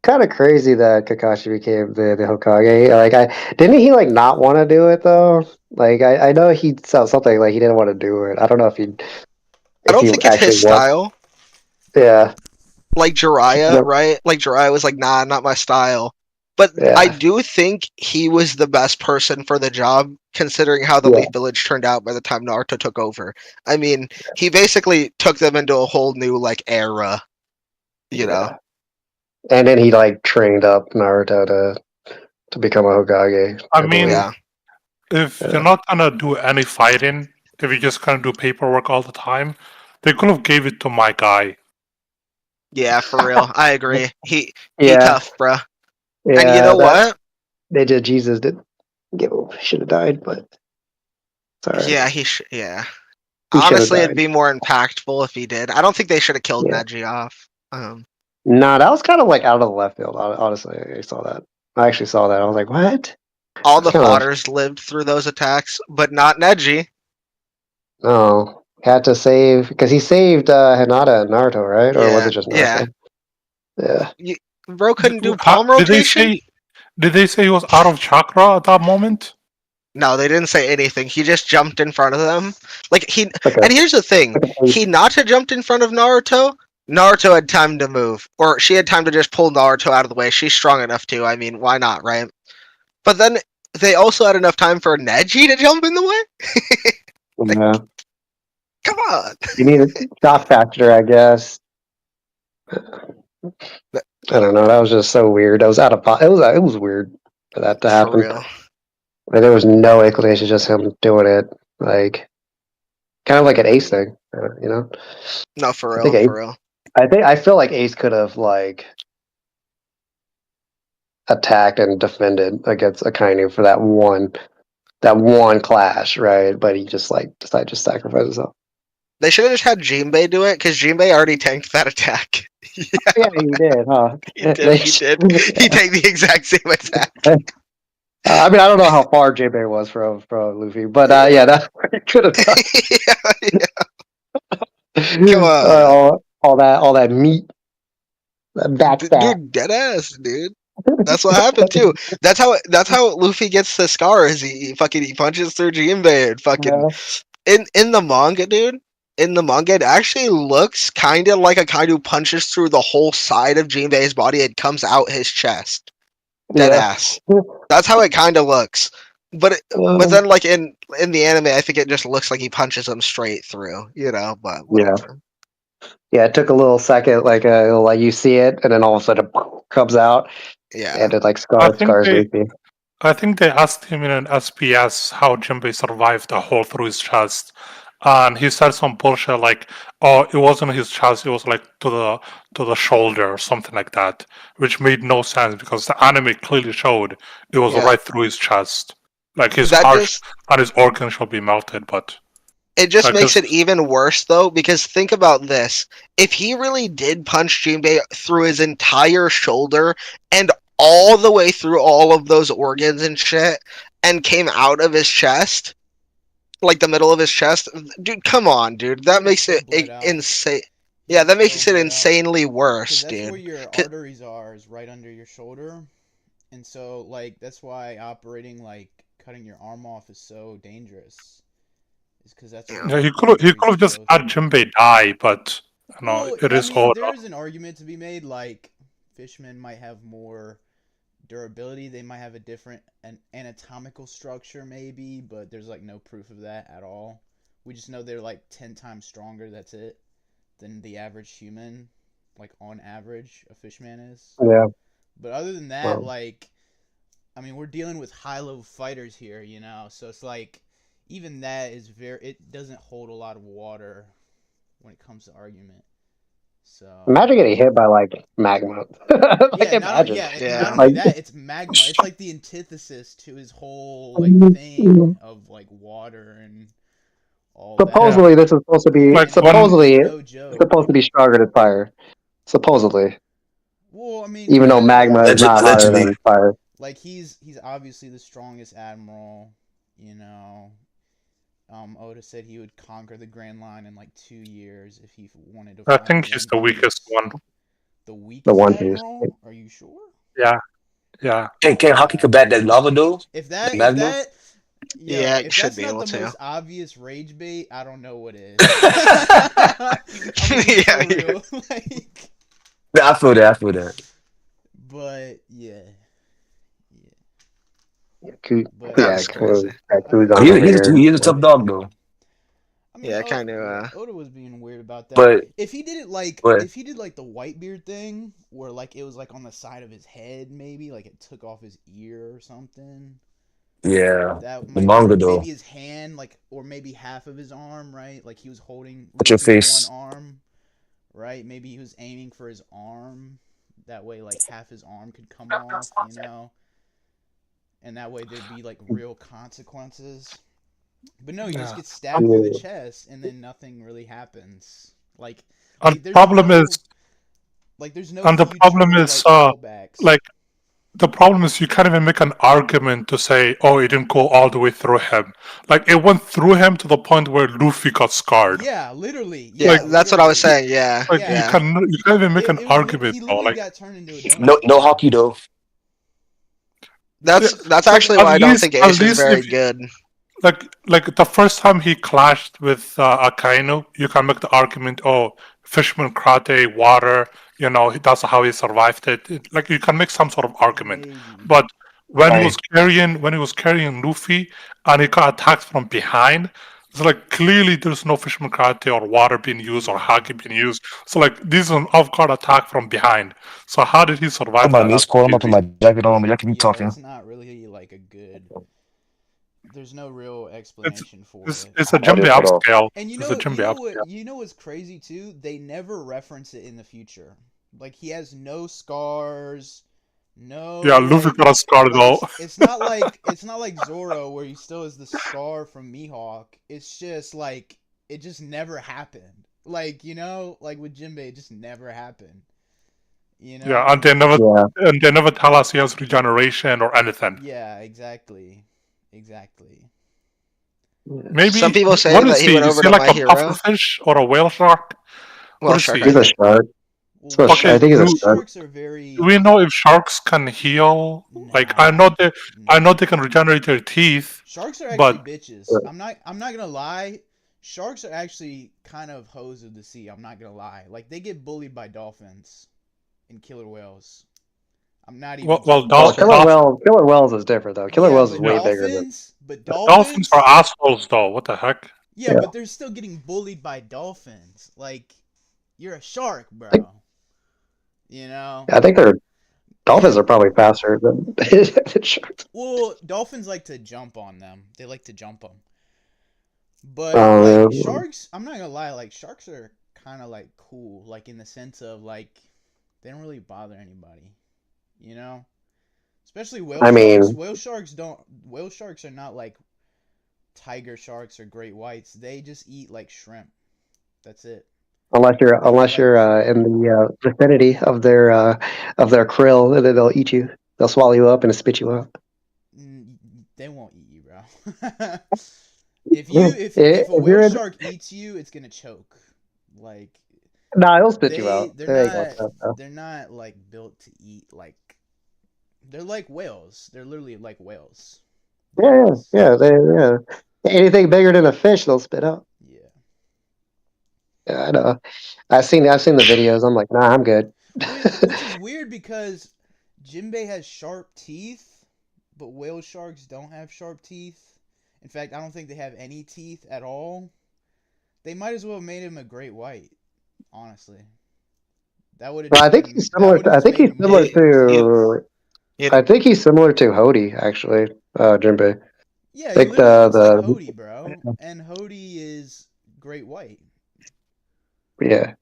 kind of crazy that Kakashi became the Hokage. Like, didn't he like not want to do it though? Like, I know he said something like he didn't want to do it. I don't know I if don't he think it's his actually was. style. Yeah, Like Jiraiya, right? Like Jiraiya was like, nah, not my style. But I yeah, do think he was the best person for the job, considering how the yeah, Leaf Village turned out by the time Naruto took over. I mean, he basically took them into a whole new like era, you know? yeah. And then he like trained up Naruto to become a Hokage, I I believe. mean, Yeah. if you're Yeah, not gonna do any fighting, if you're just gonna do paperwork all the time, they could have gave it to my guy. Yeah, for real. I agree. He yeah, tough, bruh. And you yeah. know That what? they did. Jesus did give him. Should have died, but it's all right. Yeah, yeah. He should have Honestly, it'd died. be more impactful if he did. I don't think they should have killed Yeah. Neji off. Nah, that was kind of like out of the left field. Honestly, I saw that. I actually saw that. I was like, what? All It's the kind of fodders lived through those attacks, but not Neji. no. Had to save because he saved Hinata and Naruto, right? Or was Yeah, it just yeah. Naruto? Yeah. Bro couldn't do How, palm rotation? did they say he was out of chakra at that moment? No, they didn't say anything. He just jumped in front of them. Like he It's like a, and here's the thing. like a Hinata jumped in front of Naruto. Naruto had time to move. Or she had time to just pull Naruto out of the way. She's strong enough to. I mean, why not, right? But then they also had enough time for Neji to jump in the way? Like, yeah. come on. You need a shock factor, I guess. I don't know. That was just so weird. That was out of it was weird for that to For happen. real. Like, there was no explanation, just him doing it. Like kind of like an Ace thing, you know? No, for I think real, Ace. for real. I feel like Ace could have like attacked and defended against Akainu for that one clash, right? But he just like decided to sacrifice himself. They should have just had Jinbei do it, because Jinbei already tanked that attack. Yeah, Yeah, he did, huh? he did. He did. He tanked the exact same attack. I mean, I don't know how far J-Bay was from Luffy, but yeah, that's what he could have done. Come on. All that meat, that backstab. Dude, dead ass, dude. That's what happened too. That's how Luffy gets the scars. He punches through Jinbei and fucking Yeah, in the manga, dude. In the manga, it actually looks kind of like a kind who punches through the whole side of Jinbei's body and comes out his chest. Dead yeah. ass. That's how it kind of looks. But then like in the anime, I think it just looks like he punches him straight through. But Yeah, whatever. yeah. It took a little second, like you see it, and then all of a sudden, comes out, Yeah. and it like I think scars they Luffy. I think they asked him in an SPS how Jinbei survived the hole through his chest. And he said some bullshit like, "Oh, it wasn't his chest; it was like to the shoulder or something like that," which made no sense because the anime clearly showed it was Yeah. right through his chest. Like his That heart just and his organs should be melted, but It just I makes guess it even worse though, because think about this. If he really did punch Jinbei through his entire shoulder and all the way through all of those organs and shit and came out of his chest, like the middle of his chest, dude, come on, dude. That It makes still it bled out. insane. He Yeah, that still makes it bled out. insanely Because worse, that's where dude. your 'Cause- arteries are, is right under your shoulder. And so, like, that's why operating, like, cutting your arm off is so dangerous. Is because that's where yeah, your he arteries could have just flow had through. Jinbei die, but you know Well, it I is mean, Oda. there is an argument to be made, like, fishmen might have more durability. They might have a different an anatomical structure, maybe, but there's, like, no proof of that at all. We just know they're, like, 10 times stronger, that's it, than the average human, like, on average, a fishman is. Yeah. But other than that, Well, like, I mean, we're dealing with high-level fighters here, so it's like, even that is it doesn't hold a lot of water when it comes to argument. So imagine getting hit by like magma. Like yeah, imagine. not Yeah. only Like, that, it's magma. It's like the antithesis to his whole like thing of like water and all that. supposedly this is supposed to be Like And magma when is supposedly no it's joke. supposed to be stronger than fire. Supposedly, Well, I mean, even though technically, magma is not hotter Allegedly. than fire. like he's obviously the strongest admiral. You know, Oda said he would conquer the Grand Line in like 2 years if he wanted to I fight think he's One the weakest Piece. one. The weakest One Piece. admiral? Are you sure? Yeah, yeah. Can Haki combat that lava dude? If The that, if magma? that, yo, Yeah, it if should that's be not able the to. most obvious rage bait, I don't know what is. I'm gonna be Yeah, for real. Like, Yeah, I feel that. I feel that. but yeah, but That Yeah, was crazy. Kuzan I over here. He's a tough dog though. I mean, Yeah, kind of. Oda was being weird about that. But If he did it like, but if he did like the Whitebeard thing, where like it was like on the side of his head, maybe like it took off his ear or something. yeah, That the might manga be, though. maybe his hand, like, or maybe half of his arm, right? Like he was holding Put your using face. one arm, right? Maybe he was aiming for his arm. That way, like half his arm could come off, you know, and that way there'd be like real consequences. But no, he just Yeah. gets stabbed through the chest, and then nothing really happens. Like And there's problem no, is, like there's no and the future, problem is, like callbacks. like the problem is you can't even make an argument to say, oh, it didn't go all the way through him. Like it went through him to the point where Luffy got scarred. Yeah, literally. Yeah, Like- that's what I was literally. saying. Yeah, Like Yeah. you can't even make an It was argument he though. literally Like got turned into a donut. No Haki though. that's like, actually at why I don't least- think at Ace is least very if- good. like the first time he clashed with Akainu, you can make the argument, oh, Fishman karate, water, you know, that's how he survived it. Like you can make some sort of argument. Maybe. But when he Right. was carrying Luffy and he got attacked from behind, it's like clearly there's no Fishman karate or water being used or haki being used. So like this is an off-guard attack from behind. So how did he survive Come on, that? it's cold. I'm gonna put my jacket on. Y'all keep Yeah, talking. it's not really like a good. There's no real explanation for It's, it. it's a I did Jimbe put off. upscale. And you It's know, a Jimbe upscale. you know what's crazy too? They never reference it in the future. Like he has no scars, no. Yeah, Luffy like, got a scar though. it's not like Zoro where he still has the scar from Mihawk. It's just like it just never happened. Like you know, like with Jinbei, it just never happened. You know. Yeah, and they never tell us he has regeneration or anything. Yeah, exactly. Maybe Some people say what that is he went Is over he to like My a Hero. pufferfish or a whale shark? Well, What is shark, he? I He's a think. shark. Well, So I think he's a shark. Sharks are very. Do we know if sharks can heal? Like I know they can regenerate their teeth. Sharks are actually but- bitches. I'm not gonna lie. Sharks are actually kind of hoes of the sea. I'm not gonna lie. Like they get bullied by dolphins and killer whales. I'm not even. Well, joking. Killer Whales is different though. Killer Yeah, Whales is but way bigger than. dolphins. But Dolphins are assholes though. What the heck? Yeah, Yeah. but they're still getting bullied by dolphins. Like, you're a shark, bro. You know. I think dolphins are probably faster than sharks. Well, dolphins like to jump on them. They like to jump them. But Oh, like yeah. sharks, I'm not gonna lie. Like sharks are kind of like cool, like in the sense of like they don't really bother anybody. You know, especially whale I sharks. mean- Whale sharks don't. Whale sharks are not like tiger sharks or great whites. They just eat like shrimp. That's it. Unless you're in the vicinity of their krill, then they'll eat you. They'll swallow you up and spit you out. They won't eat you, bro. if If a you're whale in- shark eats you, it's gonna choke. Like Nah, it'll spit you out. they're They ain't not gonna stop, they're not like built to eat like they're like whales. They're literally like whales. though. Yeah. Anything bigger than a fish, they'll spit out. Yeah. Yeah, I know. I've seen the videos. I'm like, nah, I'm good. Which is weird because Jinbei has sharp teeth, but whale sharks don't have sharp teeth. In fact, I don't think they have any teeth at all. They might as well have made him a great white, honestly. That would have. Well, I think he's similar. I think he's similar to. I think he's similar to Hody, actually. Jinbei. Yeah, he think literally looks the- like Hody, bro. And Hody is great white. Yeah.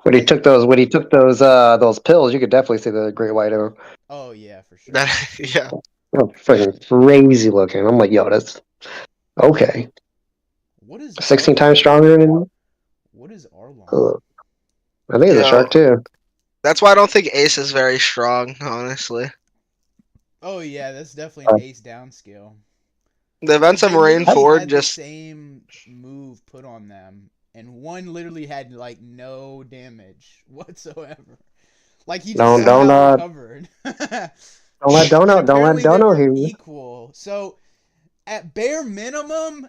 When he took those pills, you could definitely see the great white in him. Oh yeah, for sure. Yeah. Oh, freaking crazy looking. I'm like, yo, that's okay. What is 16 times stronger than. What is Arlong? I think he's a Yeah. shark too. That's why I don't think Ace is very strong, honestly. Oh yeah, that's definitely an ace downscale. The events of They literally Marineford had just the same move put on them, and one literally had like no damage whatsoever. Like he just Don't somehow recovered. don't let Dono And don't let apparently they Dono were hear you. equal. So at bare minimum,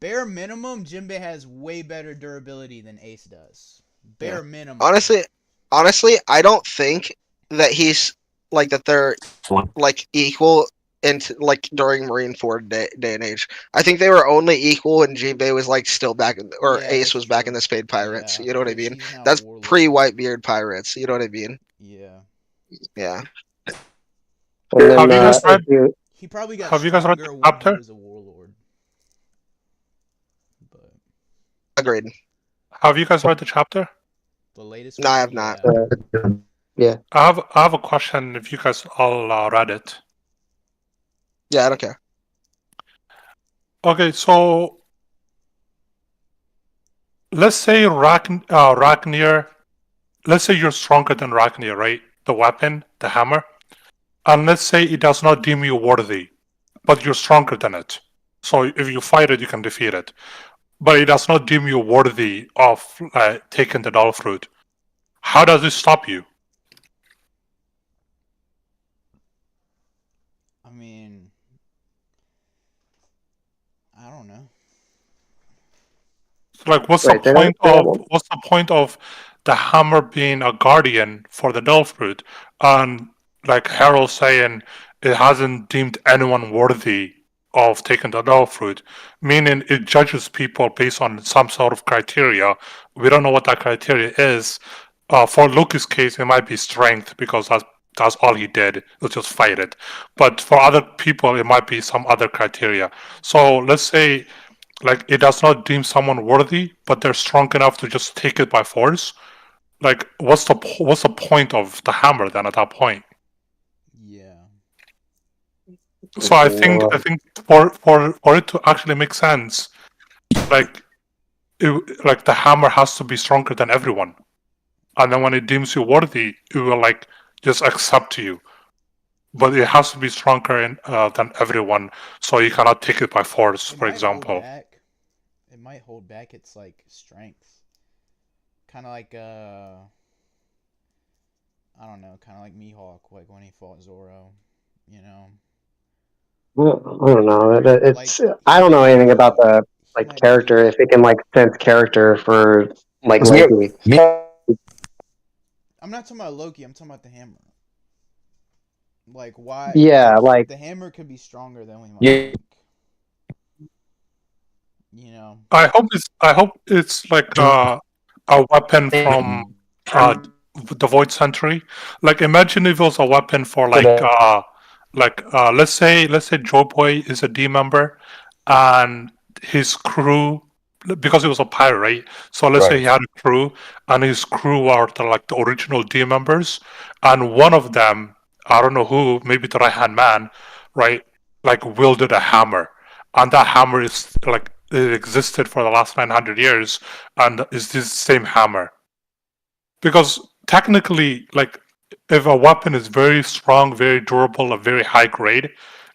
Jinbei has way better durability than Ace does. Bare minimum. Honestly, I don't think that he's like that they're like equal into like during Marineford day and age. I think they were only equal when Jinbei was like still back in, or Yeah, Ace that's was back in true. the Spade Pirates. Yeah, You know what I which mean? he's now That's Warlord. pre-Whitebeard Pirates. You know what I mean? Yeah. Yeah. And then Have you guys read? He probably got Have you guys read stronger the when he chapter? was a warlord. But Agreed. Have you guys read the chapter? the latest No, one, I have not. yeah. I have a question. If you guys all read it. Yeah, I don't care. Okay, so let's say Ragnir. Let's say you're stronger than Ragnir, right? The weapon, the hammer, and let's say it does not deem you worthy, but you're stronger than it. So if you fight it, you can defeat it. But it does not deem you worthy of taking the doll fruit. How does this stop you? I mean, I don't know. Like, what's Wait, the point of the hammer being a guardian for the doll fruit, and like Harold saying it hasn't deemed anyone worthy of taking the doll fruit, meaning it judges people based on some sort of criteria. We don't know what that criteria is. For Loki's case, it might be strength because that's all he did was just fight it. But for other people, it might be some other criteria. So let's say like it does not deem someone worthy, but they're strong enough to just take it by force. Like, what's the point of the hammer then at that point? Yeah. So I think for it to actually make sense, like like the hammer has to be stronger than everyone, and then when it deems you worthy, it will like just accept you. But it has to be stronger than everyone, so you cannot take it by force, It for might hold example. back. It might hold back its like strength. Kind of like I don't know, kind of like Mihawk, like when he fought Zoro, you know. Well, I don't know. It's Like I don't know anything about the he like had to character. do. If it can like sense character for like Yeah, Loki. yeah. I'm not talking about Loki. I'm talking about the hammer. Like why? Yeah, like The hammer could be stronger than we might Yeah. think. You know. I hope it's like a weapon from the Void Century. Like, imagine if it was a weapon for let's say Joe Boy is a D member, and his crew, because he was a pirate, right? So let's say he Right. had a crew, and his crew are the original D members, and one of them, I don't know who, maybe the right hand man, right? Like wielded a hammer, and that hammer is like it existed for the last 900 years, and is this same hammer. Because technically, like, if a weapon is very strong, very durable, a very high grade,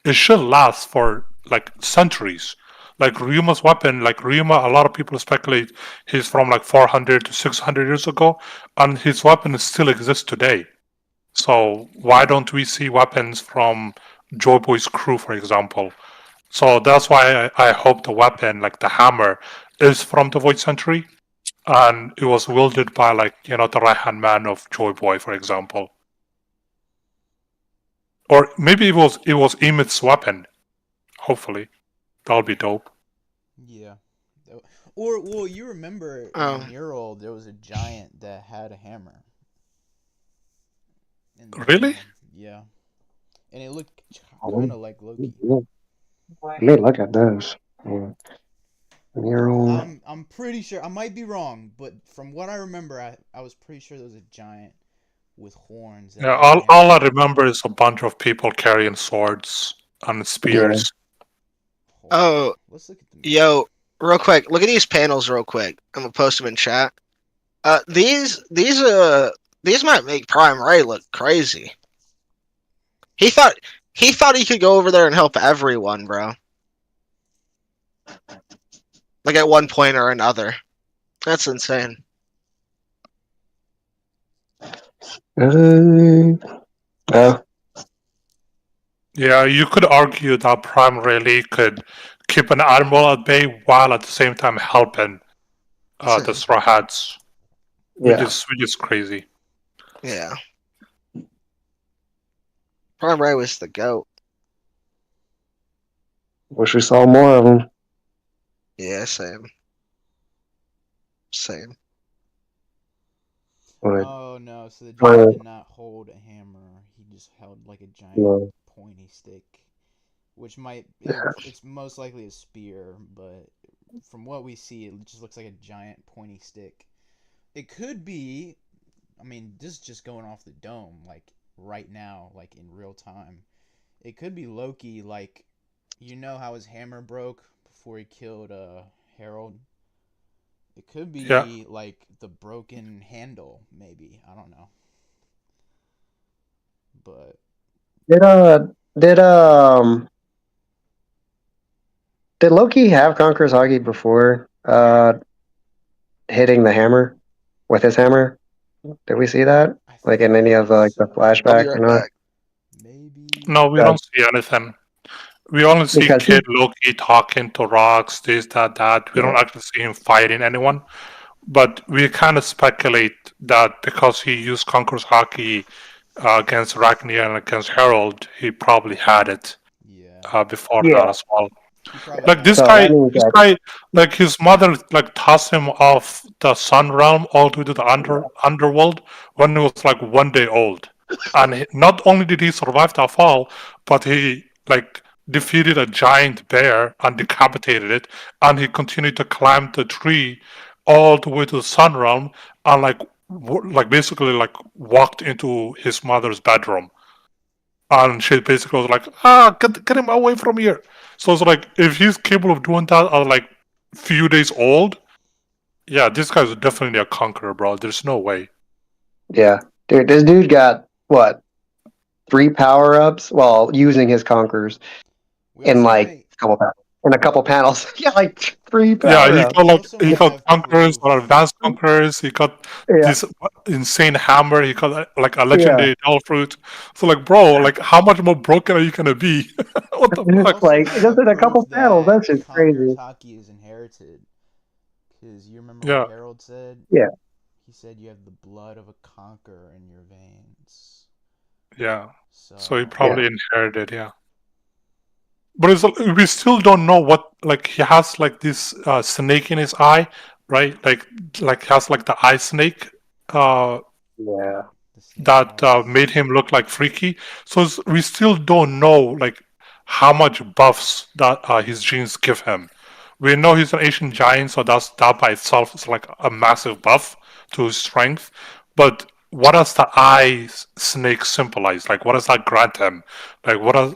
it should last for like centuries. Like Ryuma's weapon, like Ryuma, a lot of people speculate he's from like 400 to 600 years ago, and his weapon still exists today. So why don't we see weapons from Joy Boy's crew, for example? So that's why I hope the weapon, like the hammer, is from the Void Century, and it was wielded by the right hand man of Joy Boy, for example. Or maybe it was Emmett's weapon. Hopefully, that'll be dope. Yeah. Or well, you remember in Oh. the mural there was a giant that had a hammer. Really? Yeah. And it looked Oh, kind of like Loki. let me look at those. Yeah. Mural. I'm pretty sure. I might be wrong, but from what I remember, I was pretty sure there was a giant with horns. That Yeah. had a All hammer. I remember is a bunch of people carrying swords and spears. Hold on. Oh, Let's look at the. yo, real quick, look at these panels real quick. I'm gonna post them in chat. These might make Prime Ray look crazy. He thought he could go over there and help everyone, bro. Like at one point or another. That's insane. Oh, Yeah, you could argue that Prime Rayleigh could keep an Admiral at bay while at the same time helping the Straw Hats, which yeah. is crazy. Yeah. Prime Ray was the GOAT. Wish we saw more of them. Yeah, same. Same. But, Oh no, so the Uh, giant did not hold a hammer. He just held like a giant no. pointy stick, which might Yeah. it's most likely a spear, but from what we see, it just looks like a giant pointy stick. It could be, I mean, this is just going off the dome, like right now, like in real time. It could be Loki, like, you know how his hammer broke before he killed Harold. It could be Yeah. like the broken handle, maybe. I don't know. But Did did Loki have Conqueror's Haki before hitting the hammer with his hammer? Did we see that? I Like in any of the like the so. I'll be flashback or right not? back. Maybe. No, we Yeah. don't see anything. We only see Because Kid Loki talking to rocks, this, that. We don't actually see him fighting anyone. But we kind of speculate that because he used Conqueror's Haki against Ragnar and against Harold, he probably had it Yeah. before Yeah. that as well. He probably Like had this So guy, that means this that guy, like his mother, like tossed him off the Sun Realm all the way to the underworld when he was like 1 day old, and not only did he survive that fall, but he like defeated a giant bear and decapitated it, and he continued to climb the tree all the way to the Sun Realm, and like basically like walked into his mother's bedroom, and she basically was like, get him away from here. So it's like, if he's capable of doing that at like few days old, yeah, this guy's definitely a conqueror, bro. There's no way. yeah. Dude, this dude got what? 3 power-ups while using his Conquerors We in also like might. a couple panels. Yeah, like 3 Yeah, power-ups. We also he might got have conquerors proof. or advanced conquerors. He got Yeah, this insane hammer. He got like a yeah. legendary devil fruit. So like, bro, like how much more broken are you gonna be? What the We fuck? also Like might just have in a couple proof panels, that that's just Conqueror's crazy. Haki is inherited. Because you remember Yeah, what Harold said? Yeah. He said you have the blood of a conqueror in your veins. yeah. So So he Yeah. probably inherited, yeah. But we still don't know what, like he has like this snake in his eye, right? Like he has like the eye snake Yeah. the snake that eyes. made him look like freaky. So we still don't know like how much buffs that his genes give him. We know he's an ancient giant, so that by itself is like a massive buff to his strength. But what does the eye snake symbolize? Like what does that grant him? Like what does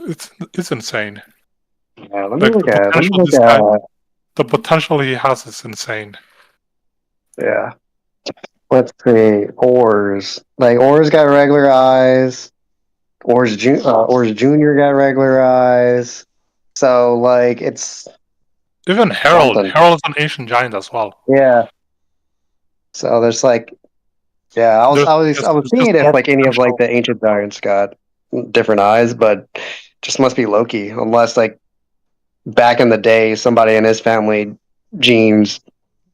it's insane. Yeah, let me Like look at the potential he has is insane. yeah. Let's see. Ors. Like Ors got regular eyes. Ors Junior got regular eyes. So like it's Even something. Harold's an ancient giant as well. Yeah. So there's like yeah, I was There's just seeing if more like any of like potential. the ancient giants got different eyes, but just must be Loki, unless like back in the day somebody in his family genes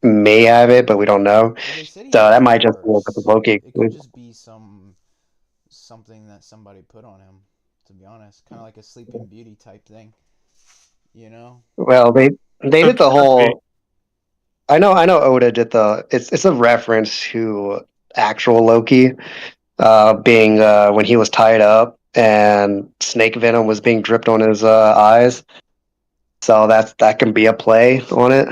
may have it, but we don't know. Well, they said he So had that might just be with wars. Loki. It could just be something that somebody put on him. To be honest, kind of like a Sleeping Beauty type thing. You know? Well, they did the Could be. whole. I know Oda did the. It's a reference to actual Loki, being when he was tied up and snake venom was being dripped on his eyes. So that can be a play on it.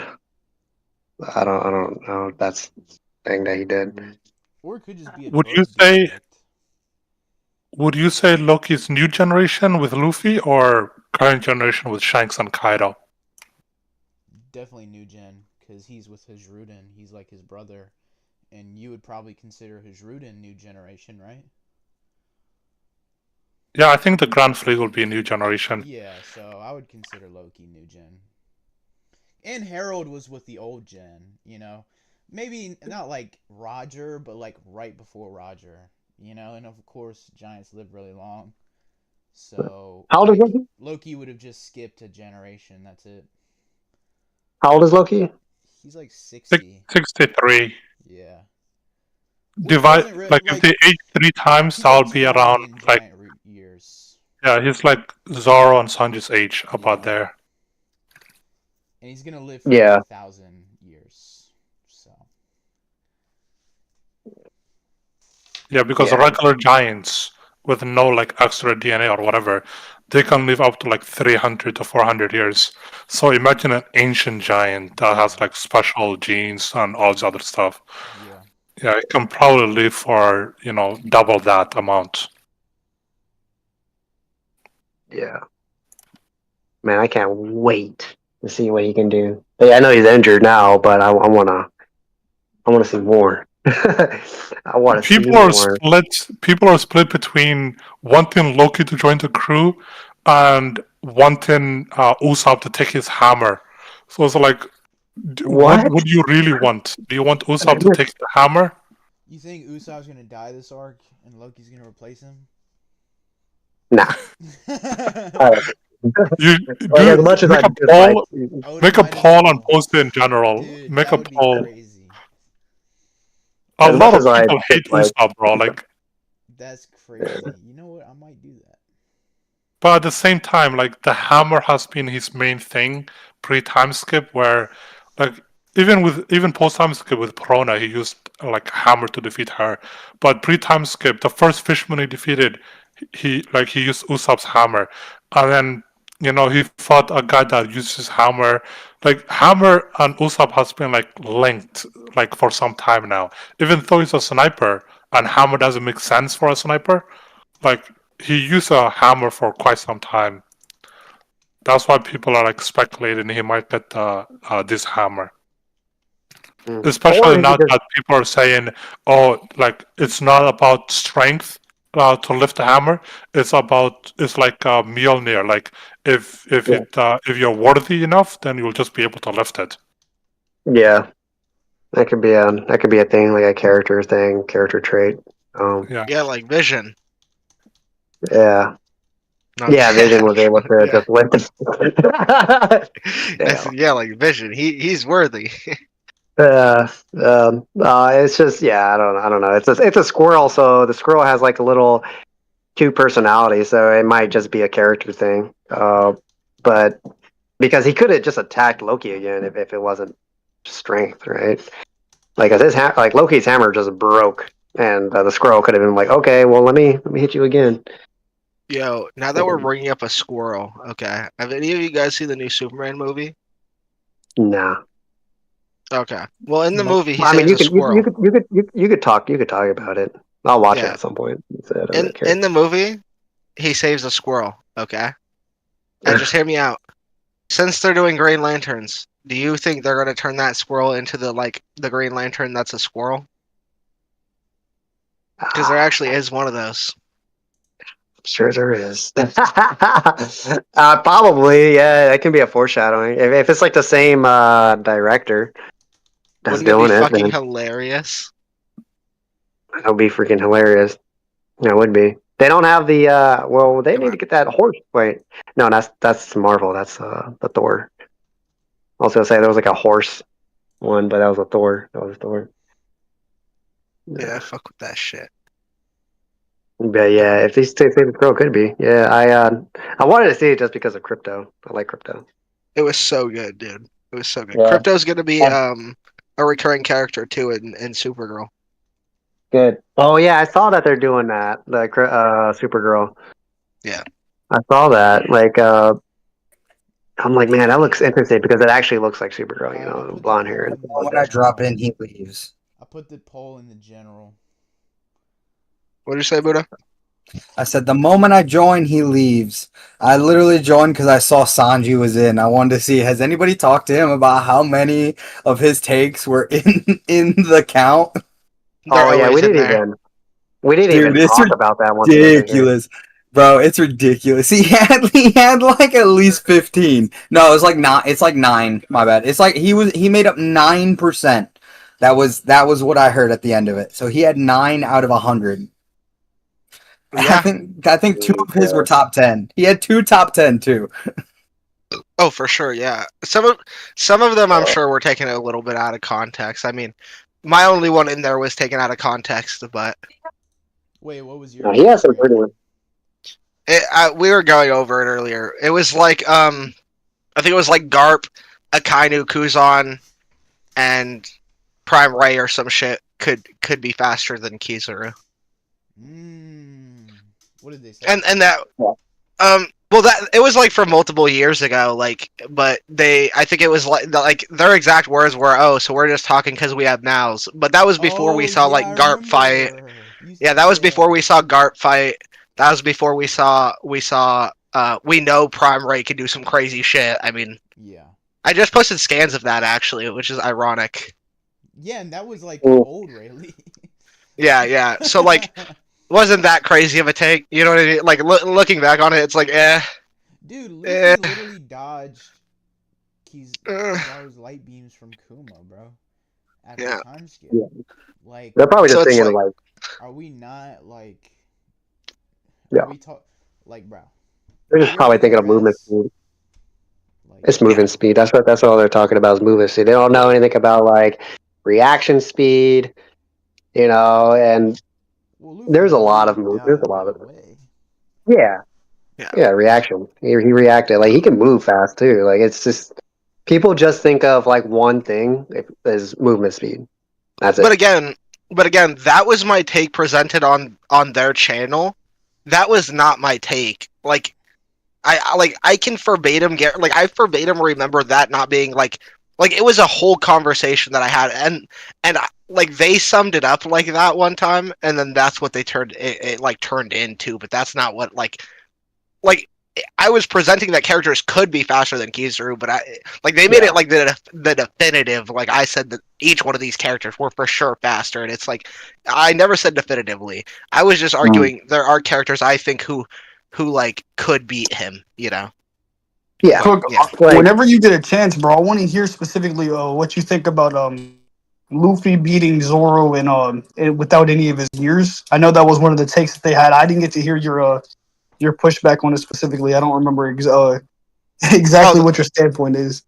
I don't know if that's the thing that he did. Or it could just be a Would book you say defect. would you say Loki's new generation with Luffy or current generation with Shanks and Kaido? Definitely new gen, because he's with Hijruden. He's like his brother. And you would probably consider Hijruden new generation, right? Yeah, I think the Grand Fleet will be a new generation. Yeah, so I would consider Loki new gen. And Harold was with the old gen, you know? maybe not like Roger, but like right before Roger. And of course, giants live really long. So How old is like Loki? Loki would have just skipped a generation. That's it. How old is Loki? He's like Six- 60. 63. Yeah. Which Divide doesn't really like if like they age 3 times, he's like that'll be 20 around in like giant years. yeah, he's like Zoro and Sanji's age about Yeah. there. And he's gonna live for Yeah. like 1,000 years. So Yeah, because Yeah. regular giants with no like extra DNA or whatever, they can live up to like 300 to 400 years. So imagine an ancient giant that has like special genes and all this other stuff. yeah. Yeah, it can probably live for, double that amount. Yeah. Man, I can't wait to see what he can do. Hey, I know he's injured now, but I wanna see more. I want to see People are more. split. People are split between wanting Loki to join the crew and wanting Usopp to take his hammer. So it's like, what What? do you really want? Do you want Usopp to take the hammer? You think Usopp's gonna die this arc and Loki's gonna replace him? Nah. You Like, as much as make I a dislike, poll, Oda make a might as poll and well. post it in general. Dude, Make that a would be poll. crazy. A as lot much of as I people hate dislike, Usopp, bro. Like, That's crazy. You know what? I might do that. but at the same time, like the hammer has been his main thing pre-time skip, where like even post-time skip with Perona, he used like hammer to defeat her. But pre-time skip, the first Fishman he defeated, he used Usopp's hammer, and then he fought a guy that uses hammer. Like hammer and Usopp has been like linked like for some time now. Even though he's a sniper and hammer doesn't make sense for a sniper, like he used a hammer for quite some time. That's why people are like speculating he might get this hammer. or Especially he now could just that people are saying, "Oh, like it's not about strength to lift the hammer. It's like Mjolnir. Like yeah, if you're worthy enough, then you'll just be able to lift it." yeah. That could be a thing, like a character thing, character trait. Yeah. Yeah, like Vision. Yeah, No, yeah. Vision was able to Yeah. just lift it. Yeah, like Vision. He's worthy. It's just I don't know. It's a squirrel, so the squirrel has like a little two personalities, so it might just be a character thing. But because he could have just attacked Loki again if it wasn't strength, right? Like 'cause like Loki's hammer just broke, and the squirrel could have been like, okay, well let me hit you again. Yo, now that we're bringing up a squirrel, okay. Have any of you guys seen the new Superman movie? Nah. Okay. Well, in the Nope. movie, he I mean, saves a squirrel. you could talk about it. I'll watch it Yeah. at some point. So I don't really care. In the movie, he saves a squirrel, okay? And just hear me out. Since they're doing Green Lanterns, do you think they're gonna turn that squirrel into the Green Lantern that's a squirrel? Because there actually is one of those. Sure there is. Probably, yeah. That can be a foreshadowing. If it's like the same director that's Wouldn't it doing be it, fucking then hilarious? that would be freaking hilarious. That would be. They don't have the well, they Come need on. to get that horse. Wait. No, that's Marvel. That's the Thor. I was gonna say there was like a horse one, but that was a Thor. That was Thor. Yeah, fuck with that shit. But yeah, if these two favorite girl could be. Yeah, I wanted to see it just because of Crypto. I like Crypto. It was so good, dude. It was so good. Yeah. Crypto's gonna be a recurring character too in Supergirl. Good. Oh yeah, I saw that they're doing that. The Supergirl. Yeah. I saw that. Like I'm like, man, that looks interesting because it actually looks like Supergirl, you know, blonde hair. And all When I that. drop in, he leaves. I put the poll in the general. What did you say, Buddha? I said the moment I join, he leaves. I literally joined because I saw Sanji was in. I wanted to see, has anybody talked to him about how many of his takes were in the count? Oh yeah, we didn't even Dude, it's talk about that one. Ridiculous. Bro, it's ridiculous. He had like at least 15. No, it's like not. It's like 9. My bad. It's like he made up 9% That was what I heard at the end of it. So he had 9 out of 100. Yeah. I think 2 of his were top 10. He had 2 top 10 too. Oh, for sure, yeah. Some of them I'm sure were taken a little bit out of context. I mean, my only one in there was taken out of context, but Wait, what was your? No, he has some pretty ones. we were going over it earlier. It was like I think it was like Garp, Akainu, Kuzan, and Prime Ray or some shit could be faster than Kizaru. What did they say? And that well, that it was like for multiple years ago, like, but I think it was like their exact words were, "Oh, so we're just talking because we have nows." But that was before we saw like Garp fight. Yeah, that was before we saw Garp fight. That was before we saw we know Prime Ray could do some crazy shit. I mean, yeah, I just posted scans of that actually, which is ironic. yeah, and that was like Ooh. old Rayleigh. Yeah. So like, wasn't that crazy of a take? You know what I mean? Like looking back on it, it's like, Dude, Luffy literally dodged Kizaru's light beams from Kuma, bro. At Yeah. the time skip. Yeah. Like, They're probably So just it's thinking like- like, are we not like? Yeah. Are we like, bro? they're just probably thinking of movement speed. Like, It's movement speed. That's all they're talking about is movement speed. They don't know anything about like reaction speed, and well, Luffy there's a lot of moved move. out There's a lot of the way. yeah. Yeah. Yeah, reaction. He reacted. Like he can move fast too. Like it's just people just think of like one thing as movement speed. That's it. But again, that was my take presented on their channel. That was not my take. Like, I can verbatim I verbatim remember that not being like it was a whole conversation that I had, and like they summed it up like that one time, and then that's what they turned into. But that's not what like I was presenting that characters could be faster than Kizaru, but they made it like the definitive. Like I said that each one of these characters were for sure faster, and it's like I never said definitively. I was just arguing there are characters I think who like could beat him. Yeah. Cook, Yeah. whenever you get a chance, bro, I want to hear specifically what you think about Luffy beating Zoro and without any of his gears. I know that was one of the takes that they had. I didn't get to hear your pushback on it specifically. I don't remember exactly what your standpoint is.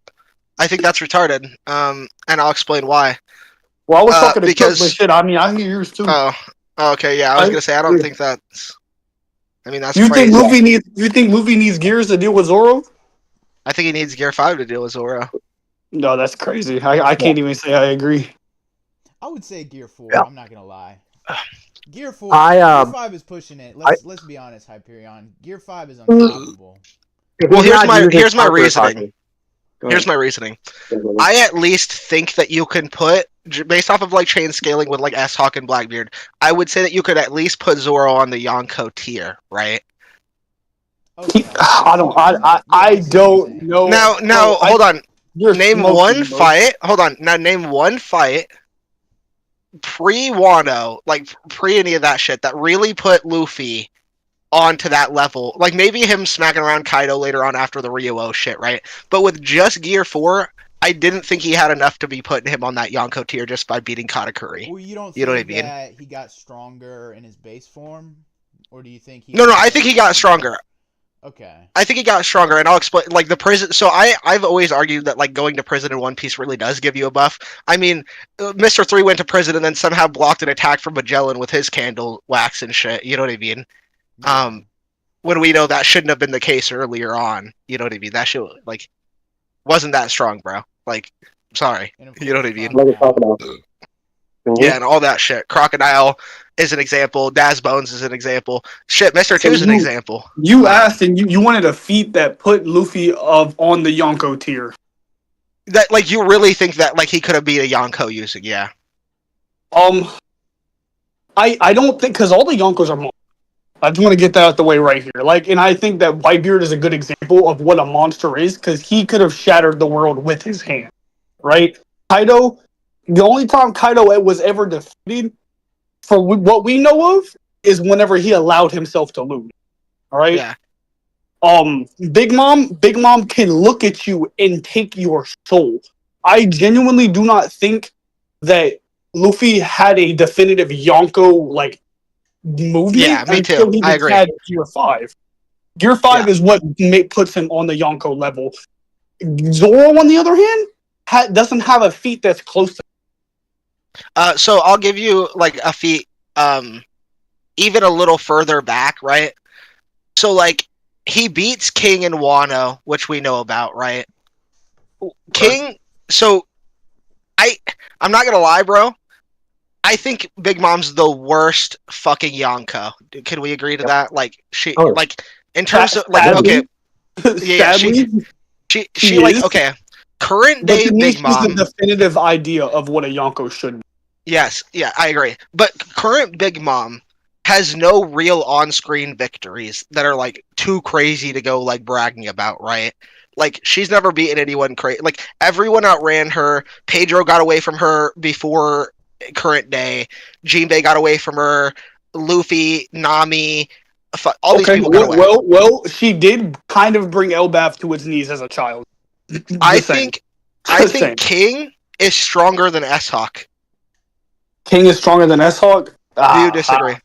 I think that's retarded. And I'll explain why. Well, I was talking to because- Cook, but shit, I mean, I hear yours too. Oh, okay, yeah. I was gonna say I don't think that's. I mean, that's. You think crazy. Luffy needs gears to deal with Zoro? I think he needs Gear 5 to deal with Zoro. No, that's crazy. I can't even say I agree. I would say Gear 4. Yeah. I'm not gonna lie. Gear 4. I, Gear 5 is pushing it. Let's be honest, Hyperion. Gear 5 is unstoppable. If Well, he's here's not my- using here's my Conqueror reasoning. Haki- Go Here's ahead. my reasoning. I at least think that you can put, based off of like chain scaling with like S-Hawk and Blackbeard, I would say that you could at least put Zoro on the Yonko tier, right? Okay. I don't know. Now, Bro, hold on. you're Name smoking, one bro. fight. Hold on. Now, name one fight pre-Wano, like pre any of that shit, that really put Luffy onto that level. Like maybe him smacking around Kaido later on after the Ryuo shit, right? But with just Gear 4, I didn't think he had enough to be putting him on that Yonko tier just by beating Katakuri. Well, you don't You know think what I mean? that he got stronger in his base form, or do you think he? No, I think he got stronger. Okay. I think he got stronger, and I'll explain. Like the prison. So I've always argued that like going to prison in One Piece really does give you a buff. I mean, Mr. 3 went to prison and then somehow blocked an attack from Magellan with his candle wax and shit. You know what I mean? When we know that shouldn't have been the case earlier on. You know what I mean? That shit like wasn't that strong, bro. Like, sorry. And of You know what I course, mean? Like we talked about. Yeah, and all that shit. Crocodile is an example. Daz Bones is an example. Shit, Mr. So 2 is an you- example. You asked and you wanted a feat that put Luffy on the Yonko tier. That like you really think that like he could have beat a Yonko using, yeah. I don't think because all the Yonkos are monsters. I just want to get that out the way right here. Like, and I think that Whitebeard is a good example of what a monster is because he could have shattered the world with his hand, right? Kaido, the only time Kaido was ever defeated, for what we know of, is whenever he allowed himself to lose. All right. Yeah. Big Mom can look at you and take your soul. I genuinely do not think that Luffy had a definitive Yonko like movement Yeah, me too. until he I was agree. had Gear 5. Gear 5 is what puts him on the Yonko level. Zoro, on the other hand, doesn't have a feat that's close to. So I'll give you like a feat, even a little further back, right? So like he beats King and Wano, which we know about, right? King. So I'm not gonna lie, bro. I think Big Mom's the worst fucking Yonko. Can we agree to that? Like she, Oh. like in terms of like Sadly. okay, yeah, Sadly, she like is. okay. Current but day Denise Big Mom. is the definitive idea of what a Yonko should be. Yes, yeah, I agree. But current Big Mom has no real on-screen victories that are like too crazy to go like bragging about, right? Like she's never beaten anyone crazy. Like everyone outran her. Pedro got away from her before current day. Jinbei got away from her. Luffy, Nami, all these people got away. Well, she did kind of bring Elbaf to its knees as a child. I Just saying. think King is stronger than S-Hawk. King is stronger than S-Hawk? Do you disagree?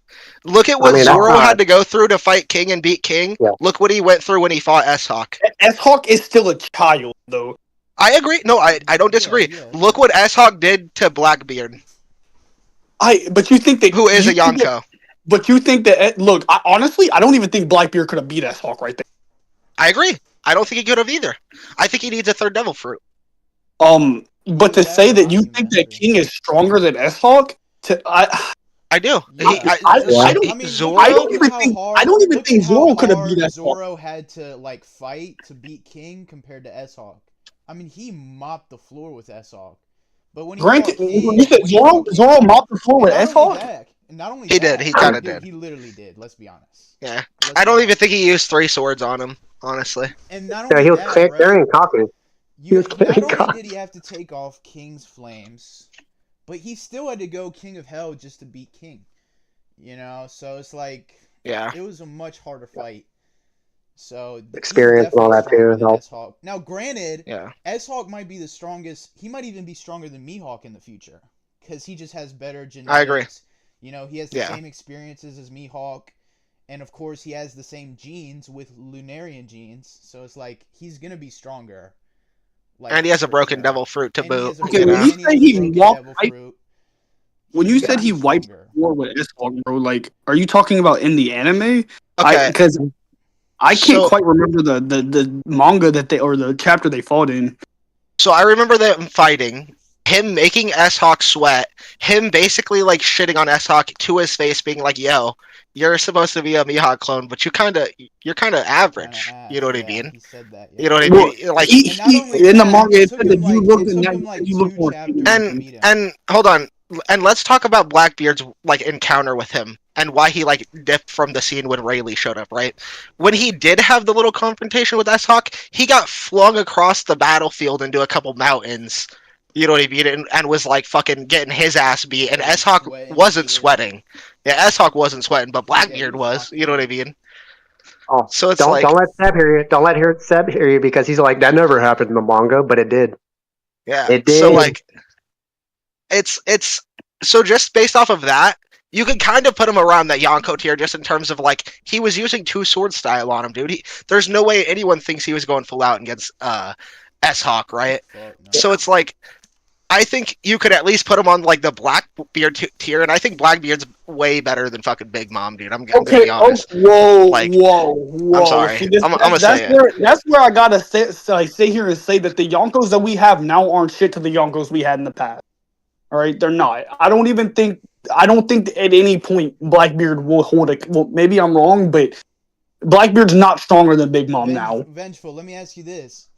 Look at what Zoro had to go through to fight King and beat King. Yeah. Look what he went through when he fought S-Hawk. S-Hawk is still a child, though. I agree. No, I don't disagree. Yeah. Look what S-Hawk did to Blackbeard, But you think that who is a you think that- Yonko. But you think that look, honestly, I don't even think Blackbeard could have beat S-Hawk right there. I agree. I don't think he could have either. I think he needs a third Devil Fruit. But to say that you think that King is stronger than S-Hawk, I do. Zoro. I don't even think Zoro could have beat S-Hawk. Zoro had to like fight to beat King compared to S-Hawk. I mean, he mopped the floor with S-Hawk. But when he Granted, fought King, you said Zoro mopped the floor with not only S-Hawk? that- Not only He that, did, he kinda did. He literally did. Let's be honest. Yeah. Let's I be don't even honest. think he used 3 swords on him, honestly. And not Yeah, only he was that, right? carrying coffee. He was Not carrying only coffee. did he have to take off King's flames, but he still had to go King of Hell just to beat King. You know, so it's like Yeah. it was a much harder fight. So he's Experience and all definitely that too, stronger than help. S-Hawk. Now, granted, Yeah. S-Hawk might be the strongest. He might even be stronger than Mihawk in the future because he just has better genetics. I agree. You know, he has the Yeah. same experiences as Mihawk, and of course, he has the same genes with Lunarian genes. So it's like he's gonna be stronger. Like, And he has a for broken sure. Devil Fruit to And he boot. has a Okay, You when know? you and say has he a broken walked- Devil Fruit, When you he's said gonna he be wiped stronger. the floor with S-Hawk, bro, like, are you talking about in the anime? Okay. Because I can't So- quite remember the manga that they or the chapter they fought in. So I remember them fighting, him making S-Hawk sweat, him basically like shitting on S-Hawk to his face, being like, "Yo, you're supposed to be a Mihawk clone, but you're kind of average." Kinda You know what I ass, mean? yeah, he said that. You know what I Well, mean? Like, And not only in the that, manga, it it took said that him you like- looked it in took that him like you look 2 more chapters human. to meet him. and hold on, and let's talk about Blackbeard's like encounter with him and why he like dipped from the scene when Rayleigh showed up. Right when he did have the little confrontation with S-Hawk, he got flung across the battlefield into a couple mountains. You know what I mean? And was like fucking getting his ass beat, and Yeah, S-Hawk sweating, wasn't shivering. sweating. Yeah, S-Hawk wasn't sweating, but he Blackbeard was was. You know what I mean? Oh, So it's don't like, don't let Seb hear you. Don't let Seb hear you because he's like that never happened in the manga, but it did. yeah. It So did. like, it's so just based off of that, you could kind of put him around that Yonko tier just in terms of like he was using 2 sword style on him, dude. There's no way anyone thinks he was going full out against S-Hawk, right? Fuck, no. So it's like, I think you could at least put him on like the Blackbeard tier, and I think Blackbeard's way better than fucking Big Mom, dude. I'm gonna Okay. be honest. Whoa. Like, whoa. I'm sorry. See, I'm gonna say it. That's where I gotta sit here and say that the Yonkos that we have now aren't shit to the Yonkos we had in the past. All right, they're not. I don't think at any point Blackbeard will hold a. Well, maybe I'm wrong, but Blackbeard's not stronger than Big Mom now. Vengeful, let me ask you this.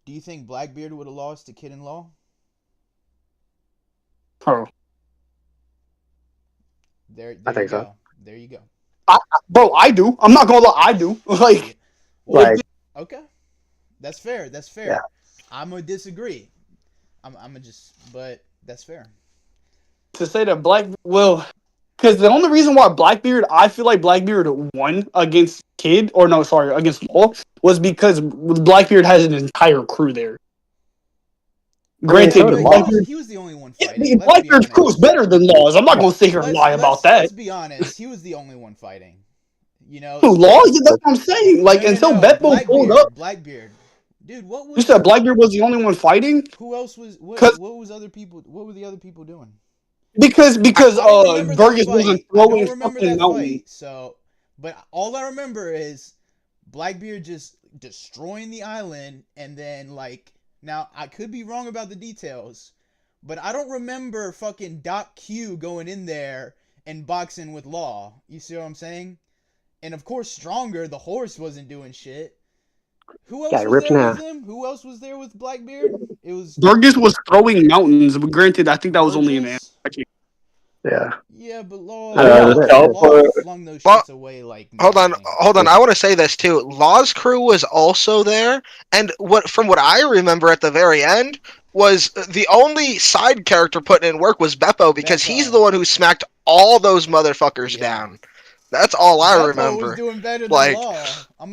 Do you think Blackbeard would have lost to Kid in Law? Oh. There I you think go. so. There you go. Bro, I do. I'm not gonna lie, I do. Like, Like, Okay. That's fair. That's fair. Yeah. I'm gonna disagree. I'm gonna just, but that's fair. to say that because the only reason why I feel like Blackbeard won against against Law, was because Blackbeard has an entire crew there. Granted, so did Law. He was the only one fighting. Let's be Blackbeard's crew is honest. better than Laws. I'm not gonna sit here and lie about that. Let's be honest. He was the only one fighting. You know. Who, Laws? Yeah, that's what I'm saying. Like, until Beppo pulled up. Blackbeard. Dude, what was? You said Blackbeard was the only one fighting? Who else was? What was other people? What were the other people doing? Because I Burgess wasn't throwing fucking mountains. Fight, so, but all I remember is Blackbeard just destroying the island, and then like, now I could be wrong about the details, but I don't remember fucking Doc Q going in there and boxing with Law. You see what I'm saying? And of course, Stronger, the horse, wasn't doing shit. Who else was there with him? Who else was there with Blackbeard? It was Burgess was throwing mountains, but granted, I think that was only an anarchy. Yeah. Yeah, but Law flung those shits away like. Hold on. I want to say this too. Law's crew was also there, and from what I remember at the very end was the only side character putting in work was Beppo, because he's the one who smacked all those motherfuckers down. That's all I remember. Was doing better than like, Law.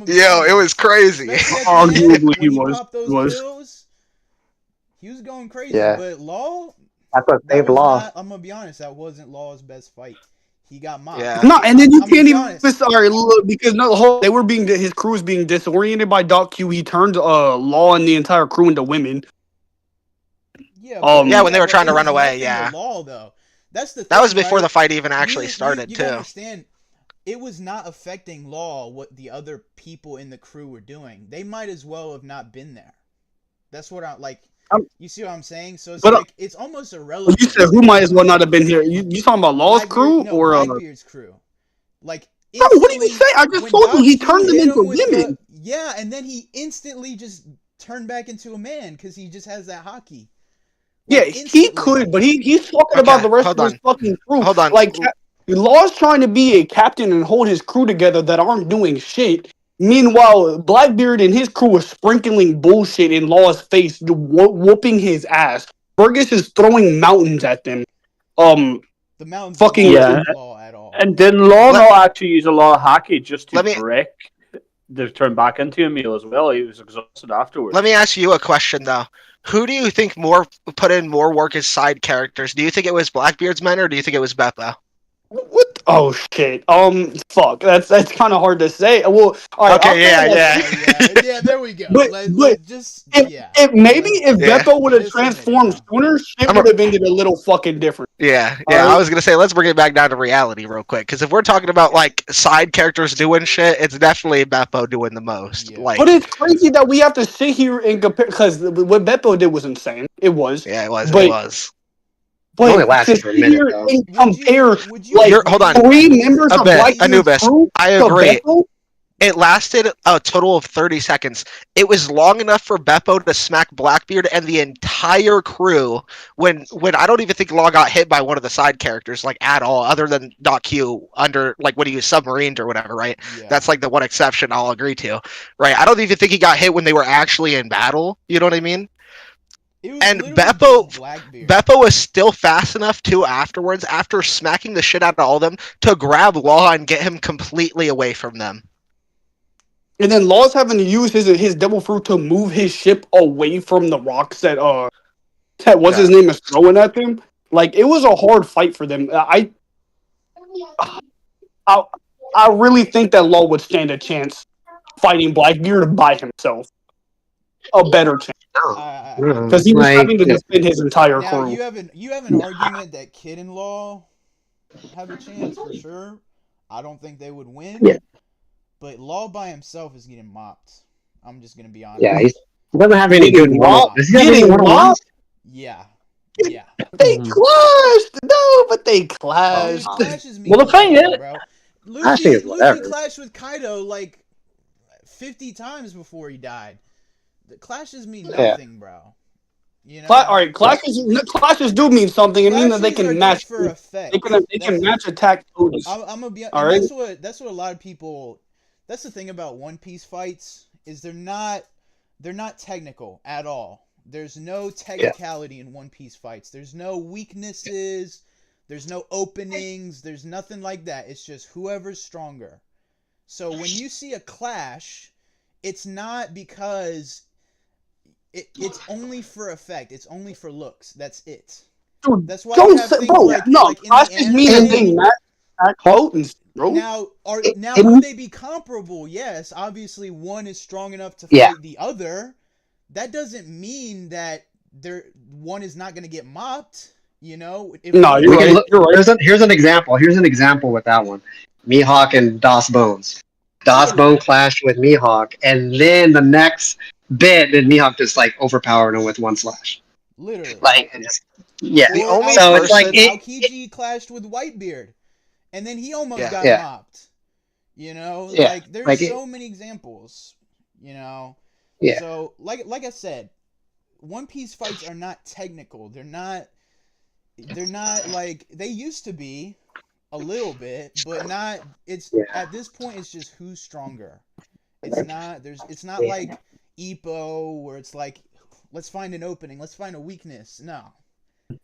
It was crazy. Arguably, he was. He was going crazy, but Law. That's what saved Law. I'm gonna be honest. That wasn't Law's best fight. He got mocked. Yeah. No, and then you can't even sorry look, because they were his crew was being disoriented by Doc Q. He turned Law and the entire crew into women. Yeah. When they were trying to run away. Yeah. Law though. That's the thing, that was before right? the fight even actually started you too. Understand? It was not affecting Law what the other people in the crew were doing. They might as well have not been there. That's what I'm like. You see what I'm saying? So it's it's almost irrelevant. You said who might as well not have been here? You talking about Law's crew or Blackbeard's crew? Like, no, what did he say? I just told you he turned them into women. Yeah, and then he instantly just turned back into a man because he just has that hockey. Like, yeah, he could, but he's talking about the rest of his fucking crew. Hold on. Like, Law's trying to be a captain and hold his crew together that aren't doing shit. Meanwhile, Blackbeard and his crew are sprinkling bullshit in Law's face, whooping his ass. Burgess is throwing mountains at them. The mountains fucking Law at all. And didn't Law not actually use a lot of hockey just to break the turn back into a meal as well? He was exhausted afterwards. Let me ask you a question though. Who do you think put in more work as side characters? Do you think it was Blackbeard's men or do you think it was Beppo? What? Oh shit. Fuck. That's kind of hard to say. Well, all right. Okay. Yeah. There we go. But if Beppo would have transformed sooner, shit would have ended a little fucking different. Yeah. I was gonna say let's bring it back down to reality real quick, because if we're talking about like side characters doing shit, it's definitely Beppo doing the most. Yeah. Like, but it's crazy that we have to sit here and compare, because what Beppo did was insane. It was. Yeah, it was. But only lasted for a minute, though. Compare hold on. 3 members of Anubis. crew I agree. Beppo? It lasted a total of 30 seconds. It was long enough for Beppo to smack Blackbeard and the entire crew when I don't even think Law got hit by one of the side characters, like, at all, other than Doc Q under, like, when he was submarined or whatever, right? Yeah. That's, like, the one exception I'll agree to, right? I don't even think he got hit when they were actually in battle. You know what I mean? And Beppo was still fast enough too afterwards, after smacking the shit out of all of them, to grab Law and get him completely away from them. And then Law's having to use his devil fruit to move his ship away from the rocks that what's his name is throwing at them. Like, it was a hard fight for them. I really think that Law would stand a chance fighting Blackbeard by himself. A better chance. Because he was having to defend his entire crew. You have an argument that Kid and Law have a chance for sure. I don't think they would win. Yeah. But Law by himself is getting mopped. I'm just gonna be honest. Yeah, he doesn't have any good mopped. Getting mopped? Yeah. They clashed. No, but they clashed. Well, the thing is, bro. Luffy clashed with Kaido like 50 times before he died. The clashes mean nothing, bro. You know? All right, clashes do mean something. It means that they can match. For effect. They can match attack. I'm gonna be. All right. That's what a lot of people. That's the thing about One Piece fights is they're not technical at all. There's no technicality in One Piece fights. There's no weaknesses. There's no openings. There's nothing like that. It's just whoever's stronger. So when you see a clash, it's not because it's only for effect. It's only for looks. That's it. Dude, That's why don't you have say, things bro. like No, like in Clash the is mean anime. thing, Matt Potency, bro. Now it- would they be comparable? Yes, obviously one is strong enough to Yeah. fight the other. That doesn't mean that one is not going to get mopped. You know, if No, we you're can right. look. You're right. Here's an example. Here's an example with that one. Mihawk and Das Bones. Das Bone clashed with Mihawk, and then the next bit, did Mihawk just like overpowered him with one slash? literally. Like, and just yeah. The Or only So it's like person- Aokiji clashed with Whitebeard, and then he almost Yeah. got Yeah. mopped. You know, Yeah. like there's Like so many examples. You know, Yeah. So like I said, One Piece fights are not technical. They're not like they used to be a little bit, but not. It's Yeah. at this point it's just who's stronger. It's not like Ippo where it's like let's find an opening, let's find a weakness. No.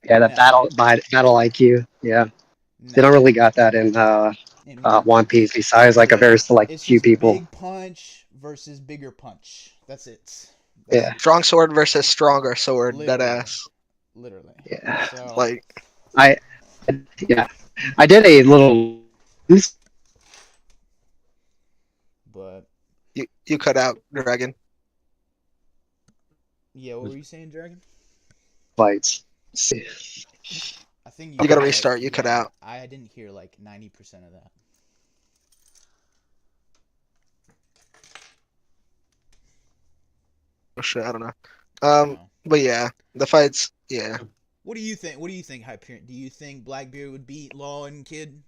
Yeah, the No. battle IQ. Yeah, No. they don't really got that in One Piece. Besides, like a very select It's few just people. big punch versus bigger punch. That's it. Yeah. Strong sword versus stronger sword. That Literally. ass. Literally. Yeah. So, Like, I did a little. but you cut out, Dragon. yeah, what were you saying, Dragon? Fights. I think You gotta got, restart, you cut out. I didn't hear like 90% of that. Oh shit, I don't know. No. But yeah, the fights. Yeah. What do you think? What do you think, Hyperion? Do you think Blackbeard would beat Law and Kid?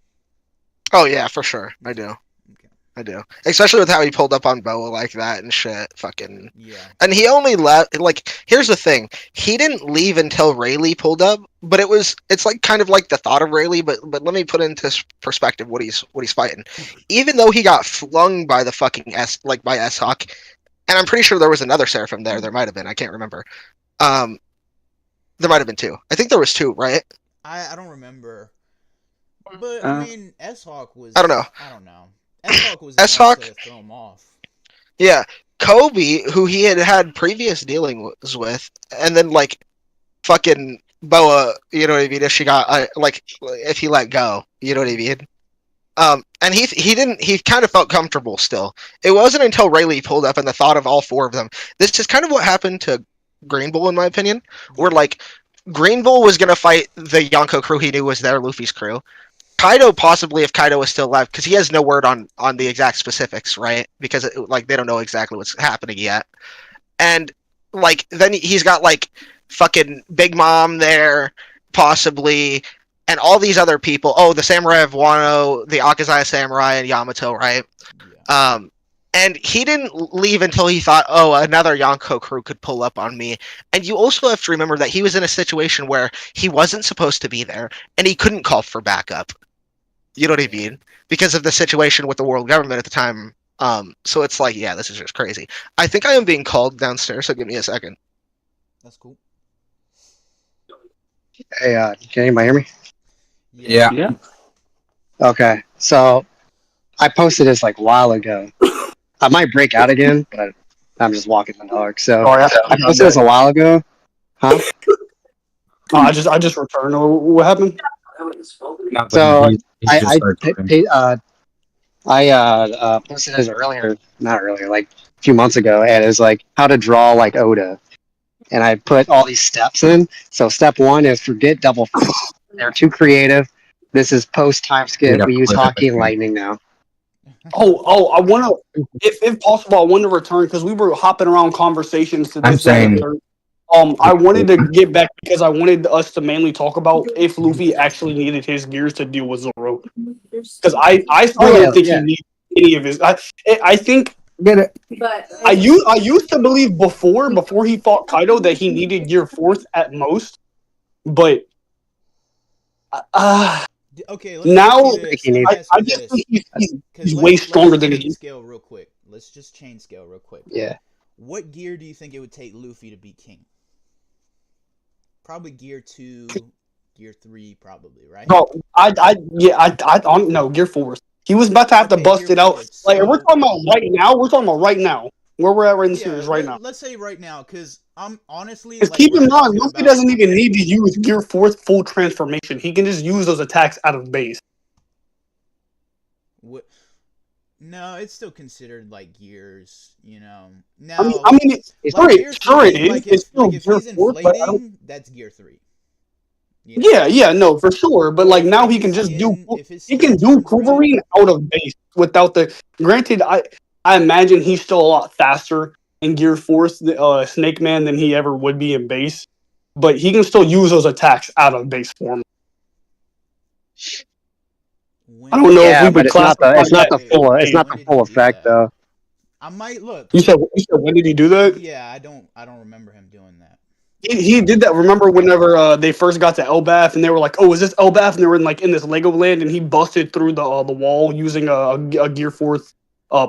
Oh yeah, for sure. I do. Okay. I do. Especially with how he pulled up on Boa like that and shit. Fucking. Yeah. And he only left. Like, here's the thing: he didn't leave until Rayleigh pulled up. But it's like kind of like the thought of Rayleigh. But let me put into perspective what he's fighting. Even though he got flung by the fucking by S-Hawk, and I'm pretty sure there was another Seraphim there. There might have been. I can't remember. There might have been two. I think there was two, right? I don't remember. But I mean, S-Hawk was. I don't know. S-Hawk was S-Hawk- enough to throw him off. Yeah, Kobe, who he had previous dealings with, and then like fucking Boa, you know what I mean? If she got if he let go, you know what I mean? And he kind of felt comfortable still. It wasn't until Rayleigh pulled up and the thought of all four of them. This is kind of what happened to Green Bull, in my opinion, where like Green Bull was gonna fight the Yonko crew he knew was there, Luffy's crew. Kaido possibly, if Kaido was still alive, because he has no word on the exact specifics, right? Because they don't know exactly what's happening yet. And like then he's got like fucking Big Mom there, possibly, and all these other people. Oh, the Samurai of Wano, the Akazaya Samurai, and Yamato, right? Yeah. And he didn't leave until he thought, oh, another Yonko crew could pull up on me. And you also have to remember that he was in a situation where he wasn't supposed to be there, and he couldn't call for backup. You know what I mean? Because of the situation with the world government at the time. So it's like, yeah, this is just crazy. I think I am being called downstairs, so give me a second. That's cool. Hey, can anybody hear me? Yeah. Yeah. Okay, so I posted this like a while ago. I might break out again, but I'm just walking in the dark. So Oh, yeah. I posted this a while ago. Huh? I just returned. What happened? So I posted this not earlier, like a few months ago, and it's like how to draw like Oda. And I put all these steps in. So step 1 is forget double fist. They're too creative. This is post time skip. We use hockey and lightning now. Oh, I want to, if possible, I want to return because we were hopping around conversations to I'm this. that, and saying- the third. I wanted to get back because I wanted us to mainly talk about if Luffy actually needed his gears to deal with Zoro. Because I still don't think he needs any of his. I think Get it. But I used to believe before he fought Kaido that he needed gear 4th at most, but Okay, now ask you this. he needs- Let me ask I you just this. think he's 'Cause way stronger let's than chain he is. scale real quick. Let's just chain scale real quick. Yeah. What gear do you think it would take Luffy to beat King? Probably gear 2, gear 3, probably, right? Bro, I don't know gear 4. He was about to have to Okay, bust gear it out. 4. Like we're So- talking about right now. We're talking about right now. Where we're at in the Yeah, series right now. let's say right now, because I'm honestly. Because Like, keep we're in mind, talking Luffy about- doesn't even need to use Gear 4's full transformation. He can just use those attacks out of base. No, it's still considered like gears, you know. Now, I mean, like, sure, sure it is. Like, It's still if Gear he's 4, but I don't. inflating, that's gear 3. You know? Yeah, no, for sure. But like if, now like, he his can just skin- do. if his He skin can do turns red- Wolverine out of base without the. Granted, I imagine he's still a lot faster in Gear 4, Snake Man, than he ever would be in base. But he can still use those attacks out of base form. I don't know if Yeah, we but would it's not classify the full effect though. I might look. You said when did he do that? Yeah, I don't remember him doing that. He did that. Remember whenever they first got to Elbaf and they were like, "Oh, is this Elbaf?" And they were in this Legoland, and he busted through the wall using a Gear 4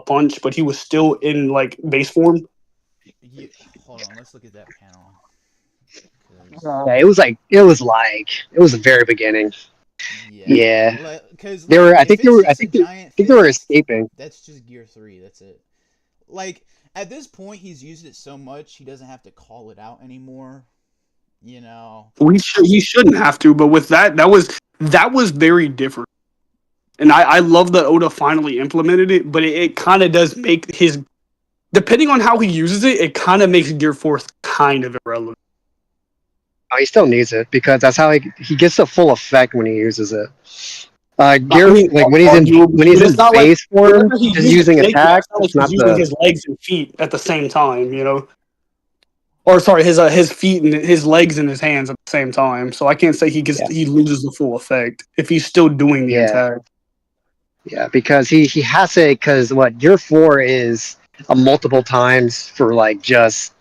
punch, but he was still in like base form. Yeah, hold on, let's look at that panel. Yeah, it was the very beginning. Yeah. Because They were. I think they were fist, escaping. That's just Gear 3. That's it. Like, at this point, he's used it so much he doesn't have to call it out anymore. You know. He shouldn't have to, but with that was very different. And I love that Oda finally implemented it, but it kind of does make his, depending on how he uses it, it kind of makes Gear 4 kind of irrelevant. Oh, he still needs it because that's how he gets the full effect when he uses it. Gear, when he's in base form, just using attacks, it's not using his legs and feet at the same time, you know. Or sorry, his feet and his legs and his hands at the same time. So I can't say he loses the full effect if he's still doing the attack. Yeah, because he has it because Gear 4 is a multiple times for like just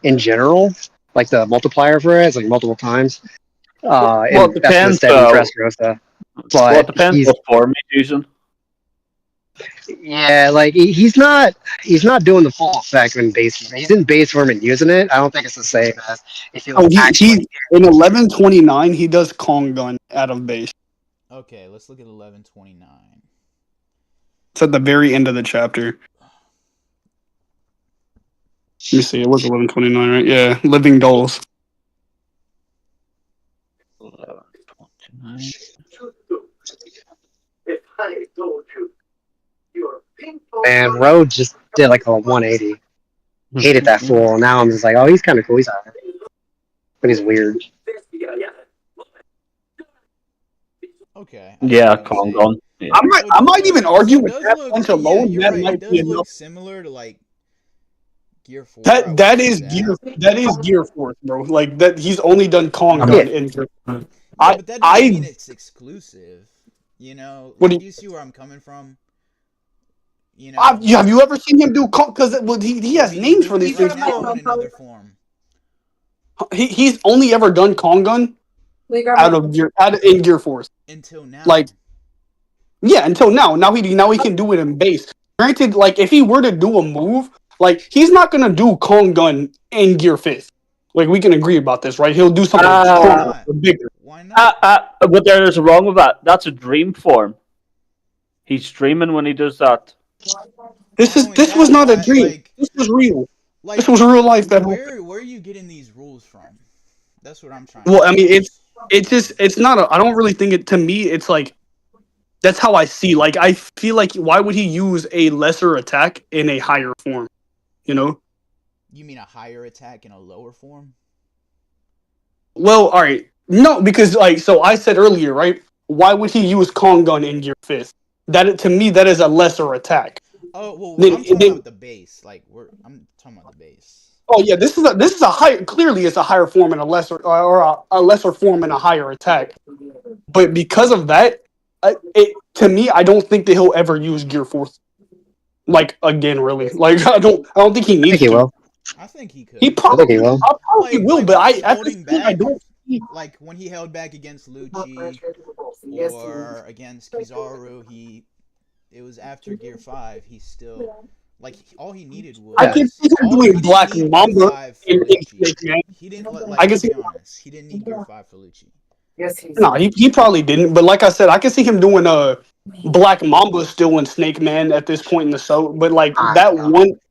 in general, like the multiplier for it is like multiple times. Well, it depends. Dressrosa. But it depends what form he's using. Yeah, like he's not doing the full effect in base form. He's in base form and using it. I don't think it's the same as if he was he in 1129 he does Kong Gun out of base. Okay, let's look at 1129. It's at the very end of the chapter. Let me see. It was 1129, right? Yeah, Living Dolls. 1129. And Road just did like a 180. Hated that fool. Now I'm just like, oh, he's kind of cool. He's alright, but he's weird. Okay. Yeah, Kong Gun. Yeah. I might even argue with that punch alone. Yeah, that right. might It be does enough. look similar to like Gear 4. That is Gear 4, bro. Like that, he's only done Kong Gun in Gear 4. Yeah, but that doesn't mean it's exclusive. You know, do you see where I'm coming from? You know, have you ever seen him do Kong? Because he has names for these things. In another form. He's only ever done Kong Gun in Gear 4 until now. Like, yeah, until now. Now he can do it in base. Granted, like if he were to do a move, like he's not gonna do Kong Gun in Gear 5th. Like we can agree about this, right? He'll do something stronger, bigger. Why not? But there's wrong with that. That's a dream form. He's dreaming when he does that. This was not a dream. This was real. This was real life. Where are you getting these rules from? That's what I'm trying. Well, I mean, it's not. I don't really think it. To me, it's like that's how I see. Like I feel like why would he use a lesser attack in a higher form? You know. You mean a higher attack in a lower form? Well, all right. No, because so I said earlier, right? Why would he use Kong Gun in Gear 5th? To me, that is a lesser attack. Oh well, I'm talking about the base. I'm talking about the base. Oh yeah, this is a higher. Clearly, it's a higher form and a lesser, or a lesser form and a higher attack. But because of that, to me, I don't think that he'll ever use Gear 4. Like again, really. Like I don't think he needs. I think he will. I think he could. He probably will, but I don't. Like when he held back against Lucci or against Kizaru, it was after Gear 5. He still all he needed was. I can see him doing Black Mamba in Snake Man. He didn't. I can see. He didn't need Gear 5 for Lucci. Yes, no, he probably didn't. But like I said, I can see him doing Black Mamba still in Snake Man at this point in the show. But like that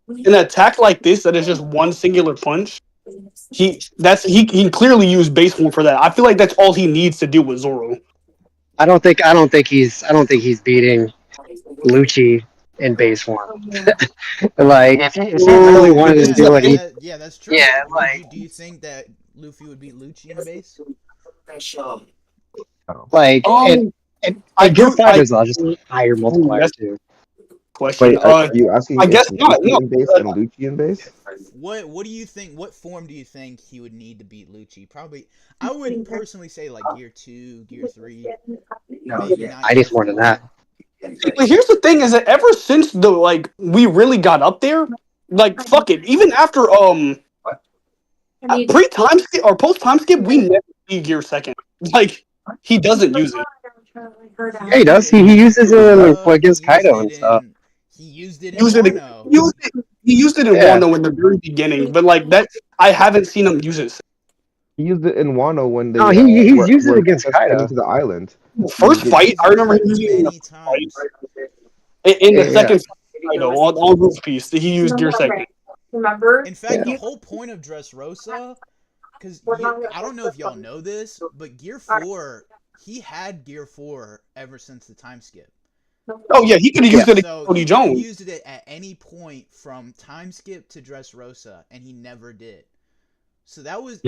an attack like this that is just one singular punch, he clearly used base form for that. I feel like that's all he needs to do with Zoro. I don't think he's beating Lucci in base form. Like if he really wanted to do it, yeah, that's true. Yeah, Do you think that Luffy would beat Lucci in base? like I Gear do. 5 is just a higher multiplier that's too. question. Wait, are you asking I if guess not. No. Lucci base and Lucci base? What do you think? What form do you think he would need to beat Lucci? Probably, I would personally say like Gear 2, Gear 3. Maybe not I need more than that. But here's the thing: is that ever since we really got up there, like fuck it. Even after pre time skip or post time skip, we never see Gear second. Like he doesn't use it. Yeah, he does. He uses it against Kaido and stuff. He used it in Wano. He used it in Wano in the very beginning, but like that, I haven't seen him use it. He used it in Wano when they. No, he's used it against Kaido. To the island. First fight, I remember him using it many times. In the second fight, Kaido on Roof Piece. He used Gear second. In fact, the whole point of Dressrosa, because I don't know if y'all know this, but Gear 4, he had Gear 4 ever since the time skip. Oh yeah, he could have used it against Cody Jones. He used it at any point from time skip to Dressrosa, and he never did. So that was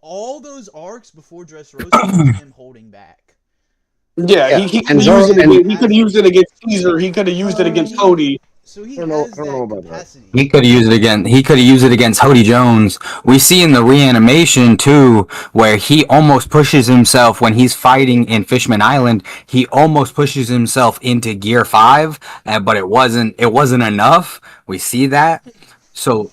all those arcs before Dressrosa was him holding back. Yeah, he could have used it against Caesar. He could have used it against Cody. So he has that capacity. He could have used it against Hody Jones. We see in the reanimation too, where he almost pushes himself when he's fighting in Fishman Island. He almost pushes himself into Gear 5, but it wasn't enough. We see that. So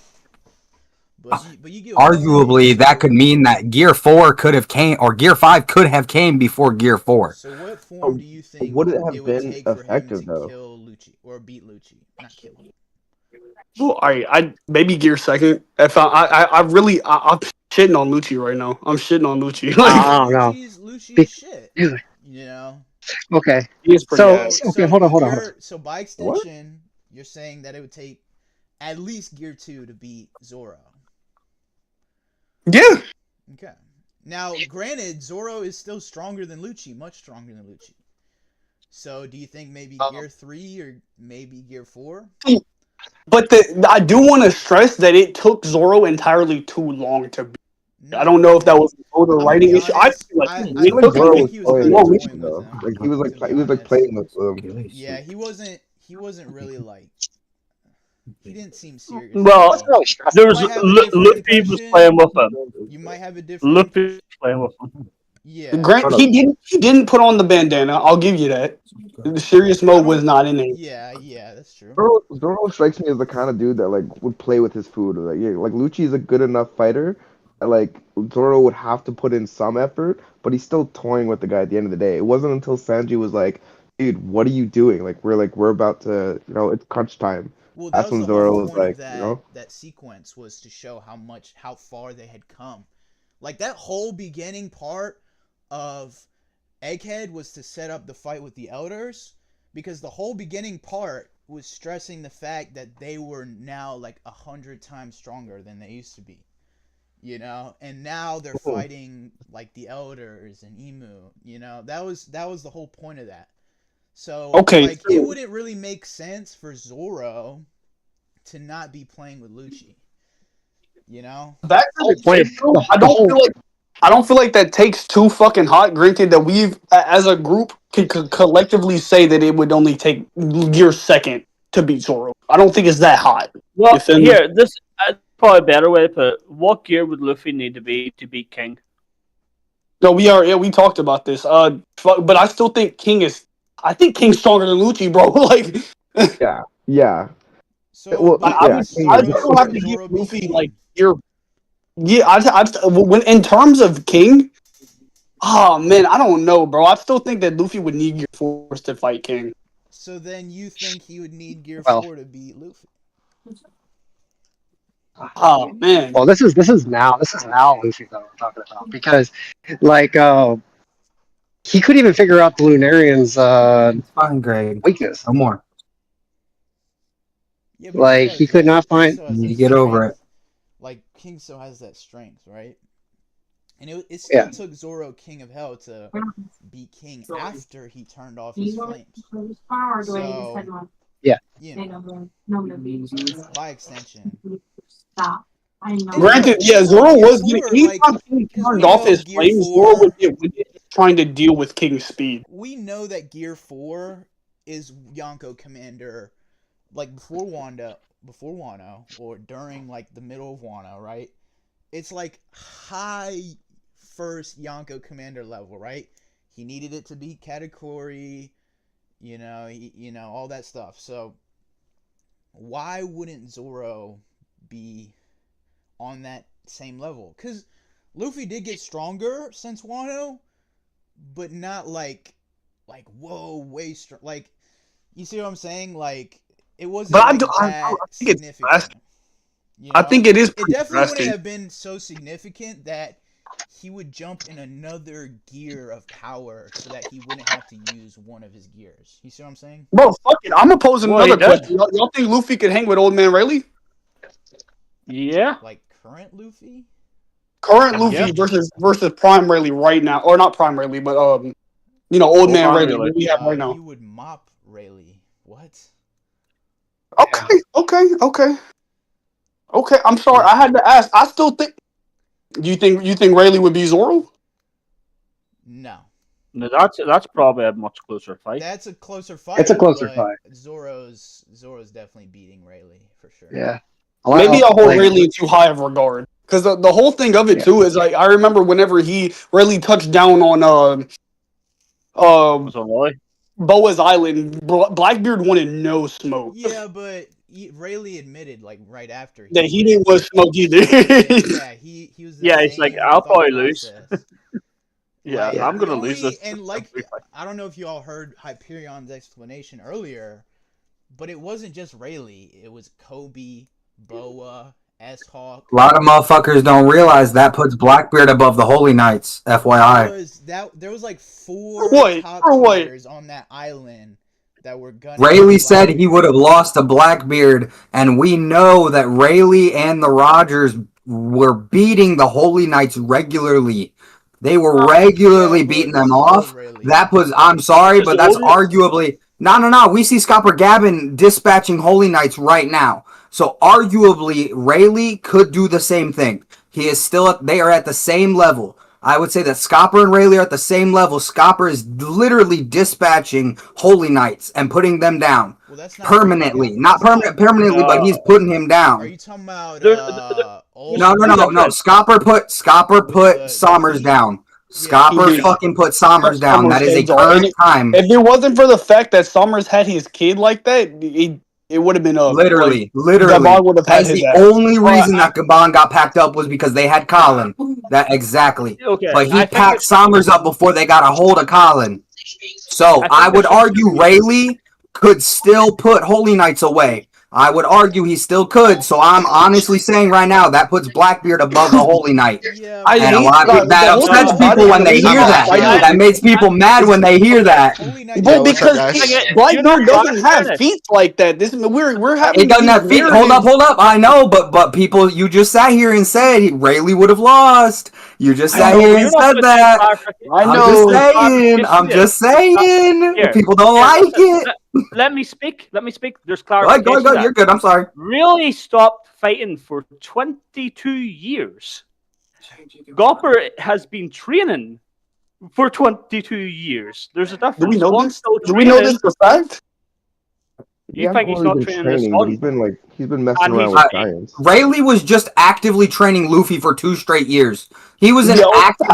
but you arguably that could mean that Gear 4 could have came, or Gear 5 could have came before Gear 4. So what form do you think would it have would been take for effective him to though? kill Lucci or beat Lucci? Not kill him. Well, I maybe Gear second. I'm shitting on Lucci right now. I'm shitting on Lucci. I don't know. Lucci's shit. You know. Okay. He is pretty bad. Okay, hold on. So by extension, you're saying that it would take at least Gear 2 to beat Zoro. Yeah. Okay. Now, granted, Zoro is still stronger than Lucci, much stronger than Lucci. So, do you think maybe Gear 3 or maybe Gear 4? But I do want to stress that it took Zoro entirely too long to beat. I don't know if that was the writing issue. I feel like Zoro was playing though. Like he was playing with Yeah, he wasn't really like. He didn't seem serious. Well, there was Luffy was playing with him. You might have a different. Luffy was playing with him. Yeah. Grant, he didn't put on the bandana. I'll give you that. The serious mode was not in it. Yeah, that's true. Zoro strikes me as the kind of dude that like would play with his food. Like Lucci is a good enough fighter. Like Zoro would have to put in some effort, but he's still toying with the guy at the end of the day. It wasn't until Sanji was like, "Dude, what are you doing? We're about to, it's crunch time." Well, that's when Zoro was like, that sequence was to show how far they had come. Like that whole beginning part of Egghead was to set up the fight with the elders, because the whole beginning part was stressing the fact that they were now like 100 times stronger than they used to be, and now they're fighting like the elders and Imu. That was the whole point of that. So it wouldn't really make sense for Zoro to not be playing with Lucci. That's the point. I don't feel like that takes too fucking hot. Granted that we've, as a group, could collectively say that it would only take Gear second to beat Zoro. I don't think it's that hot. Well, here, this is probably a better way to put it. What gear would Luffy need to beat King? No, we talked about this. But I still think King's stronger than Lucci, bro. Like, yeah. So, I still have to give Luffy like gear. Yeah, when in terms of King, oh man, I don't know, bro. I still think that Luffy would need Gear 4 to fight King. So then you think he would need Gear 4 to beat Luffy? Oh man. Well, this is now Luffy that we're talking about, because like he couldn't even figure out the Lunarian's weakness. No more. Yeah, but Like he could not King find. still has You that get over strength. it. Like King still has that strength, right? And it still Yeah. took Zoro, King of Hell, to beat King after he turned off his flames. So, Yeah. you know, by extension. Granted, yeah, Zoro was getting. Anytime King turned off his flames, Zoro would get winded trying to deal with King's speed. We know that Gear 4 is Yonko Commander, like before Wano, or during like the middle of Wano, right? It's like high first Yonko Commander level, right? He needed it to be Katakuri, all that stuff. So why wouldn't Zoro be on that same level? Because Luffy did get stronger since Wano, but not like whoa, way strong. Like, you see what I'm saying? Like, it wasn't But that I think it's significant. fast. I think it is. It definitely fasting. wouldn't have been so significant that he would jump in another gear of power so that he wouldn't have to use one of his gears. You see what I'm saying? Bro, fuck it. I'm gonna pose Well, another he did. question. Y'all think Luffy could hang with Old Man Rayleigh? Yeah. Like current Luffy? Current Luffy Yeah. versus Prime Rayleigh right now, or not Prime Rayleigh, but Old Man Man Rayleigh. Rayleigh. What we have right now. He would mop Rayleigh. What? Okay. I'm sorry. I had to ask. I still think. Do you think Rayleigh would be Zoro? No. No, that's probably a much closer fight. That's a closer fight. It's a closer but fight. Zoro's definitely beating Rayleigh for sure. Yeah. Maybe I hold Like, Rayleigh in too high of regard. Because the whole thing of it too is like I remember whenever Rayleigh touched down on Was on Lily. Boa's Island, Blackbeard wanted no smoke. Yeah, but Rayleigh admitted like right after That he didn't want smoke either. yeah, he was. The Yeah, it's like, same I'll thought probably lose. process. Yeah, Like, I'm gonna the lose only- this. And like, I don't know if you all heard Hyperion's explanation earlier, but it wasn't just Rayleigh. It was Kobe, Boa, S-Hawk. A lot of motherfuckers don't realize that puts Blackbeard above the Holy Knights. FYI. There was like 4 What? top For what? tiers on that island that were gonna. Rayleigh said he would have lost to Blackbeard, and we know that Rayleigh and the Rogers were beating the Holy Knights regularly. They were regularly beating them off. That was, I'm sorry, but that's arguably... No. We see Scopper Gavin dispatching Holy Knights right now. So arguably, Rayleigh could do the same thing. They are at the same level. I would say that Scopper and Rayleigh are at the same level. Scopper is literally dispatching Holy Knights and putting them down. Well, that's not permanently. Not permanently, but he's putting him down. Are you talking about? No. Scopper put Sommers down. Scopper fucking put Sommers down. That is a current time. If it wasn't for the fact that Sommers had his kid like that, it would have been literally. Gabon would have had That's his the ass. only reason that Gabon got packed up was because they had Colin. That exactly. Okay, But he I think packed Sommers up before they got a hold of Colin. So I would argue Rayleigh could still put Holy Knights away. I would argue he still could. So I'm honestly saying right now that puts Blackbeard above the Holy Knight. Yeah, And a lot of people, that upsets people when they hear that. That makes people mad when they hear that. Well, because Blackbeard doesn't have feet like that. We're having. It doesn't have feet. Hold up. I know, but people, you just sat here and said Rayleigh would have lost. You just sat here and said that. I'm just saying. People don't like it. Let me speak. There's clarification. Go ahead. You're good. I'm sorry. Really stopped fighting for 22 years. Gopper has been training for 22 years. There's a difference. Do we know One's this? still Do we know training. this for fact? You think he's not training this but one? he's been messing And around he's- with Giants. Rayleigh was just actively training Luffy for 2 straight years. He was in active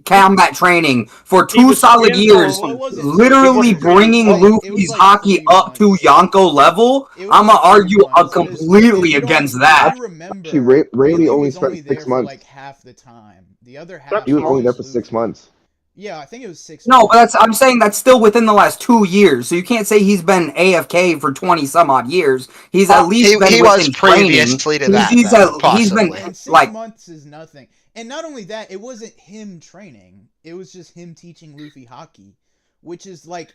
combat training for 2 solid years, literally bringing Luffy's hockey up to Yonko level. I'm gonna argue completely against that. Actually, Rayleigh only spent 6 months. Like half the time. The other half. He was only there for 6 months. Yeah, I think it was 6 No, months. but I'm saying that's still within the last 2 years. So you can't say he's been AFK for 20 some odd years. He's at least been he within was previously to that. He's possibly. been And 6 like months is nothing. And not only that, it wasn't him training. It was just him teaching Luffy hockey, which is like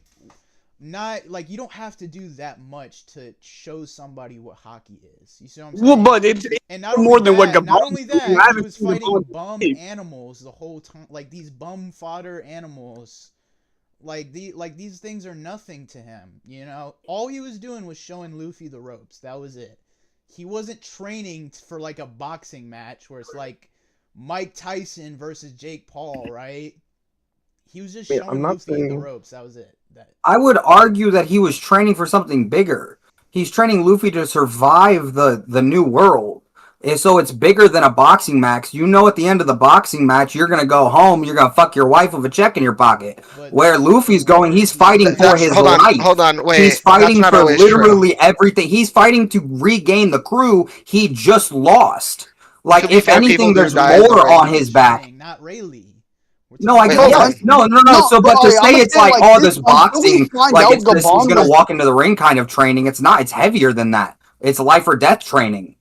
not like you don't have to do that much to show somebody what hockey is. You see what I'm saying? Well, but it's and not more only than what that, not Gabon only is doing. I that, he haven't was seen fighting Gabon bum play. animals the whole time, like these bum fodder animals. Like these things are nothing to him, you know. All he was doing was showing Luffy the ropes. That was it. He wasn't training for like a boxing match where it's like Mike Tyson versus Jake Paul, right? He was just I mean, showing I'm not Luffy the saying ropes. That was it. I would argue that he was training for something bigger. He's training Luffy to survive the new world. And so it's bigger than a boxing match. You know, at the end of the boxing match, you're gonna go home. You're gonna fuck your wife with a check in your pocket. But Where Luffy's going, he's fighting for his hold life. on, wait. He's fighting that's not for always true. literally everything. He's fighting to regain the crew he just lost. Like, To be if fair, people anything, do there's die in the more ring. on his back. training, not Rayleigh. We're No, I Wait, get hold yeah. on. No. So, but to I'ma say it's say like, like oh, this, this until we boxing, find like out it's this, he's Gabon gonna was walk into the ring kind of training. It's not. It's heavier than that. It's life or death training.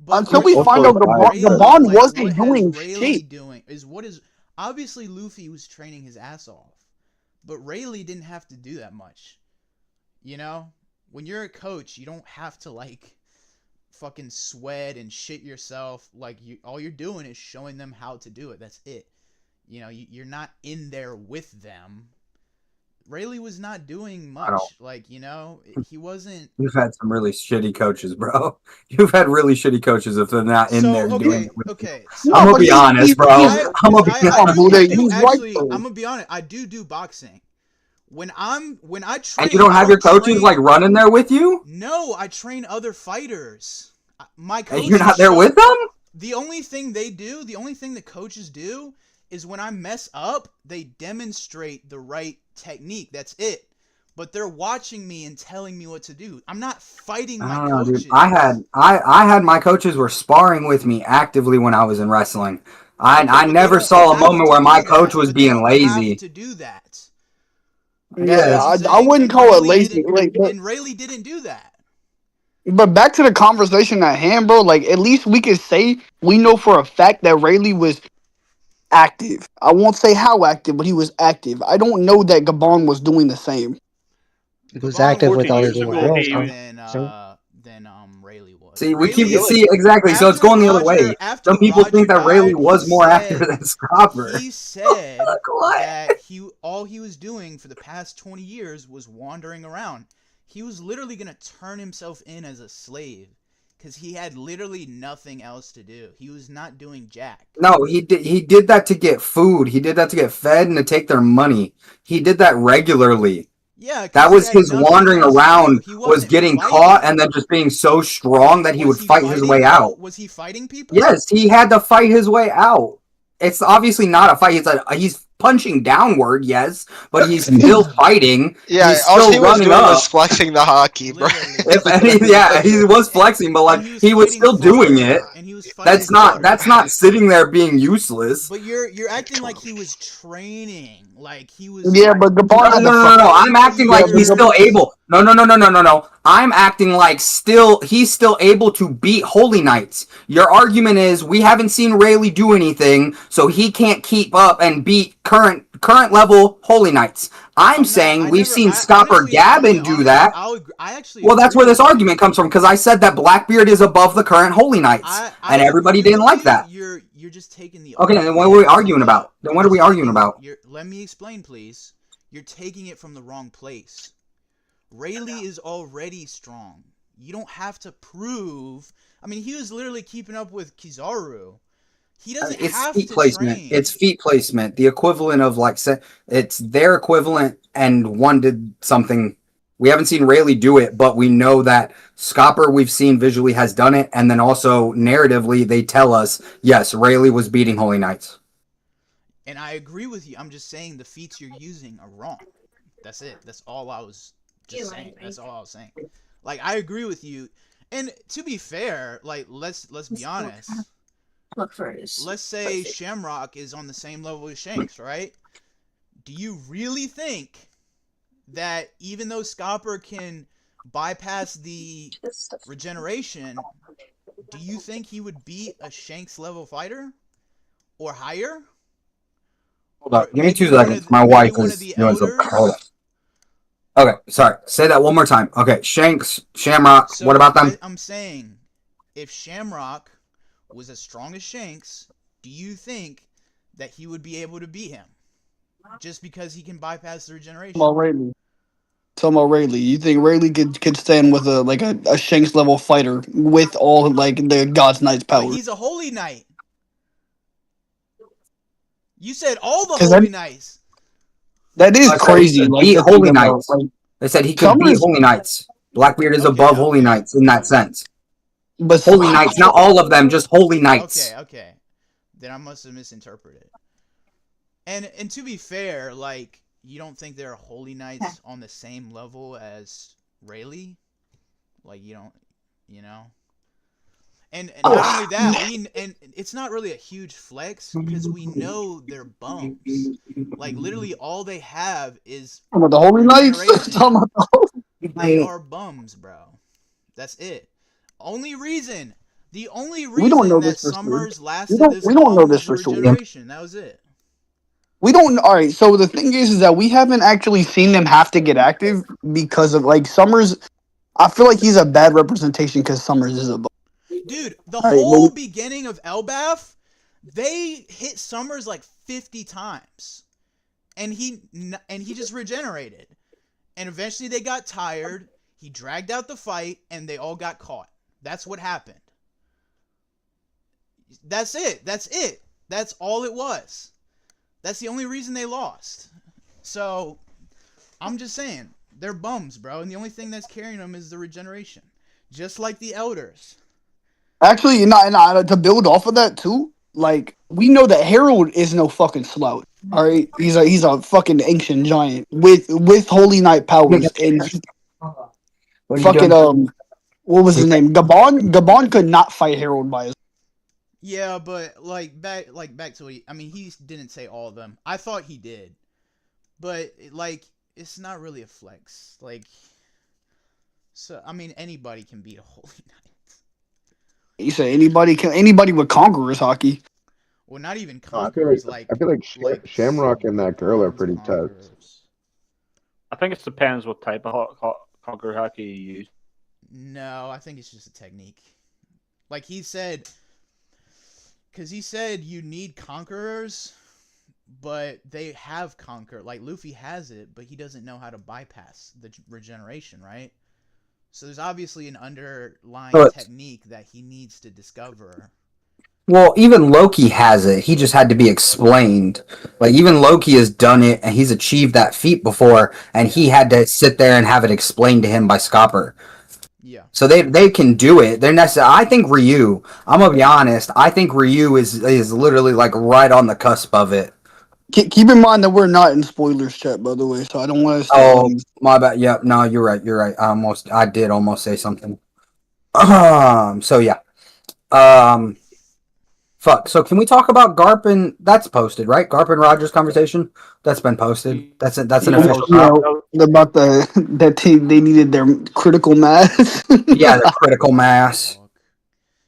But until we Also, find out Gabon- Gabon like, wasn't what doing has Rayleigh shit. doing is obviously Luffy was training his ass off, but Rayleigh didn't have to do that much. You know, when you're a coach, you don't have to like fucking sweat and shit yourself. Like all you're doing is showing them how to do it. That's it. You know, you're not in there with them. Rayleigh was not doing much. Like, you know, he wasn't. You've had some really shitty coaches, bro. You've had really shitty coaches if they're not in there doing it. Okay. No, I'm gonna but be honest, bro. I'm gonna be I honest. do- I he's do right, actually. though. I'm gonna be honest. I do boxing. When I train, And you don't have your coaches like running there with you, No, I train other fighters. My coaches and you're not there with them. The only thing the coaches do is when I mess up, they demonstrate the right technique. That's it. But they're watching me and telling me what to do. I'm not fighting my coaches. Dude, I had my coaches were sparring with me actively when I was in wrestling. I never saw a moment where my coach was being lazy. Have to do that. Yeah, I wouldn't call it lazy. Like, And Rayleigh didn't do that. but back to the conversation at hand, bro. Like, at least we could say we know for a fact that Rayleigh was active. I won't say how active, but he was active. I don't know that Gabon was doing the same. He was Gabon active with 40 all years his little ago, girls, he huh? Than Rayleigh was. See, we Rayleigh- keep see exactly. So it's after going the other Roger- way. after Some people think that Roger Rayleigh died, was he more said- active than Scopper. He said What? that all he was doing for the past 20 years was wandering around. He was literally going to turn himself in as a slave because he had literally nothing else to do. He was not doing jack. No, he did that to get food. He did that to get fed and to take their money. He did that regularly. Yeah, 'cause That he was had his nothing wandering else to do. around He was wasn't getting fighting. caught and then just being so strong that he would Was fight his fighting, way though? out. Was he fighting people? Yes, he had to fight his way out. It's obviously not a fight. He's punching downward, yes, but he's still fighting. Yeah, he's all still he was running doing up. was flexing the hockey, bro. Literally. If any, yeah, he was flexing, but like And he was fighting still doing fodder, it. And he was fighting That's not fodder. sitting there being useless. But you're acting like he was training, like he was. Yeah, but Gabon had No. I'm acting like Yeah, he's but- still able. No. I'm acting like he's still able to beat Holy Knights. Your argument is we haven't seen Rayleigh do anything, so he can't keep up and beat current level Holy Knights. I'm saying we've seen Scopper Gavin do that. I actually. Well, that's where agree this with you. argument comes from, because I said that Blackbeard is above the current Holy Knights, I and everybody agree didn't with like you. that. You're just taking the. Okay, then what are we arguing about? Then what are we arguing about? Let me explain, please. You're taking it from the wrong place. Rayleigh is already strong. You don't have to prove. I mean, he was literally keeping up with Kizaru. He doesn't It's have feet to placement. train. It's feet placement. The equivalent of it's their equivalent, and one did something. We haven't seen Rayleigh do it, but we know that Scopper we've seen visually has done it, and then also narratively they tell us yes, Rayleigh was beating Holy Knights. And I agree with you. I'm just saying the feats you're using are wrong. That's it. That's all I was just saying. That's all I was saying. Like, I agree with you. And to be fair, like, let's be honest. Look for it. Let's say Shamrock is on the same level as Shanks, right? Do you really think that even though Scopper can bypass the regeneration, do you think he would beat a Shanks level fighter? Or higher? Hold on, give me Maybe 2 one seconds. of My maybe wife one is of the doing some. elders? Hold on. Okay, sorry. Say that one more time. Okay, Shanks, Shamrock. So what about them? I'm saying, if Shamrock was as strong as Shanks, do you think that he would be able to beat him? Just because he can bypass the regeneration. Talking about Rayleigh. Talking about Rayleigh. You think Rayleigh could stand with a Shanks level fighter with all like the God's Knight's But power? he's a holy knight. You said all the 'Cause holy knights. That is I said he crazy. could Like, beat to Holy think about, Knights. like, They said he could beat Summers- Holy Knights. Blackbeard is Okay, above Holy okay. Knights in that sense. but Holy Knights, not all of them, just Holy Knights. Okay. Then I must have misinterpreted. And to be fair, like, you don't think there are holy knights on the same level as Rayleigh? Like, you don't, you know? And not only that, and it's not really a huge flex because we know they're bums. Like, literally all they have is Talking about the Holy Knights. regeneration. Talking about the Holy- They are bums, bro. That's it. The only reason We don't know that this for sure. Summers lasted don't- this we don't long know was this the for sure. regeneration. That was it. We don't. All right. So the thing is that we haven't actually seen them have to get active because of like Summers. I feel like he's a bad representation because Summers is a. Dude, the All right, whole well- beginning of Elbaf, they hit Summers like 50 times. And he just regenerated. And eventually they got tired. He dragged out the fight and they all got caught. That's what happened. That's it. That's all it was. That's the only reason they lost. So, I'm just saying, they're bums, bro. And the only thing that's carrying them is the regeneration. Just like the Elders. Actually, not to build off of that too. Like we know that Harold is no fucking slouch. All right, he's a fucking ancient giant with Holy Knight powers and What are you fucking doing? what was his name? Gabon could not fight Harold by his. Yeah, but back to what he didn't say all of them. I thought he did. But it's not really a flex. Anybody can beat a Holy Knight. You say anybody with Conqueror's hockey. Well, not even I conquerors. feel like Shamrock and that girl are pretty tough. I think it depends what type of conqueror hockey you use. No, I think it's just a technique. Like he said, because he said you need conquerors, but they have conquer. Like Luffy has it, but he doesn't know how to bypass the regeneration, right? So there's obviously an underlying technique that he needs to discover. Well, even Loki has it. He just had to be explained. Like, even Loki has done it, and he's achieved that feat before, and he had to sit there and have it explained to him by Scopper. Yeah. So they can do it. They're necessary. I think Ryu, I'm going to be honest, I think Ryu is literally, like, right on the cusp of it. Keep in mind that we're not in spoilers chat, by the way, so I don't want to. Oh, my bad. Yep. No, you're right. I did almost say something. So yeah. Fuck. So can we talk about Garp and that's posted, right? Garp and Rogers conversation that's been posted. That's an official. About that team, they needed their critical mass. Yeah, the critical mass.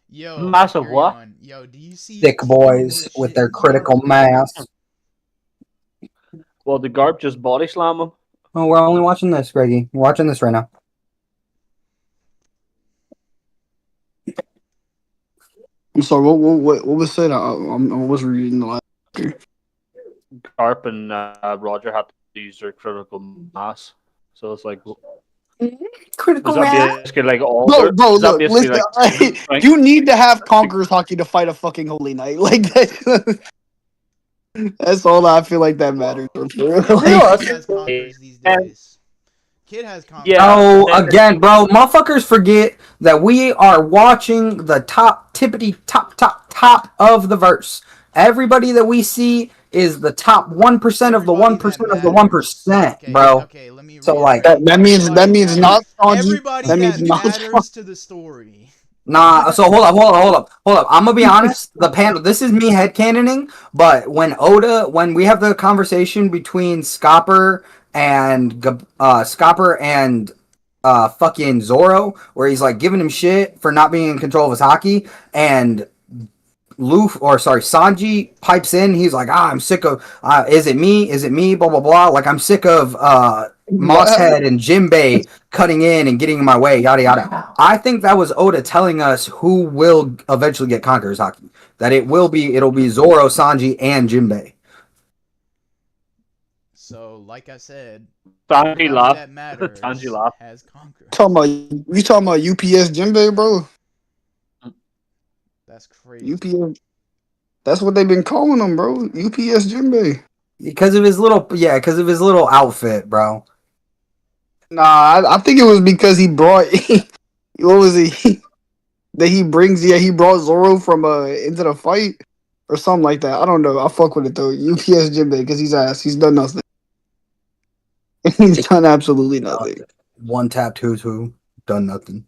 Yo, Massive what? Yo, do you see Thick boys with their critical mass. Well, the Garp just body slam him. Oh, we're only watching this, Greggy. We're watching this right now. I'm sorry. What was said? I wasn't reading the last. Garp and Roger have to use their critical mass. So it's like critical is that basically like all Bro, their, look, is that basically listen. like, You need to have Conqueror's hockey to fight a fucking Holy Knight. Like that. That's all I feel like that matters. Kid has conquerors these days. Kid has conquerors. Yeah. Oh, again, bro, motherfuckers forget that we are watching the top of the verse. Everybody that we see is the top 1% of the 1% of the 1%, bro. Okay, let me So like that means not Sanji. Everybody That means not matters to the story. Nah, so hold up. I'm gonna be honest. The panel. This is me headcanoning, but when we have the conversation between Scopper and fucking Zoro, where he's like giving him shit for not being in control of his hockey, and Sanji pipes in. He's like, I'm sick of. Is it me? Blah blah blah. Like I'm sick of Mosshead and Jinbei cutting in and getting in my way, yada yada. I think that was Oda telling us who will eventually get Conqueror's Haki. That it'll be Zoro, Sanji, and Jinbei. So, like I said, Sanji everybody laughed. that matters Sanji laughed. has conquered. You talking about UPS Jinbei, bro? That's crazy. UPS. That's what they've been calling him, bro. UPS Jinbei. Because of his little outfit, bro. Nah, I think it was because he brought what was he that he brings? Yeah, he brought Zoro from into the fight or something like that. I don't know. I fuck with it though. UPS Jinbei because he's done nothing. He's done absolutely nothing, One tapped who's who, done nothing.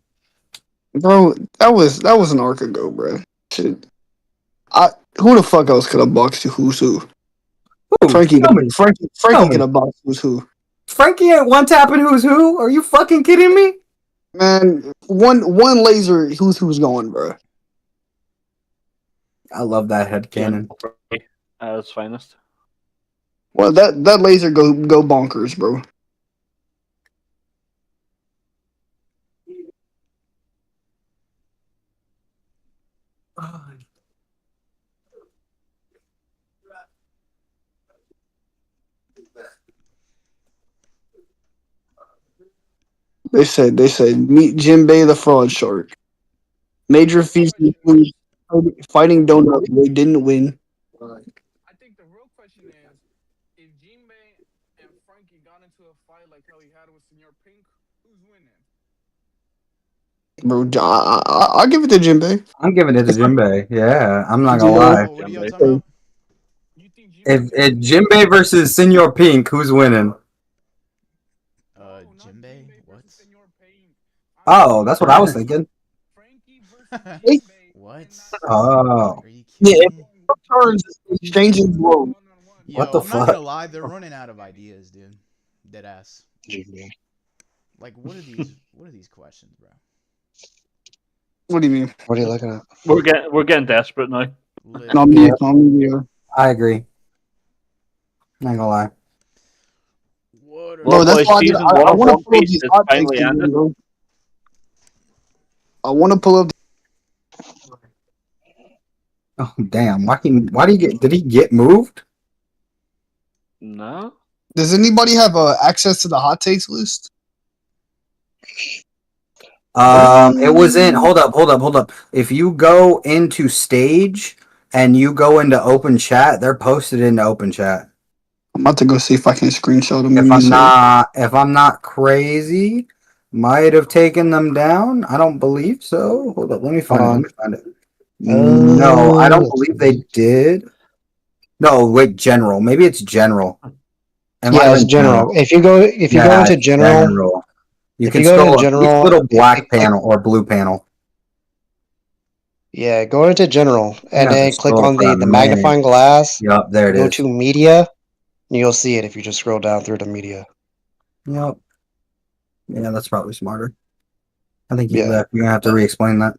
bro. That was an arc ago, bro. Shit. Who the fuck else could have boxed who's who? Who? Frankie Tell me. could have boxed who's who. Frankie ain't one tapping who's who? Are you fucking kidding me? Man, one laser who's going, bro. I love that head cannon. At its finest. Well, that laser go bonkers, bro. They said meet Jinbei the fraud shark. Major feats include fighting Donut. They didn't win. I think the real question is, if Jinbei and Frankie got into a fight like how he had with Senor Pink, who's winning? Bro, I'll give it to Jinbei. I'm giving it to Jinbei. Yeah, I'm not gonna lie. What are y'all talking about? If Jinbei versus Senor Pink, who's winning? Jinbei? What? Oh, that's what I was thinking. What? Oh. Yeah, if it turns exchanging blows. Yo, What the I'm not fuck? gonna lie, they're running out of ideas, dude. Deadass. Like, what are these questions, bro? What do you mean? What are you looking at? We're getting desperate now. I agree. Not gonna lie. Bro, that's boys, why season I one of want to One pull up Piece these is hot takes finally again, ended. bro. I want to pull up. Oh damn! Why do you get? Did he get moved? No. Does anybody have access to the hot takes list? It was in. Hold up. If you go into stage and you go into open chat, they're posted into open chat. I'm about to go see if I can screenshot them. If I'm not crazy, might have taken them down. I don't believe so. Hold up, let me find it. No, I don't believe they did. No, wait, general. Maybe it's general. Yeah, it's general. If you go into general, you if can you go scroll into up general, each little black panel or blue panel. Yeah, go into general and have to then click scroll on for a the magnifying minute. glass. Yup, there it go is. to media, and you'll see it if you just scroll down through the media. Yep. Yeah, that's probably smarter. I think you're gonna have to re-explain that.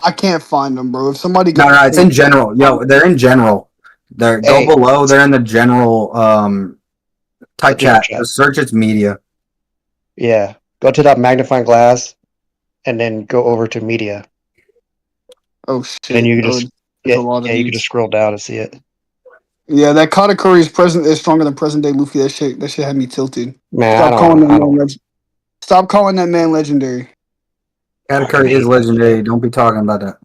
I can't find them, bro. If somebody No, it's in general. Yo, they're in general. Go below. They're in the general. Type chat. Just search its media. Yeah, go to that magnifying glass, and then go over to media. Oh shit! And then you can just there's you a lot of can these. just scroll down and see it. Yeah, that Katakuri is stronger than present day Luffy. That shit had me tilted. Man, Stop calling that man legendary. Katakuri is legendary. Don't be talking about that.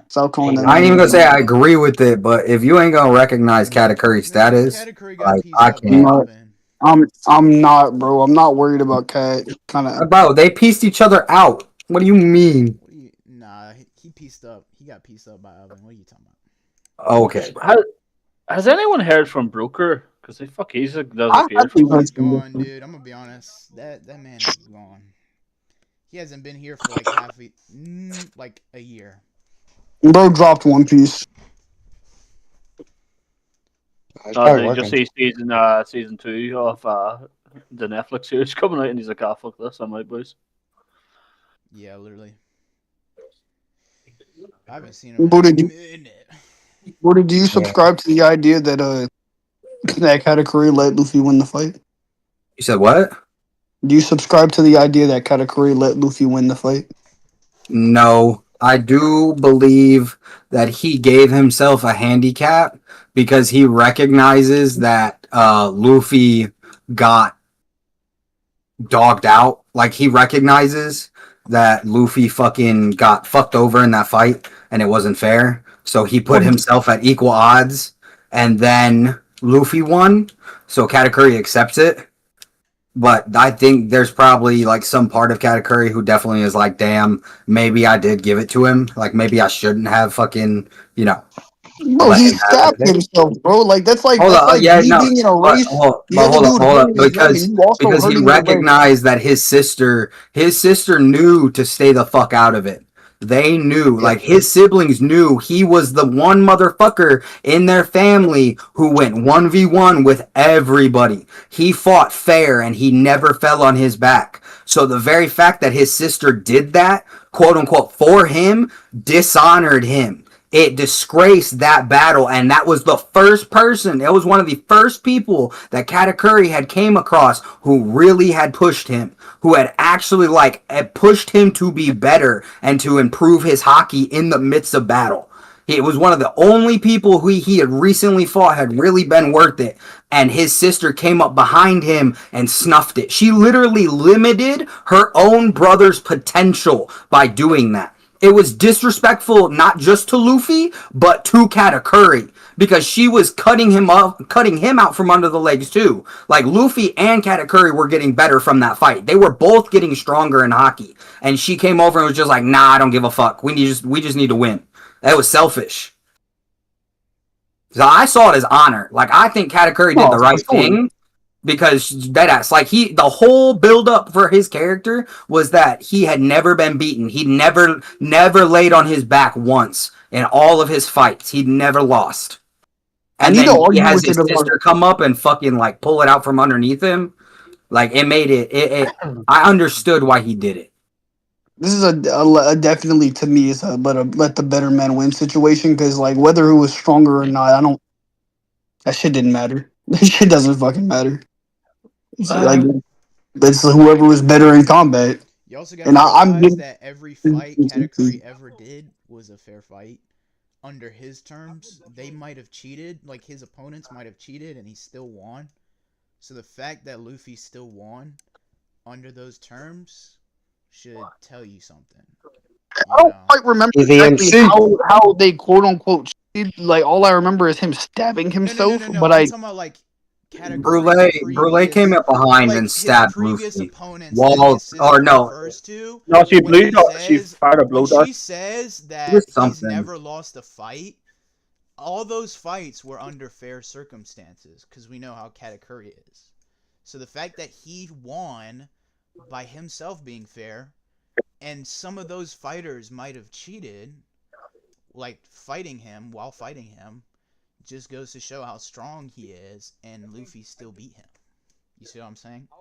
Stop calling that. I ain't even gonna say I agree with it, but if you ain't gonna recognize Katakuri's status, like, I can't. I'm not, bro. I'm not worried about Cat. Kind of, bro. They pieced each other out. What do you mean? Nah, he pieced up. He got pieced up by Alvin. What are you talking about? Okay. Has anyone heard from Broker? Because he's doesn't appear. He's gone, dude. I'm gonna be honest. That man is gone. He hasn't been here for like a year. Bro dropped One Piece. No, they just say season 2 of the Netflix series coming out, and he's like, "Ah, fuck this, I'm out, boys." Yeah, literally. I haven't seen him. Bro, do you subscribe to the idea that that Katakuri let Luffy win the fight? You said what? Do you subscribe to the idea that Katakuri let Luffy win the fight? No, I do believe that he gave himself a handicap because he recognizes that Luffy got dogged out. Like, he recognizes that Luffy fucking got fucked over in that fight and it wasn't fair. So he put himself at equal odds, and then Luffy won. So Katakuri accepts it. But I think there's probably like some part of Katakuri who definitely is like, damn, maybe I did give it to him. Like, maybe I shouldn't have fucking, you know. Bro, let he him have stabbed it. himself, bro. Like that's like Hold up, me being in a but race. hold The other dude up, hurting his leg, and you also because he hurting your leg. recognized that his sister knew to stay the fuck out of it. They knew, like his siblings knew he was the one motherfucker in their family who went 1v1 with everybody. He fought fair and he never fell on his back. So the very fact that his sister did that, quote unquote, for him, dishonored him. It disgraced that battle, and that was the first person, it was one of the first people that Katakuri had came across who really had pushed him, who had actually had pushed him to be better and to improve his hockey in the midst of battle. It was one of the only people who he had recently fought had really been worth it, and his sister came up behind him and snuffed it. She literally limited her own brother's potential by doing that. It was disrespectful not just to Luffy, but to Katakuri, because she was cutting him out from under the legs too. Like, Luffy and Katakuri were getting better from that fight. They were both getting stronger in hockey, and she came over and was just like, "Nah, I don't give a fuck. We just need to win." That was selfish. So I saw it as honor. Like, I think Katakuri did the right thing. Because deadass, like the whole build up for his character was that he had never been beaten. He never laid on his back once in all of his fights. He'd never lost. And then he has his sister come up and fucking like pull it out from underneath him. Like, it made it. I understood why he did it. This is a definitely, to me, is a let the better man win situation, because like whether it was stronger or not, that shit didn't matter. That shit doesn't fucking matter. It's like it's whoever was better in combat. You also gotta realize that every fight Katakuri ever did was a fair fight. Under his terms, they might have cheated, like his opponents might have cheated, and he still won. So the fact that Luffy still won under those terms should tell you something. I don't quite remember exactly how they quote unquote cheated. Like, all I remember is him stabbing himself. No. But I'm talking about like Brule came up behind and stabbed Luffy. She says that he's never lost a fight. All those fights were under fair circumstances, because we know how Katakuri is. So the fact that he won by himself being fair, and some of those fighters might have cheated, like fighting him, just goes to show how strong he is, and Luffy still beat him. You see what I'm saying? I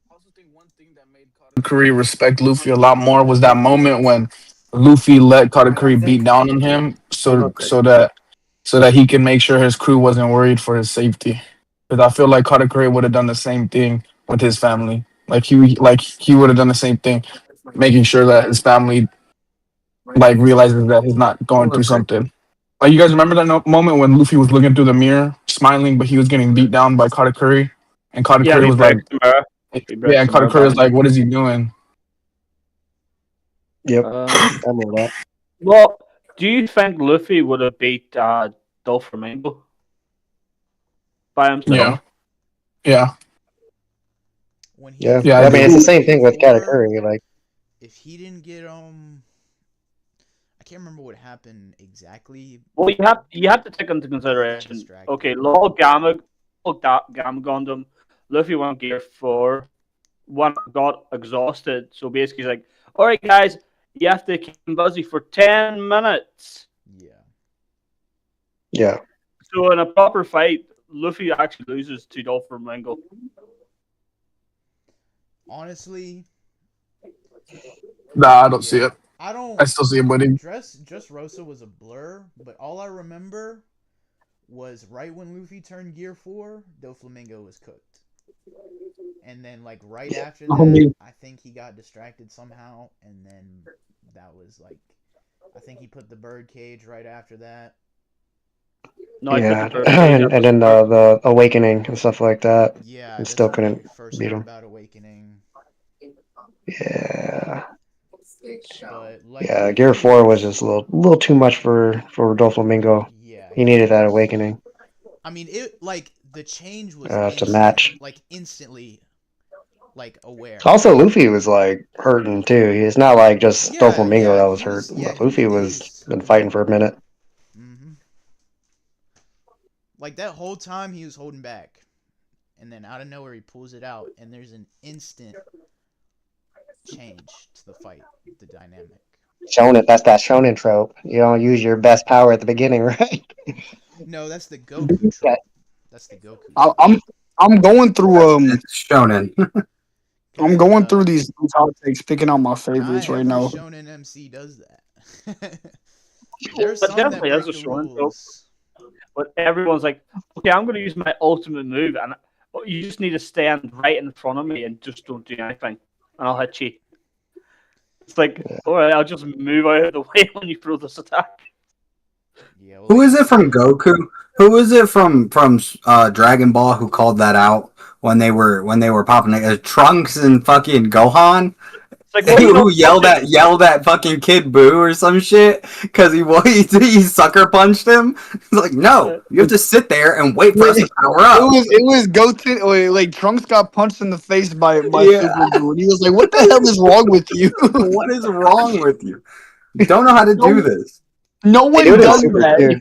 also think one thing that made Katakuri respect Luffy a lot more was that moment when Luffy let Katakuri beat down on him, so that he can make sure his crew wasn't worried for his safety. Because I feel like Katakuri would have done the same thing with his family. Like he would have done the same thing, making sure that his family realizes that he's not going through something. Like, you guys remember that moment when Luffy was looking through the mirror, smiling, but he was getting beat down by Katakuri, and Katakuri was like, and Katakuri was like, "What is he doing?" Yep, I know that. Well, do you think Luffy would have beat Doflamingo by himself? Yeah. I mean, it's the same thing with Katakuri. Like, if he didn't get I can't remember what happened exactly. Well, you have to take into consideration. Okay, Lord Gamma Gundam, Luffy went Gear 4, one got exhausted, so basically he's like, "All right, guys, you have to keep him busy for 10 minutes." Yeah. So in a proper fight, Luffy actually loses to Doflamingo. Honestly, Nah, I don't see it. I still see him winning. Dressrosa was a blur, but all I remember was right when Luffy turned Gear 4, Doflamingo was cooked. And then like right after Oh, me. that, I think he got distracted somehow, and then that was like, I think he put the bird cage right after that. No, I put Yeah, the bird cage at and the then start. the awakening and stuff like that. Yeah, And that's still when couldn't we first beat heard him. about Awakening. Yeah, But like yeah. Luffy Gear 4 was just a little too much for Rodolfo Mingo. Yeah, He needed that awakening I mean, it like the change was to instant, match. like instantly, like aware. Also, Luffy was like hurting too. He's not like just Yeah, Doflamingo that was he hurt. was. Yeah, But he was Luffy was dazed. been fighting for a minute. Like that whole time he was holding back, and then out of nowhere he pulls it out, and there's an instant change to the fight, the dynamic. Shonen, that's that shonen trope. You don't use your best power at the beginning, right? No, that's the Goku trope. That's the Goku. I'm going through Shonen. I'm going through these hot takes, picking out my favorites Not right every now. Shonen MC does that. There's But some that definitely has break a the shonen trope. rules. But everyone's like, okay, I'm going to use my ultimate move, and you just need to stand right in front of me and just don't do anything, and I'll hit you. It's like, all right, I'll just move out of the way when you throw this attack. Yeah, well, Who is it from Goku? Who is it from Dragon Ball who called that out when they were popping it? Trunks and fucking Gohan. Like, who yelled at fucking Kid Buu or some shit because he sucker punched him. He's like, no, you have to sit there and wait for us to power up. It was Goten. Like Trunks got punched in the face by Yeah. Super Buu, and he was like, "What the hell is wrong with you? What is wrong with you? You don't know how to do this." No one They do it in does Super that." too.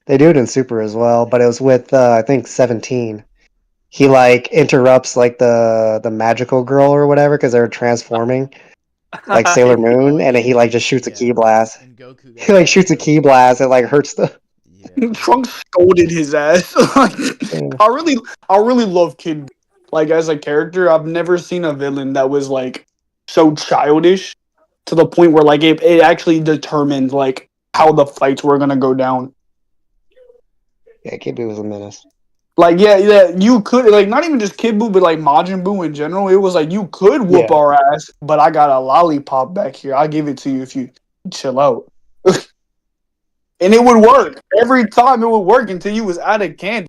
They do it in Super as well, but it was with I think 17. He like interrupts like the magical girl or whatever because they're transforming, like Sailor Moon, and then he like just shoots a key blast. He like shoots a key blast and like hurts the. Trunks scolded his ass. I really love Kid Buu. Like as a character. I've never seen a villain that was like so childish to the point where like it actually determined like how the fights were gonna go down. Yeah, Kid Buu was a menace. Like yeah, you could like not even just Kid Buu, but like Majin Buu in general. It was like you could whoop our ass, but I got a lollipop back here. I'll give it to you if you chill out. And it would work every time. It would work until you was out of candy,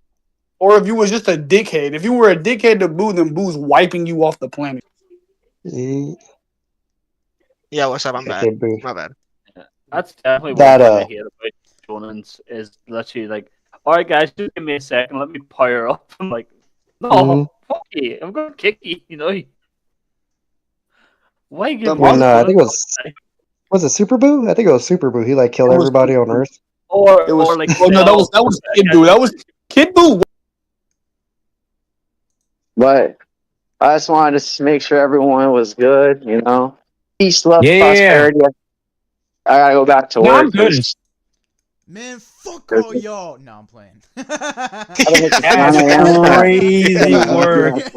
or if you was just a dickhead. If you were a dickhead to Buu, then Boo's wiping you off the planet. Yeah, what's up? I'm bad. Kid Buu. My bad. That's definitely That, what I hate about shonens is literally like, all right, guys, just give me a second, let me power up. I'm like, no, fuck you, I'm gonna kick you. You know, why give? When I think it was it Super Buu? I think it was Super Buu. He like killed everybody on Earth. Or It was, or like, oh no, that was Kid Buu. That was Kid Buu. But I just wanted to make sure everyone was good, you know. Peace, love, Yeah. prosperity. I gotta go back to No, work. I'm good. Man, fuck all y'all. No, I'm playing. That's crazy work.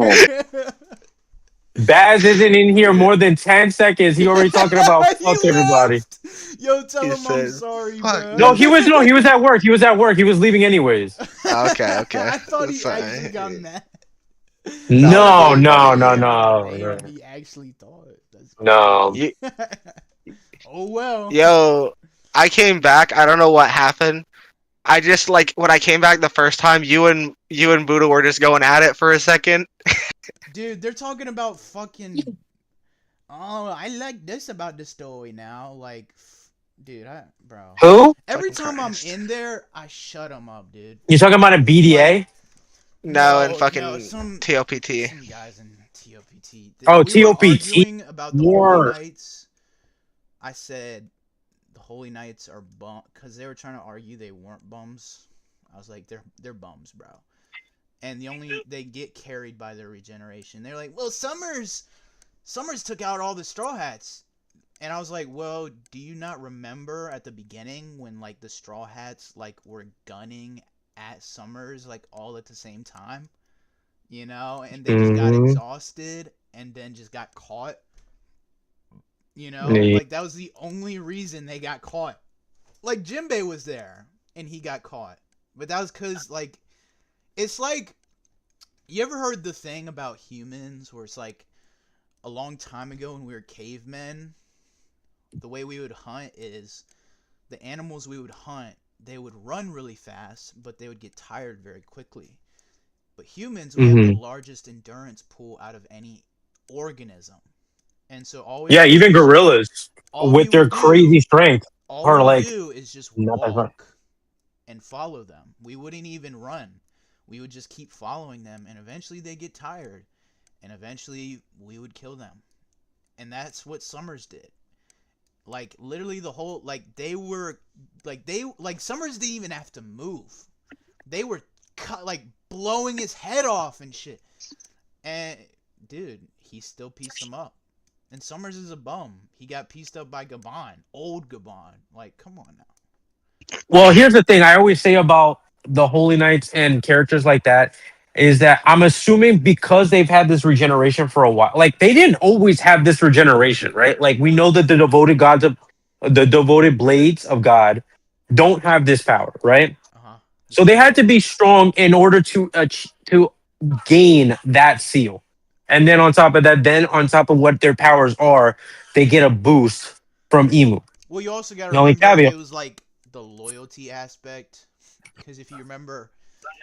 Baz isn't in here more than 10 seconds. He already talking about fuck everybody. Yo, tell him I'm sorry, bro. No, he was at work. He was at work. He was leaving anyways. Okay. I thought he actually got mad. No. He actually thought. No. Oh well. Yo, I came back. I don't know what happened. I just like when I came back the first time, you and Buddha were just going at it for a second. Dude, they're talking about fucking. Oh, I like this about the story now. Like, dude, bro. Who? Every time I'm in there, I shut them up, dude. You talking about a BDA? No, and fucking Some TOPT. guys in TOPT. Oh, We were TOPT. arguing about the Holy Knights. I said the Holy Knights are bum because they were trying to argue they weren't bums. I was like, they're bums, bro. And they get carried by their regeneration. They're like, well, Summers took out all the Straw Hats. And I was like, well, do you not remember at the beginning when like the Straw Hats like were gunning at Summers like all at the same time? You know, and they just got exhausted and then just got caught. You know, like that was the only reason they got caught. Like Jinbei was there and he got caught. But that was cuz like it's like You ever heard the thing about humans where it's like a long time ago when we were cavemen, the way we would hunt is the animals we would hunt, they would run really fast, but they would get tired very quickly. But humans, we have the largest endurance pool out of any organism. And so all we Yeah, would even do is gorillas with their crazy strength all are we like do is just not that fun. walk and follow them. We wouldn't even run. We would just keep following them, and eventually they get tired, and eventually we would kill them. And that's what Summers did. Like literally the whole Summers didn't even have to move. They were blowing his head off and shit. And dude, he still pieced them up. And Summers is a bum. He got pieced up by Gabon, old Gabon. Like, come on now. Well, here's the thing I always say about the Holy Knights and characters like that is that I'm assuming because they've had this regeneration for a while, like they didn't always have this regeneration, right? Like we know that the devoted blades of God don't have this power, right? So they had to be strong in order to gain that seal. And then on top of that, then on top of what their powers are, they get a boost from Emu. Well, you also got to The only remember caveat- it was like the loyalty aspect. Because if you remember,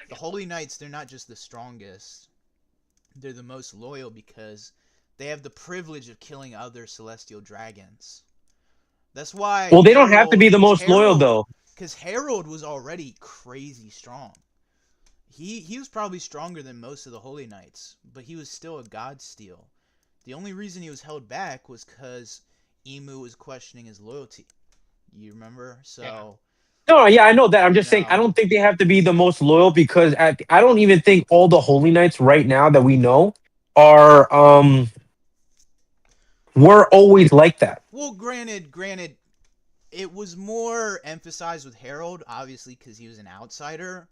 the Holy Knights, they're not just the strongest. They're the most loyal because they have the privilege of killing other celestial dragons. That's why... Well, they don't have to be the most loyal, though. Because Harold was already crazy strong. He was probably stronger than most of the Holy Knights, but he was still a god steal. The only reason he was held back was because Emu was questioning his loyalty. You remember? So... No, yeah, I know that. I'm just saying, I don't think they have to be the most loyal because I don't even think all the Holy Knights right now that we know are were always like that. Well, granted, it was more emphasized with Harold, obviously, because he was an outsider.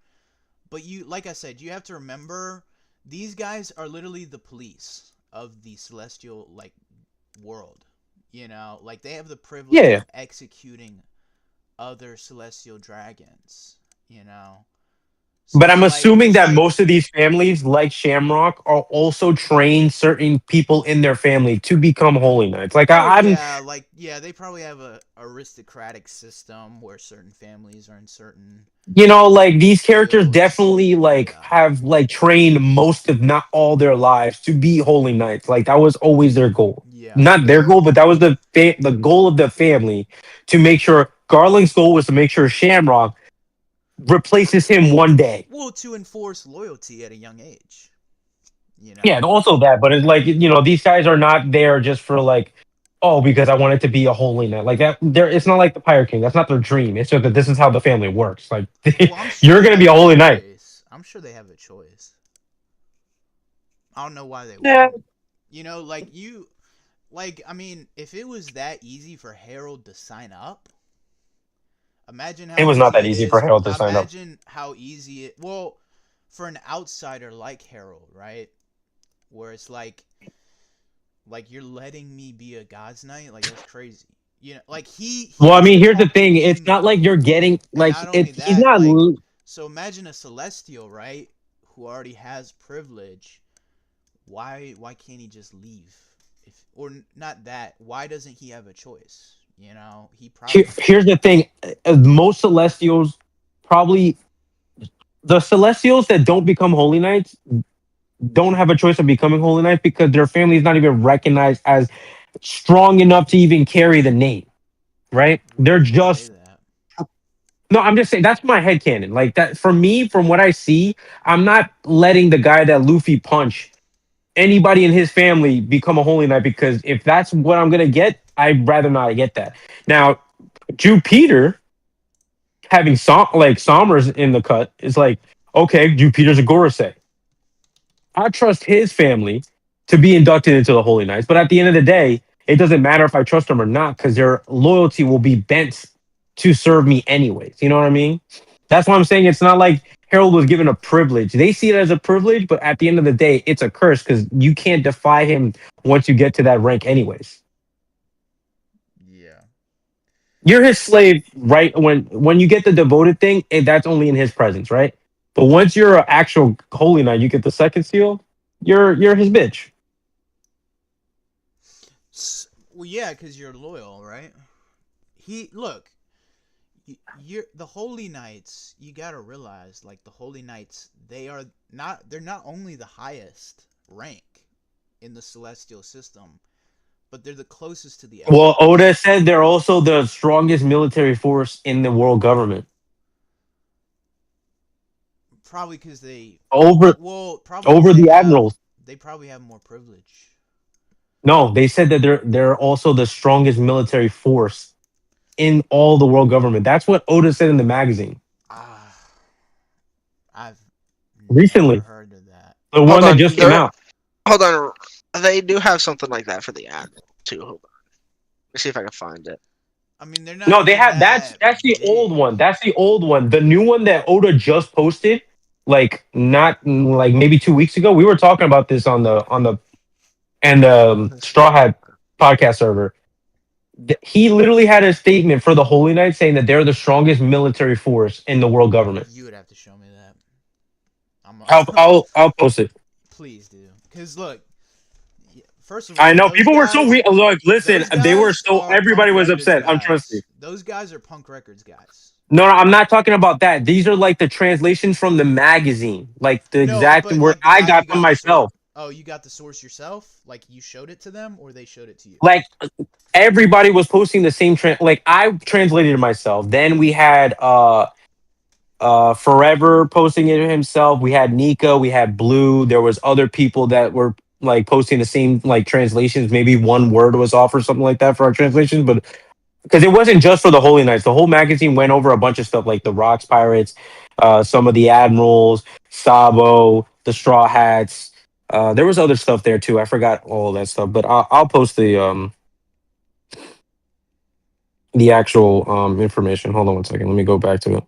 But like I said, you have to remember, these guys are literally the police of the celestial world. You know, like they have the privilege of executing other celestial dragons, you know. So but I'm assuming that most of these families, like Shamrock, are also trained certain people in their family to become Holy Knights. Like they probably have a aristocratic system where certain families are in certain. You know, like these characters definitely have trained most, if not all, their lives to be Holy Knights. Like that was always their goal. Yeah. Not their goal, but that was the goal of the family to make sure. Garland's goal was to make sure Shamrock replaces him one day. Well, to enforce loyalty at a young age. You know? Yeah, also that, but it's like, you know, these guys are not there just for because I wanted to be a Holy Knight. Like that, it's not like the Pirate King. That's not their dream. It's just that this is how the family works. Like you're gonna be a Holy Knight. I'm sure they have a choice. I don't know why they won't. You know, I mean, if it was that easy for Harold to sign up, imagine how it was not that easy for Harold to sign up. Imagine how easy for an outsider like Harold, right? Where it's like you're letting me be a God's Knight, like that's crazy. You know, like he well, I mean, here's the thing: it's not like you're getting he's not. So imagine a Celestial, right, who already has privilege. Why can't he just leave? Or not that? Why doesn't he have a choice? You know, he probably. Here's the thing: most Celestials, probably the Celestials that don't become Holy Knights, don't have a choice of becoming Holy Knights because their family is not even recognized as strong enough to even carry the name, right? They're just. No, I'm just saying that's my headcanon. Like that for me, from what I see, I'm not letting the guy that Luffy punched, anybody in his family, become a Holy Knight because if that's what I'm gonna get, I'd rather not get that. Now, Jupiter having Sommers in the cut is like, okay, Jupiter's a Gorosei. I trust his family to be inducted into the Holy Knights, but at the end of the day, it doesn't matter if I trust them or not because their loyalty will be bent to serve me anyways. You know what I mean? That's why I'm saying it's not like Harold was given a privilege. They see it as a privilege, but at the end of the day, it's a curse because you can't defy him once you get to that rank anyways. Yeah. You're his slave, right? When you get the devoted thing, that's only in his presence, right? But once you're an actual Holy Knight, you get the second seal. You're his bitch. Well, yeah, because you're loyal, right? Look, you're the Holy Knights. You gotta realize, like the Holy Knights, they're not only the highest rank in the celestial system, but they're the closest to the Well, elements. Oda said they're also the strongest military force in the world government. Probably because they Over the admirals. They probably have more privilege. No, they said that they're also the strongest military force in all the world government. That's what Oda said in the magazine. I've Recently. heard of that. The one that just came out. Hold on, they do have something like that for the Admiral too. Hold on, let's see if I can find it. I mean, they're not. No, they have that's the old one. That's the old one. The new one that Oda just posted, like not like maybe 2 weeks ago. We were talking about this on the Straw Hat podcast server. He literally had a statement for the Holy Knights saying that they're the strongest military force in the world government. You would have to show me that. I'll post it. Please do, because look. First of all, I know people were so weird. Look, listen, they were so everybody was upset. I'm trusting. Those guys are Punk Records guys. No, I'm not talking about that. These are like the translations from the magazine, like the exact word I got from myself. Oh, you got the source yourself? Like you showed it to them, or they showed it to you? Like everybody was posting the same like I translated it myself. Then we had Forever posting it himself. We had Nika, we had Blue. There was other people that were like posting the same like translations. Maybe one word was off or something like that for our translations, but because it wasn't just for the Holy Knights. The whole magazine went over a bunch of stuff like the Rocks Pirates, some of the Admirals, Sabo, the Straw Hats. There was other stuff there too. I forgot all that stuff, but I'll post the actual information. Hold on one second. Let me go back to it.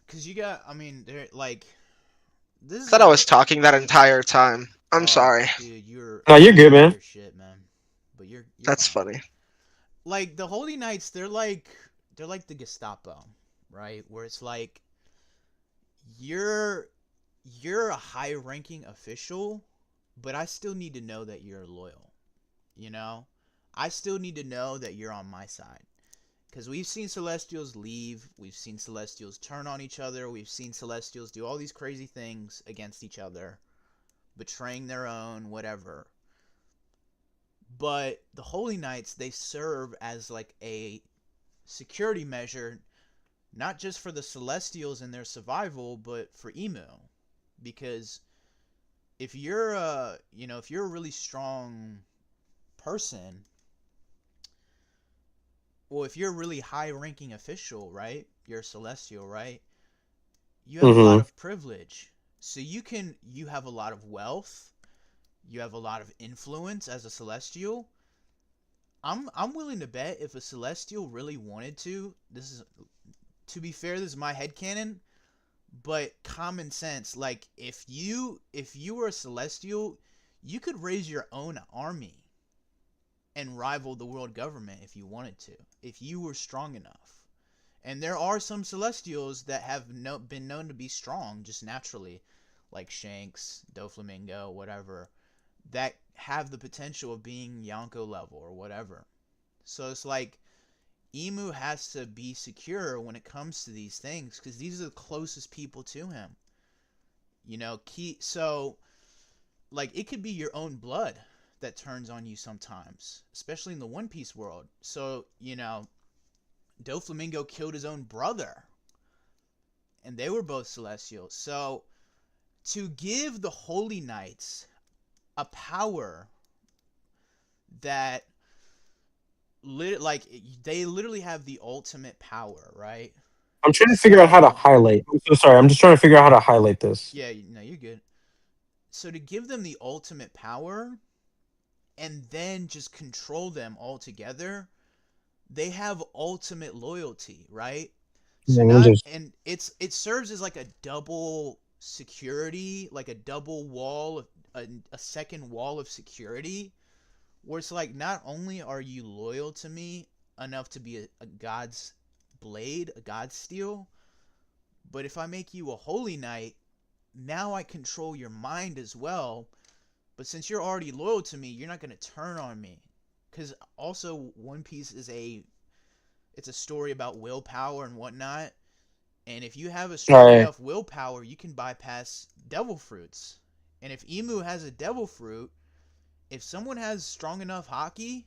Because you got, I mean, they're like. I thought I was talking that entire time. I'm sorry. Dude, you're. No, you're good, man. Shit, man. But you're That's funny. Like the Holy Knights, they're like the Gestapo, right? Where it's like you're a high-ranking official, but I still need to know that you're loyal. You know, I still need to know that you're on my side. Because we've seen Celestials leave, we've seen Celestials turn on each other, we've seen Celestials do all these crazy things against each other, betraying their own, whatever. But the Holy Knights, they serve as like a security measure, not just for the Celestials and their survival, but for Emu. Because if you're a really strong person, well, if you're a really high-ranking official, right? You're a Celestial, right? You have a lot of privilege. So you have a lot of wealth. You have a lot of influence as a Celestial. I'm willing to bet if a Celestial really wanted to be fair, this is my headcanon, but common sense, like if you were a Celestial, you could raise your own army and rival the world government if you wanted to, if you were strong enough. And there are some Celestials that have been known to be strong just naturally, like Shanks, Doflamingo, whatever, that have the potential of being Yonko level or whatever. So it's like Emu has to be secure when it comes to these things because these are the closest people to him. You know, so like it could be your own blood that turns on you sometimes, especially in the One Piece world. So, you know, Doflamingo killed his own brother, and they were both Celestials. So, to give the Holy Knights a power that they literally have the ultimate power, right? I'm trying to figure out how to highlight. I'm so sorry. I'm just trying to figure out how to highlight this. Yeah, no, you're good. So to give them the ultimate power and then just control them all together, they have ultimate loyalty, right? So and it serves as like a double security, like a double wall, a second wall of security, where it's like not only are you loyal to me enough to be a god's blade, a god's steel, but if I make you a holy knight, now I control your mind as well. But since you're already loyal to me, you're not going to turn on me. Because also One Piece it's a story about willpower and whatnot. And if you have a strong enough willpower, you can bypass devil fruits. And if Imu has a devil fruit, if someone has strong enough haki,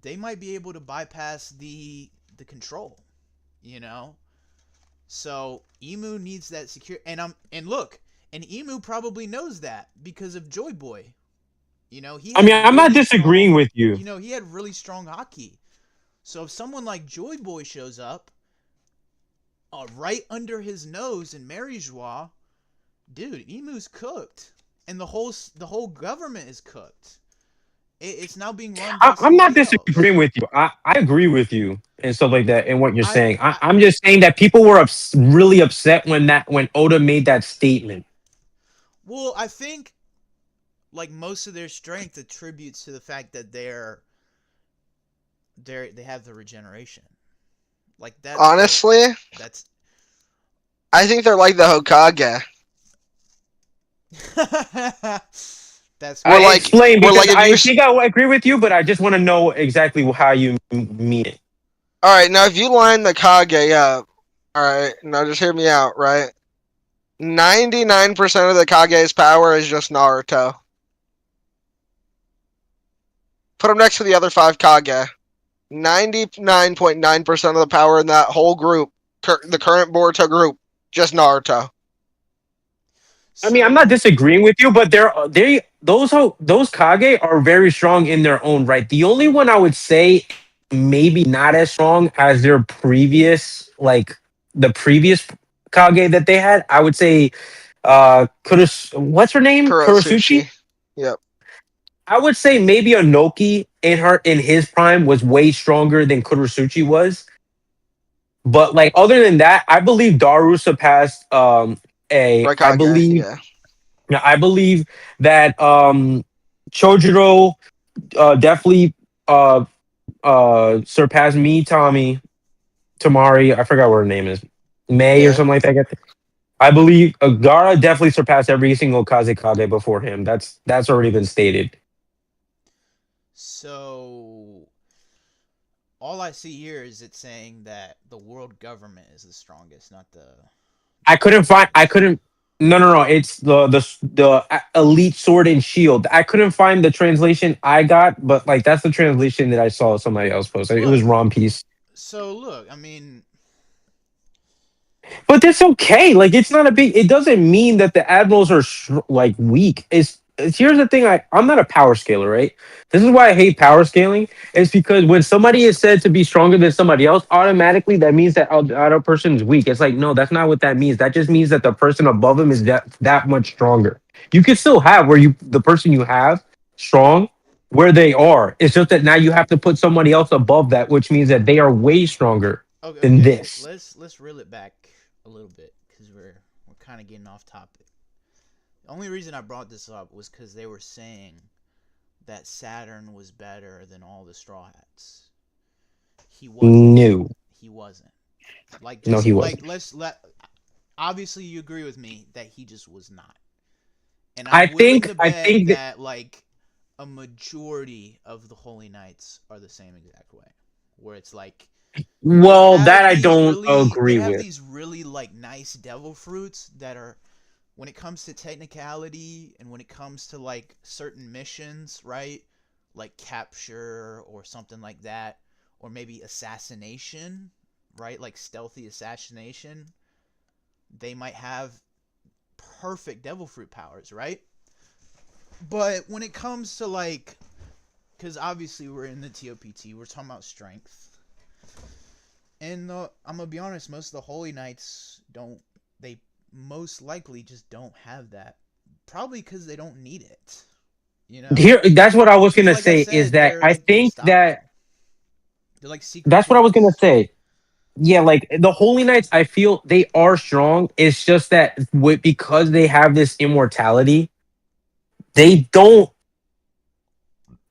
they might be able to bypass the control, you know? So Imu needs that secure, and look, and Imu probably knows that because of Joy Boy. You know, I'm not disagreeing with you. You know, he had really strong haki. So if someone like Joy Boy shows up, right under his nose in Mary Joie, dude, Imu's cooked, and the whole government is cooked. It's now being run by I'm not somebody disagreeing with you. I agree with you and stuff like that and what you're saying. I'm just saying that people were really upset when Oda made that statement. Well, I think like most of their strength attributes to the fact that they have the regeneration. Like that. Honestly, I think they're like the Hokage. That's explain because I think I agree with you, but I just want to know exactly how you mean it. All right, now if you line the Kage up, all right, now just hear me out, right? 99% of the Kage's power is just Naruto. Put him next to the other 5 Kage. 99.9% of the power in that whole group, the current Boruto group, just Naruto. I mean, I'm not disagreeing with you, but those Kage are very strong in their own right. The only one I would say maybe not as strong as their previous, like the previous Kage that they had, I would say what's her name? Kurosuchi? Yep. I would say maybe Anoki in his prime was way stronger than Kurosuchi was. But like other than that, I believe Daru surpassed I believe that Chojuro definitely surpassed Tamari. I forgot what her name is. May or something like that. I believe Gaara definitely surpassed every single Kazekage before him. That's already been stated. So all I see here is it saying that the world government is the strongest, not the. I couldn't. No. It's the elite sword and shield. I couldn't find the translation I got, but like that's the translation that I saw somebody else post. It was Ron Piece. So look, I mean, but that's okay. Like it's not a big. It doesn't mean that the admirals are like weak. It's here's the thing. I'm not a power scaler, right? This is why I hate power scaling. It's because when somebody is said to be stronger than somebody else, automatically that means that other person is weak. It's like no, that's not what that means. That just means that the person above him is that much stronger. You can still have the person you have strong where they are. It's just that now you have to put somebody else above that, which means that they are way stronger than this. Let's reel it back a little bit because we're kind of getting off topic. The only reason I brought this up was because they were saying that Saturn was better than all the Straw Hats. He wasn't. No. He wasn't. Like no, he wasn't. Obviously, you agree with me that he just was not. And I think that like a majority of the Holy Knights are the same exact way, where it's like. Well, that I don't agree with. They have these really like nice devil fruits that are. When it comes to technicality and when it comes to like certain missions, right? Like capture or something like that, or maybe assassination, right? Like stealthy assassination. They might have perfect devil fruit powers, right? But when it comes to like because obviously we're in the TOPT. We're talking about strength, and I'm gonna be honest. Most of the Holy Knights don't. They most likely just don't have that. Probably because they don't need it. You know. Here, that's what I was gonna Like I say. said, Is that they're I like think that they're like secret. that's what I was gonna teams. say. Yeah, like the Holy Knights, I feel they are strong. It's just that because they have this immortality, they don't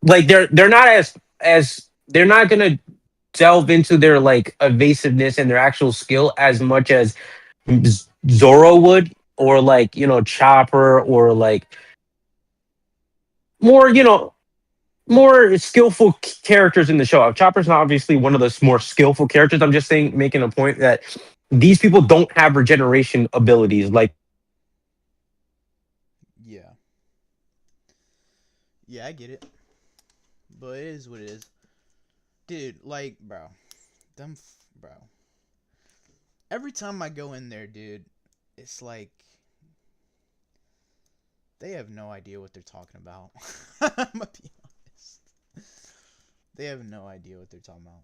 like they're not as they're not gonna delve into their like evasiveness and their actual skill as much as Zoro would, or like Chopper, or like more more skillful characters in the show. Chopper's not obviously one of the more skillful characters. I'm just saying, making a point that these people don't have regeneration abilities. Like, yeah, I get it, but it is what it is, dude. Like, bro, bro. Every time I go in there, dude, it's like they have no idea what they're talking about. I'm gonna be honest. They have no idea what they're talking about.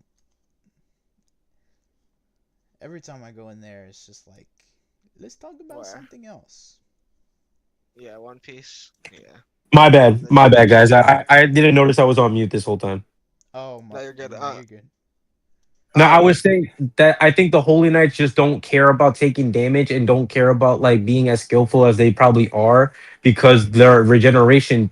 Every time I go in there, it's just like, let's talk about something else. Yeah, One Piece. Yeah. my bad, guys. I didn't notice I was on mute this whole time. Oh my, no, you're good. You're good. No, I was saying that I think the Holy Knights just don't care about taking damage and don't care about like being as skillful as they probably are, because their regeneration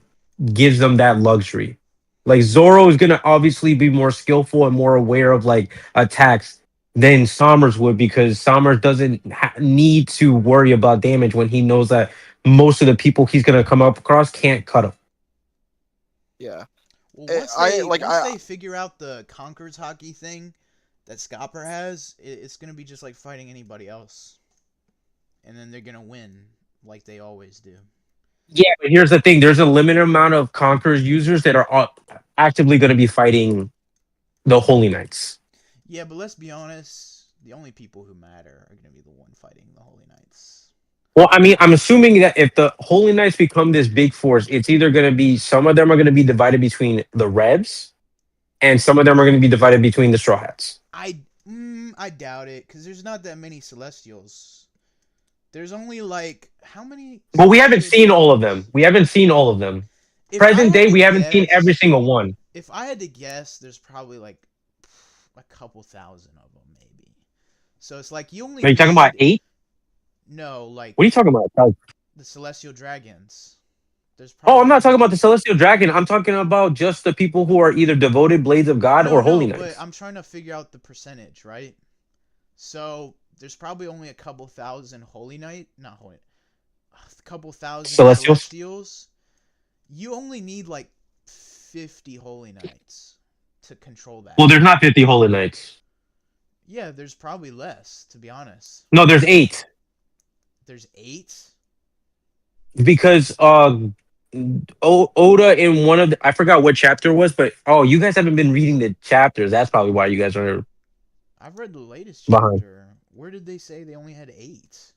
gives them that luxury. Like Zoro is gonna obviously be more skillful and more aware of like attacks than Sommers would, because Sommers doesn't need to worry about damage when he knows that most of the people he's gonna come up across can't cut him. Yeah. Well, once they figure out the Conqueror's hockey thing that Scopper has, it's gonna be just like fighting anybody else, and then they're gonna win like they always do. Yeah, but here's the thing: there's a limited amount of Conqueror's users that are actively going to be fighting the Holy Knights. Yeah, but let's be honest: the only people who matter are gonna be the one fighting the Holy Knights. Well, I mean, I'm assuming that if the Holy Knights become this big force, it's either going to be some of them are going to be divided between the Revs, and some of them are going to be divided between the Straw Hats. I doubt it, because there's not that many Celestials. There's only like how many? Well, we haven't seen all of them. Present day, we haven't seen every single one. If I had to guess, there's probably like a couple thousand of them, maybe. So it's like you only. Are you talking about 8? No, like. What are you talking about? The Celestial Dragons. Oh, I'm not talking about the Celestial Dragon. I'm talking about just the people who are either devoted Blades of God or Holy Knights. But I'm trying to figure out the percentage, right? So there's probably only a couple thousand a couple thousand Celestials. You only need like 50 Holy Knights to control that. Well, there's not 50 Holy Knights. Yeah, there's probably less, to be honest. No, there's 8. There's 8? Because Oda in one of I forgot what chapter it was, but you guys haven't been reading the chapters. That's probably why you guys are. I've read the latest behind. chapter. Where did they say they only had 8?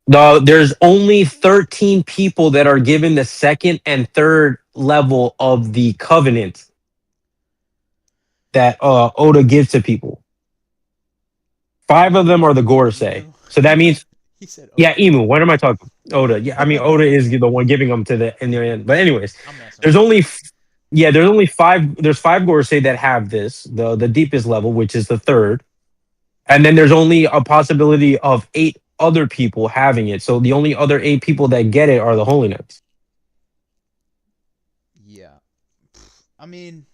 No, there's only 13 people that are given the second and third level of the covenant that Oda gives to people. 5 of them are the Gorosei. So that means he said Oda. Yeah, Emu. What am I talking? Oda. Yeah, I mean Oda is the one giving them to the in the end. But anyways, there's only 5. There's 5 Gorosei that have this, the deepest level, which is the 3rd, and then there's only a possibility of 8 other people having it. So the only other 8 people that get it are the Holy Knights. Yeah, I mean,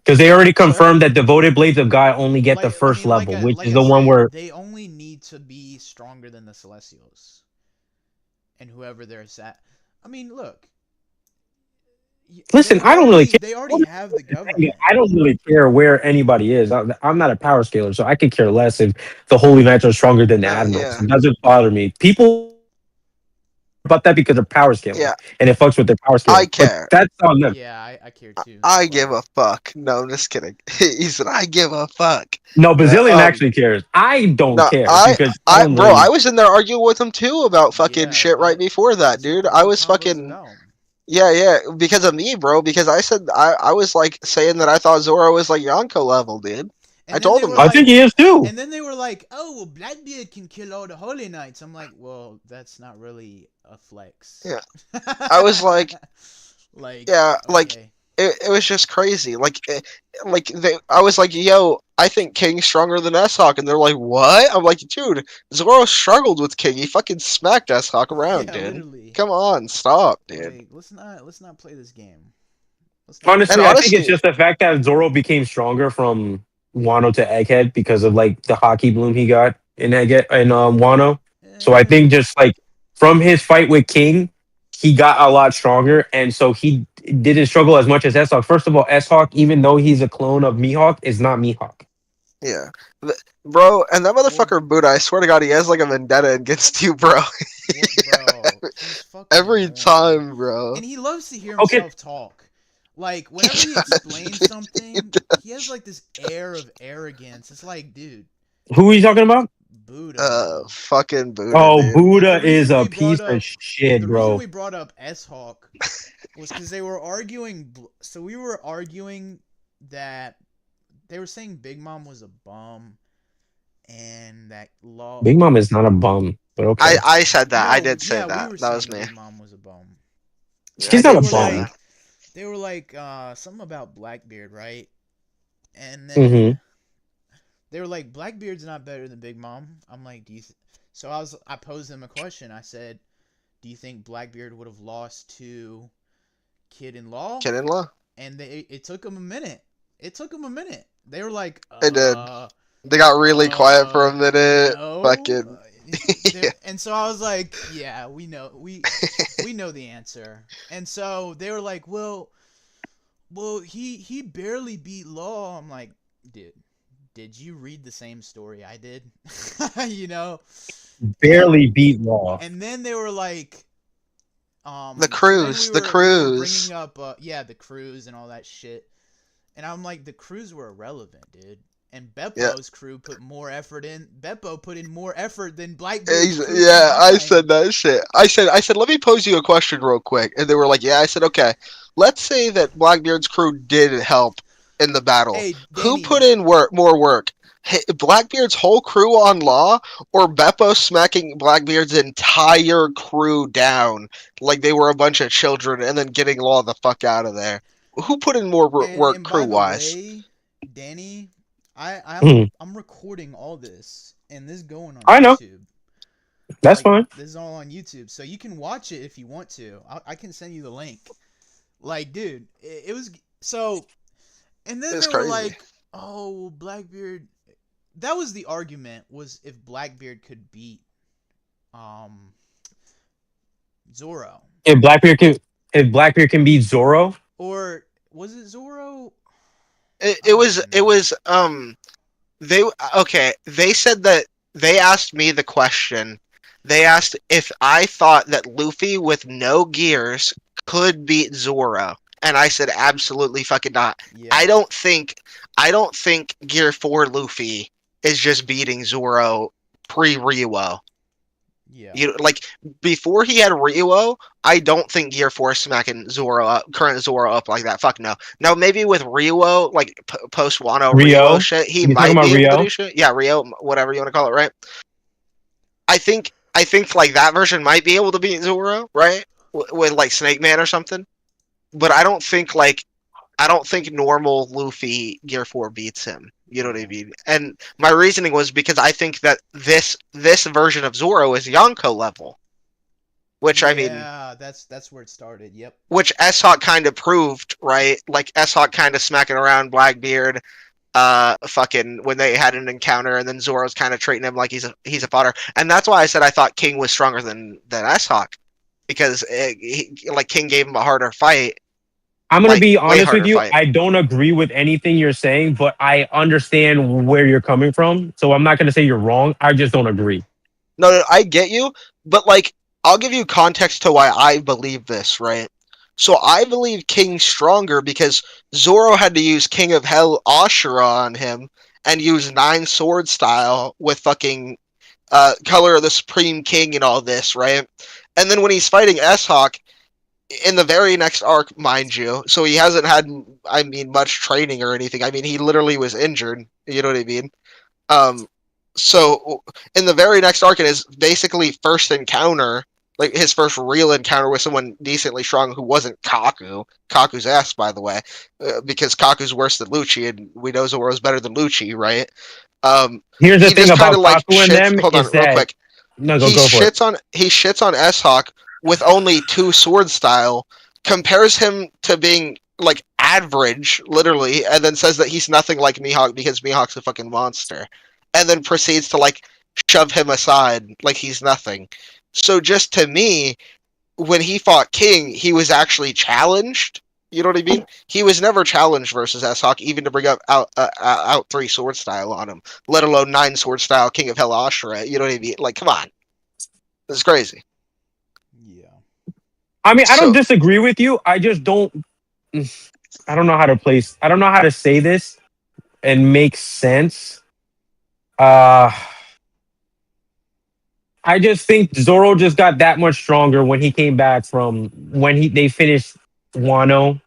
because they already confirmed that devoted Blades of God only get the first level, which is the one where they only need to be stronger than the Celestials, and whoever they're at. I mean, look. Listen, I don't really care. They already have the government. I don't really care where anybody is. I'm not a power scaler, so I could care less if the Holy Knights are stronger than the Admirals. Yeah. It doesn't bother me. People about that because they're power scaling, and it fucks with their power scaling. I care. But that's on them. Yeah, I care too. I give a fuck. No, I'm just kidding. He said, I give a fuck. No, Bazillion actually cares. I don't care. Because I was in there arguing with him too about fucking shit right before that, dude. I was fucking. Yeah, because of me, bro. Because I said I was like saying that I thought Zoro was like Yonko level, dude. I told him I that. think he is too. And then they were like, "Oh, well, Blackbeard can kill all the Holy Knights." I'm like, "Well, that's not really a flex." Yeah. I was like, yeah, like okay. it was just crazy. I was like, yo, I think King's stronger than S-Hawk, and they're like, what? I'm like, dude, Zoro struggled with King. He fucking smacked S-Hawk around, Yeah, dude. literally. Come on, stop, dude. Like, let's not play this game. Let's not Honestly, And I think it's honestly- just the fact that Zoro became stronger from Wano to Egghead because of like the hockey bloom he got in Egghead and Wano. So I think just like from his fight with King, he got a lot stronger, and so he didn't struggle as much as S-Hawk. First of all, S-Hawk, even though he's a clone of Mihawk, is not Mihawk. Yeah. Bro, and that motherfucker Buddha, I swear to God, he has like a vendetta against you, bro. Every time, bro. And he loves to hear himself talk. Like, whenever he explains something, he has like this air of arrogance. It's like, dude, Who are you talking about? Buddha. Fucking Buddha. Oh, dude. Buddha is a we piece brought of up- shit, The bro. reason we brought up S-Hawk was because they were arguing. So we were arguing that they were saying Big Mom was a bum, and that Law. Big Mom is not a bum, but okay. I said that. I No, did say yeah, we that. were That was saying me. Big Mom was a bum. She's I not a did say bum. that. They were like something about Blackbeard, right? And then Mhm. they were like, Blackbeard's not better than Big Mom. I'm like, do you? So I posed them a question. I said, do you think Blackbeard would have lost to Kid-in-Law? Kid-in-Law? And it took them a minute. It took them a minute. They were like, They did. They got really quiet for a minute. no. Fucking. And so I was like, yeah, we know we know the answer. And so they were like, well, he barely beat Law. I'm like, dude, did you read the same story I did? You know? Barely beat Law. And then they were like, The cruise, the we were cruise. bringing up the cruise and all that shit. And I'm like, the crews were irrelevant, dude. And Beppo's crew put more effort in. Beppo put in more effort than Blackbeard's crew. Yeah, I said that shit. I said, let me pose you a question real quick. And they were like, yeah. I said, okay. Let's say that Blackbeard's crew did help in the battle. Hey, Who put in more work? Blackbeard's whole crew on Law, or Beppo smacking Blackbeard's entire crew down like they were a bunch of children and then getting Law the fuck out of there? Who put in more work And by crew the wise? way, Danny, Mhm. I'm recording all this and this going on I know. YouTube. That's fine. This is all on YouTube, so you can watch it if you want to. I can send you the link. Like, dude, it was so. And then It's they were crazy. like, "Oh, Blackbeard." That was the argument, was if Blackbeard could beat, Zoro, If Blackbeard can beat Zoro, or was it Zoro? It was they said that they asked me the question. They asked if I thought that Luffy with no gears could beat Zoro, and I said absolutely fucking not. Yeah. I don't think Gear 4 Luffy is just beating Zoro pre-Ryuo. Yeah. You like before he had Ryuo, I don't think Gear 4 is smacking current Zoro up like that. Fuck no. Now maybe with Ryuo, like post Wano Rio? Ryuo shit, he You might talking be about able to Rio? do shit. Yeah, Rio, whatever you want to call it, right? I think like that version might be able to beat Zoro, right? With like Snake Man or something. But I don't think normal Luffy Gear 4 beats him. You know what I mean? And my reasoning was because I think that this version of Zoro is Yonko level. Which I mean, Yeah, that's where it started. Yep. which S-Hawk kind of proved, right? Like S-Hawk kind of smacking around Blackbeard, fucking when they had an encounter, and then Zoro's kind of treating him like he's a fodder, and that's why I said I thought King was stronger than S-Hawk, because King gave him a harder fight. I'm gonna Like, be way honest harder with you. fight. I don't agree with anything you're saying, but I understand where you're coming from. So I'm not gonna say you're wrong. I just don't agree. No, I get you, but like, I'll give you context to why I believe this, right? So I believe King's stronger because Zoro had to use King of Hell Ashura on him and use 9 sword style with fucking Color of the Supreme King and all this, right? And then when he's fighting S-Hawk, in the very next arc, mind you, so he hasn't had, I mean, much training or anything. I mean, he literally was injured. You know what I mean? So in the very next arc, in his basically first encounter, like his first real encounter with someone decently strong who wasn't Kaku. Kaku's ass, by the way, because Kaku's worse than Lucci, and we know Zoro's better than Lucci, right? Here's the He thing just about kind of like Kaku and them hold on, is real that quick. no, He go for it. shits on S-Hawk with only 2 sword style, compares him to being like average, literally, and then says that he's nothing like Mihawk because Mihawk's a fucking monster, and then proceeds to like shove him aside like he's nothing. So just to me, when he fought King, he was actually challenged. You know what I mean? He was never challenged versus S-Hawk, even to bring up out 3 sword style on him, let alone 9 sword style King of Hell Ashura. You know what I mean? Like, come on, this is crazy. I mean, I don't disagree with you. I just don't. I don't know how to place. I don't know how to say this and make sense. I just think Zoro just got that much stronger when he came back from when they finished Wano,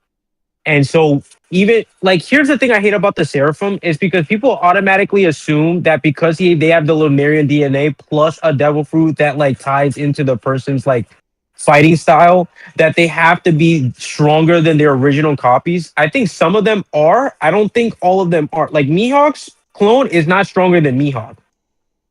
and so even like here's the thing I hate about the Seraphim is because people automatically assume that because they have the Lumerian DNA plus a devil fruit that like ties into the person's like fighting style that they have to be stronger than their original copies. I think some of them are. I don't think all of them are. Like Mihawk's clone is not stronger than Mihawk.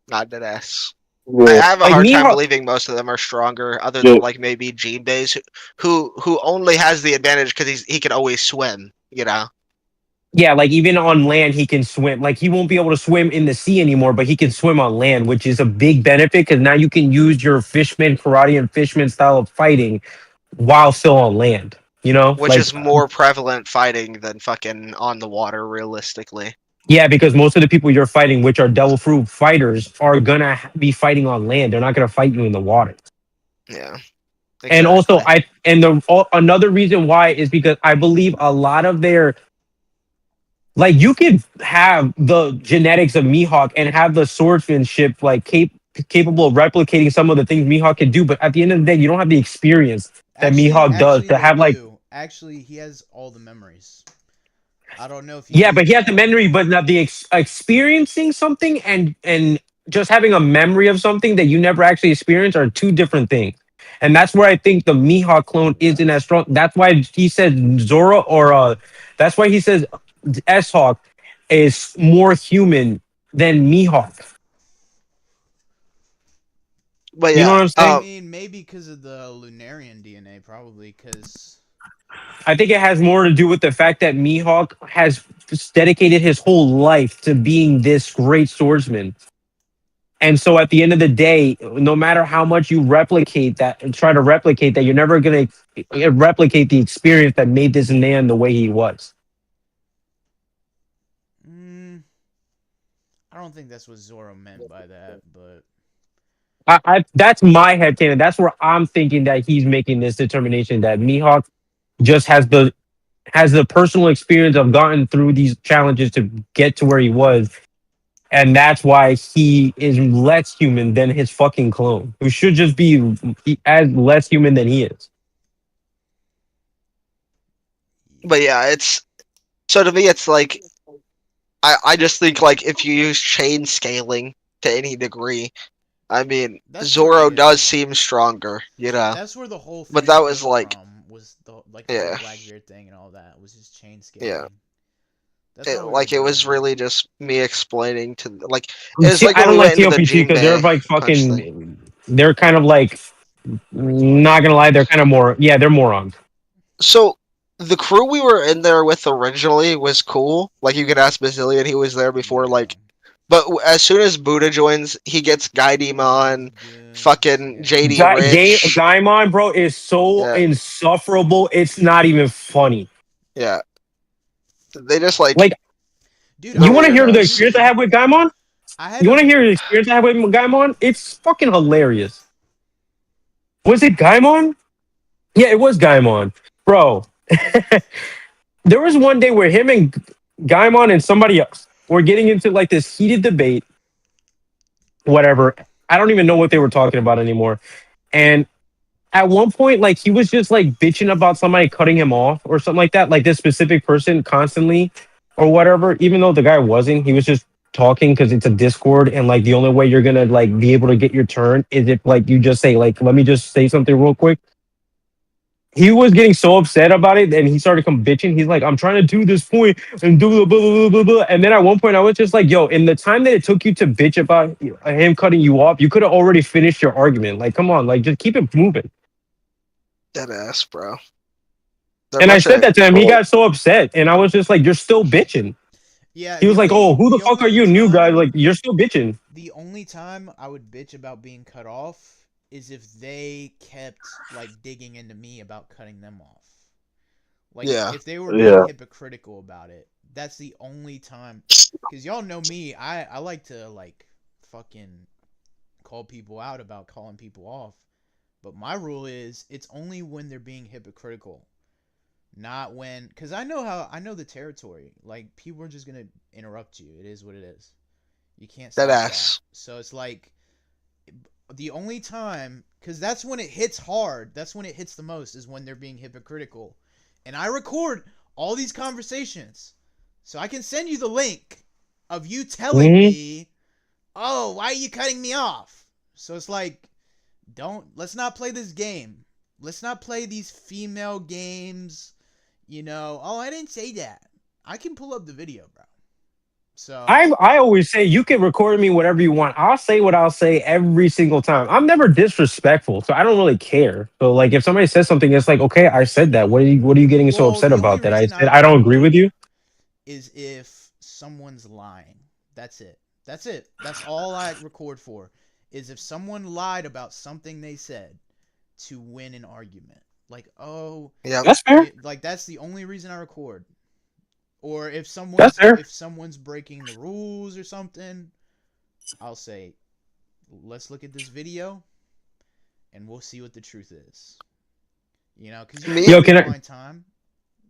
Not dead ass. I have a Like hard time Mihawk- believing most of them are stronger, other than like maybe Jinbei's, who only has the advantage because he can always swim. You know. Yeah, like even on land he can swim. Like he won't be able to swim in the sea anymore, but he can swim on land, which is a big benefit because now you can use your fishman karate and fishman style of fighting while still on land. You know, Which like, is more prevalent fighting than fucking on the water, realistically. yeah, because most of the people you're fighting, which are devil fruit fighters, are gonna be fighting on land. They're not gonna fight you in the water. Yeah. And also, another reason why is because I believe a lot of their like you could have the genetics of Mihawk and have the swordsmanship like capable of replicating some of the things Mihawk can do, but at the end of the day, you don't have the experience that Mihawk does to have like. Actually, he has all the memories. I don't know if Yeah, but he has the memory, but not the experiencing something and just having a memory of something that you never actually experienced are 2 different things. And that's where I think the Mihawk clone isn't as strong. That's why he said Zoro that's why he says S-Hawk is more human than Mihawk. But you know what I'm saying? I mean, maybe because of the Lunarian DNA, probably because. I think it has more to do with the fact that Mihawk has dedicated his whole life to being this great swordsman. And so at the end of the day, no matter how much you replicate that and try to replicate that, you're never going to replicate the experience that made this man the way he was. I don't think that's what Zoro meant by that, but. That's my headcanon. That's where I'm thinking that he's making this determination that Mihawk just has the personal experience of gotten through these challenges to get to where he was. And that's why he is less human than his fucking clone, who should just be as less human than he is. But yeah, it's so to me, it's like I just think like if you use chain scaling to any degree, I mean Zoro does seem stronger, you know. That's where the whole. But that was like was the yeah. Blackbeard thing and all that was just chain scaling. Yeah. That's It was really just me explaining to like it's See, like I when don't we like went into the TLPC because they're Jinbei like punch thing. fucking. They're kind of like, not gonna lie, they're kind of more. Yeah, they're morons. So the crew we were in there with originally was cool. Like you could ask Bazillion, he was there before. Like, but as soon as Buddha joins, he gets Gaidemon, fucking JD Rich. Gaimon, bro, is so insufferable. It's not even funny. Yeah, they just like. Dude, You want to hear the experience I had with Gaimon? You want to hear the experience I had with Gaimon? It's fucking hilarious. Was it Gaimon? Yeah, it was Gaimon, bro. There was one day where him and Gaimon and somebody else were getting into like this heated debate. Whatever. I don't even know what they were talking about anymore. And at one point, like he was just like bitching about somebody cutting him off or something like that, like this specific person constantly or whatever. Even though the guy wasn't, he was just talking because it's a Discord, and like the only way you're gonna like be able to get your turn is if like you just say like, let me just say something real quick. He was getting so upset about it, and he started come bitching. He's like, I'm trying to do this point and do the blah, blah, blah, blah, blah. And then at one point, I was just like, yo, in the time that it took you to bitch about him cutting you off, you could have already finished your argument. Like, come on, like, just keep it moving. Dead ass, bro. And I said that to him. He got so upset, and I was just like, you're still bitching. Yeah. He was like, oh, who the fuck are you, new guy? Like, you're still bitching. The only time I would bitch about being cut off is if they kept like digging into me about cutting them off. Like if they were being hypocritical about it, that's the only time. Because y'all know me, I like to like fucking call people out about calling people off. But my rule is it's only when they're being hypocritical, not when. Because I know the territory. Like people are just gonna interrupt you. It is what it is. You can't stop that. So it's like the only time, because that's when it hits hard. That's when it hits the most, is when they're being hypocritical. And I record all these conversations, so I can send you the link of you telling me, "Oh, why are you cutting me off?" So it's like, let's not play this game. Let's not play these female games. You know, oh, I didn't say that. I can pull up the video, bro. So I always say you can record me whatever you want. I'll say what I'll say every single time. I'm never disrespectful, so I don't really care. So like if somebody says something, it's like, okay, I said that. What are you getting so upset about that? I said I don't agree with you. Is if someone's lying. That's it. That's it. That's all I record for. Is if someone lied about something they said to win an argument. Like, oh, yeah, that's fair. Like that's the only reason I record. Or if someone's breaking the rules or something, I'll say, let's look at this video, and we'll see what the truth is. You know, because you can't find time.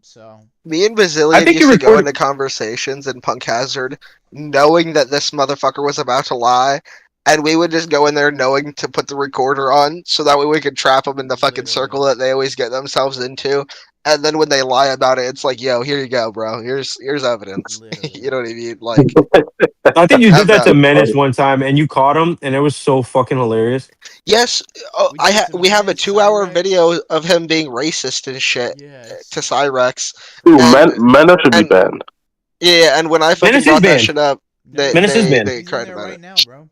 So me and Bazillion used to go into conversations in Punk Hazard, knowing that this motherfucker was about to lie, and we would just go in there knowing to put the recorder on, so that way we could trap them in the fucking circle that they always get themselves into. And then when they lie about it, it's like, yo, here you go, bro. Here's evidence. You know what I mean? Like, I think you did that to Menace one time, and you caught him, and it was so fucking hilarious. Yes, we have a 2-hour video of him being racist and shit to Cyrex. Ooh, Menace should be banned. Yeah, and when I fucking brought that shit up, they cried about it. Now, bro.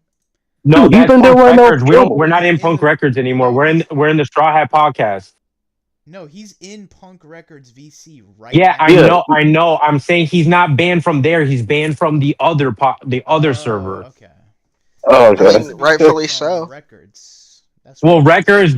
No, that's Punk Records. We're not in Punk Records anymore. We're in the Straw Hat podcast. No, he's in Punk Records VC right now. Yeah, I know. I'm saying he's not banned from there. He's banned from the other server. Okay. Oh, okay. I mean, rightfully so. Records. Well, Records.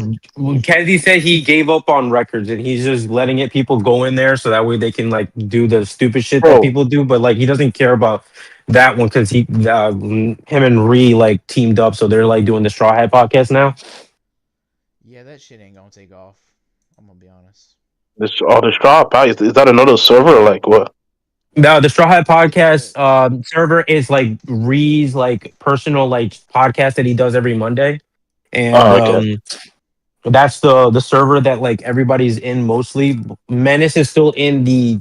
Kenzie said he gave up on Records, and he's just letting people go in there so that way they can like do the stupid shit that people do. But like he doesn't care about that one because him and Ree like teamed up, so they're like doing the Straw Hat podcast now. Yeah, that shit ain't gonna take off. I'm gonna be honest. The Straw Hat Podcast, is that another server or like what? No, the Straw Hat Podcast server is like Ree's like personal like podcast that he does every Monday, and that's the server that like everybody's in mostly. Menace is still in the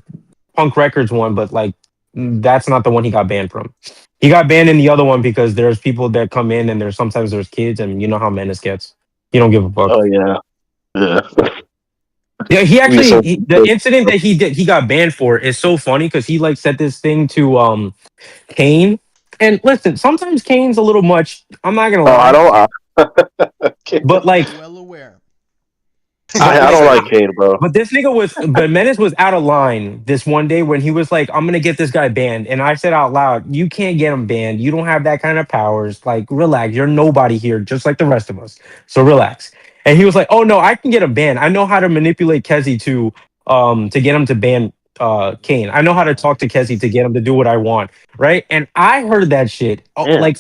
Punk Records one, but like that's not the one he got banned from. He got banned in the other one because there's people that come in and sometimes there's kids, and you know how Menace gets. You don't give a fuck. Oh yeah. Yeah, he actually the incident that he got banned for is so funny because he like said this thing to Kane. And listen, sometimes Kane's a little much. I'm not gonna lie. I don't. But like, well aware. I don't like Kane, bro. But this nigga but Menace was out of line this one day when he was like, I'm gonna get this guy banned. And I said out loud, you can't get him banned. You don't have that kind of powers. Like, relax. You're nobody here, just like the rest of us. So relax. And he was like, oh no, I can get him banned. I know how to manipulate Kezi to get him to ban Kane. I know how to talk to Kezi to get him to do what I want. Right. And I heard that shit. Like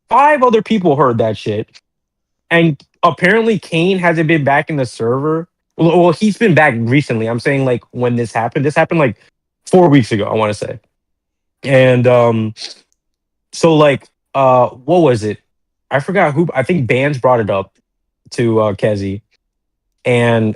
5 other people heard that shit. And apparently Kane hasn't been back in the server. Well, he's been back recently. I'm saying like when this happened like 4 weeks ago, I want to say. And so like what was it? I forgot who. I think Bands brought it up to Kezi. And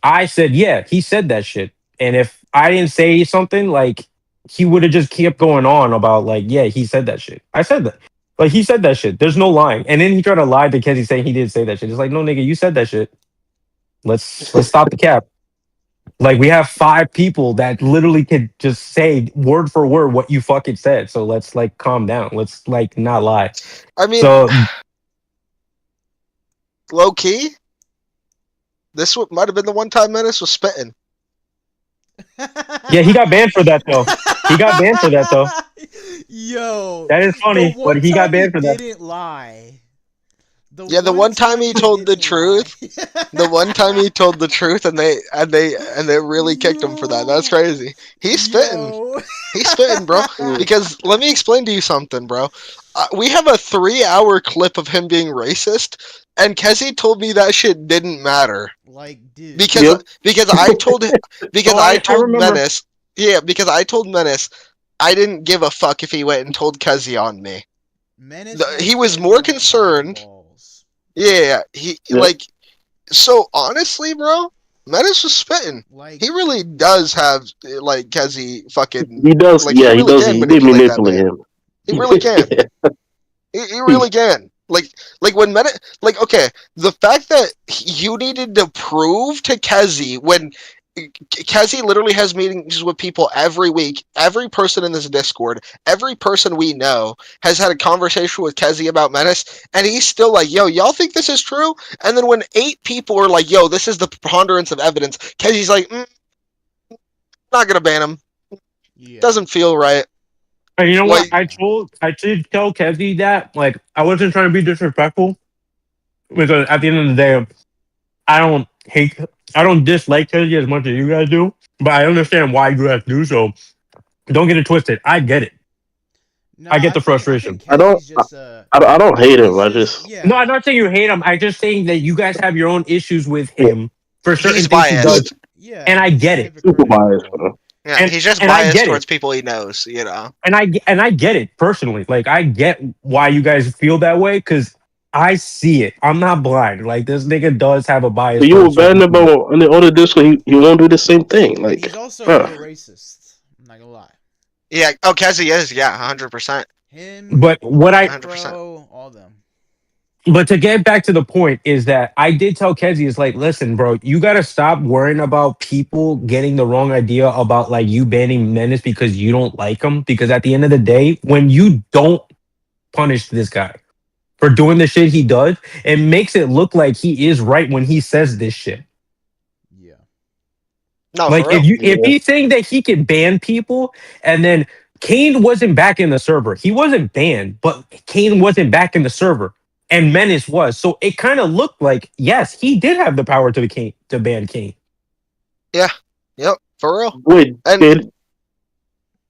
I said, yeah, he said that shit. And if I didn't say something, like, he would have just kept going on about, like, yeah, he said that shit. I said that. Like, he said that shit. There's no lying. And then he tried to lie because he's saying he didn't say that shit. It's like, no, nigga, you said that shit. Let's stop the cap. Like, we have 5 people that literally could just say word for word what you fucking said. So let's, like, calm down. Let's, like, not lie. I mean, So low key, this might have been the one time Menace was spitting. yeah, he got banned for that though. He got banned for that though. Yo, That is funny, the one but he got time banned for that. Didn't lie. The one time he told the truth, the one time he told the truth, and they really kicked him for that. That's crazy. He's spitting. He's spitting, bro. Because let me explain to you something, bro. We have a 3-hour clip of him being racist, and Kezi told me that shit didn't matter. Like, dude. Because I told him I told remember. Menace. Yeah, because I told Menace I didn't give a fuck if he went and told Kezi on me. He was more concerned. Yeah, like, so honestly, bro, Menace was spitting. Like, he really does have, like, Kezi fucking. He does, like, yeah, he really does. can He did manipulate that manipulate man. him. He really can. He really can. Like when like, okay, the fact that you needed to prove to Kezi when Kezi literally has meetings with people every week. Every person in this Discord, every person we know has had a conversation with Kezi about Menace, and he's still like, yo, y'all think this is true? And then when 8 people are like, yo, this is the preponderance of evidence, Kezi's like, not gonna ban him. Yeah. Doesn't feel right. And you know Like- what? I did tell Kezi that, like, I wasn't trying to be disrespectful because at the end of the day, I don't dislike Kezi as much as you guys do, but I understand why you guys do. So don't get it twisted. I get it. No, I get the frustration. I don't hate him. I just No, I'm not saying you hate him. I'm just saying that you guys have your own issues with him for certain He's things he biased. does. Yeah, And I get it. super biased, bro. Yeah, And- he's just and I biased get it. towards people he knows, you know. And I get it personally. Like, I get why you guys feel that way because I see it. I'm not blind. Like, this nigga does have a bias. But you were towards certain banned people. about in the other Discord. He won't do the same thing. Like, He's also bruh. a racist. I'm not gonna lie. Yeah, oh, Kezi is, yeah, 100%. Him, But what I 100%. bro, all them. But to get back to the point is that I did tell Kezi, it's like, listen, bro, you got to stop worrying about people getting the wrong idea about, like, you banning Menace because you don't like him. Because at the end of the day, when you don't punish this guy for doing the shit he does, it makes it look like he is right when he says this shit. Yeah. No, Like, for if real. if he's saying that he can ban people, and then Kane wasn't back in the server, he wasn't banned, but Kane wasn't back in the server. And Menace was. So it kind of looked like, yes, he did have the power to ban Kane. Yeah, yep, for real. Wait, And-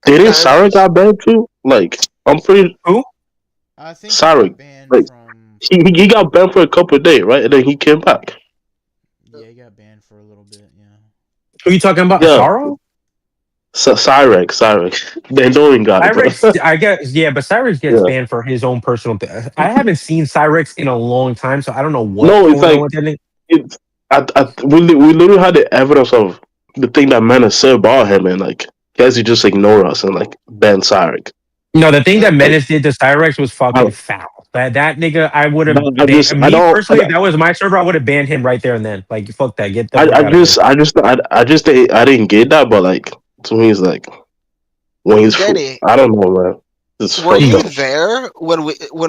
didn't Sarah got banned too? Like, I'm pretty. Who? I think Sorry, he got banned like- from. He got banned for a couple of days, right? And then he came back. Yeah, he got banned for a little bit. Yeah. Are you talking about Yeah. Sorrow? Cyrex. The Annoying guy. bro. Cyrex, I guess, yeah, but Cyrex gets Yeah. banned for his own personal thing. I haven't seen Cyrex in a long time, so I don't know what. No, it's like- with that nigga. We literally had the evidence of the thing that Menace said about him, and like, Kezi just ignore us and like ban Cyrex. No, the thing that Menace did to Cyrex was fucking Oh. foul. That nigga, I would have. No, I just- I don't- Personally, if that was my server, I would have banned him right there and then. Like, fuck that. Get the. I didn't get that, but like, to me, it's like when he's. Danny, I don't know, man. It's Were fucked you up. there when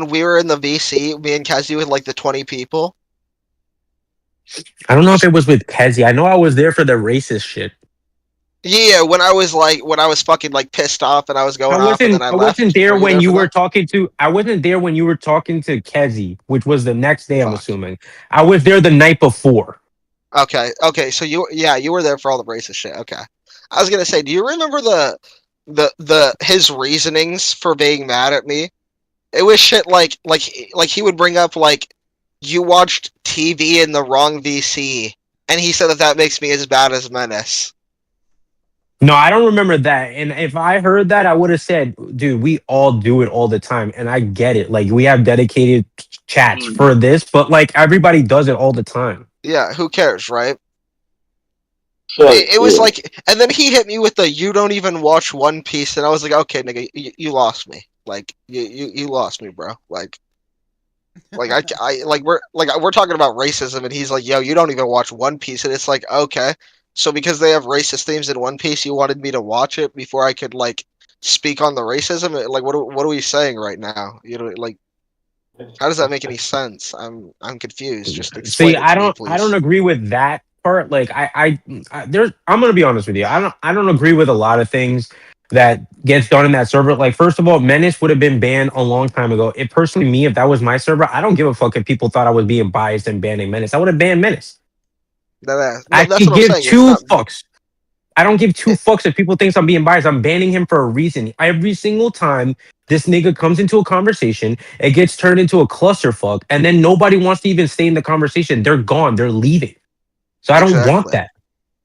we were in the VC, me and Kezi with like the 20 people? I don't know if it was with Kezi. I know I was there for the racist shit. Yeah, when I was fucking like pissed off and I was going off and then I left. wasn't there Were when you for were that? talking to. I wasn't there when you were talking to Kezi, which was the next day. I'm assuming. I was there the night before. Okay, so you were there for all the racist shit. Okay, I was gonna say, do you remember the his reasonings for being mad at me? It was shit like he would bring up like, you watched TV in the wrong VC, and he said that makes me as bad as Menace. No, I don't remember that. And if I heard that, I would have said, dude, we all do it all the time. And I get it. Like, we have dedicated chats for this, but like, everybody does it all the time. Yeah, who cares, right? So, It was yeah. like, and then he hit me with the "you don't even watch One Piece," and I was like, okay, nigga, you lost me. Like, you lost me, bro. Like we're talking about racism, and he's like, yo, you don't even watch One Piece, and it's like, okay, so because they have racist themes in One Piece, you wanted me to watch it before I could like speak on the racism? Like, what are we saying right now? You know, like, how does that make any sense? I'm confused. Just See, explain it to me, I don't please. agree with that part. Like there's I'm gonna be honest with you. I don't agree with a lot of things that gets done in that server. Like, first of all, Menace would have been banned a long time ago. If personally me, if that was my server, I don't give a fuck if people thought I was being biased and banning Menace. I would have banned Menace. I That's could what I'm give saying. It's two not. fucks. I don't give two fucks if people think I'm being biased. I'm banning him for a reason. Every single time this nigga comes into a conversation, it gets turned into a clusterfuck, and then nobody wants to even stay in the conversation. They're gone. They're leaving. So I don't want Exactly. that.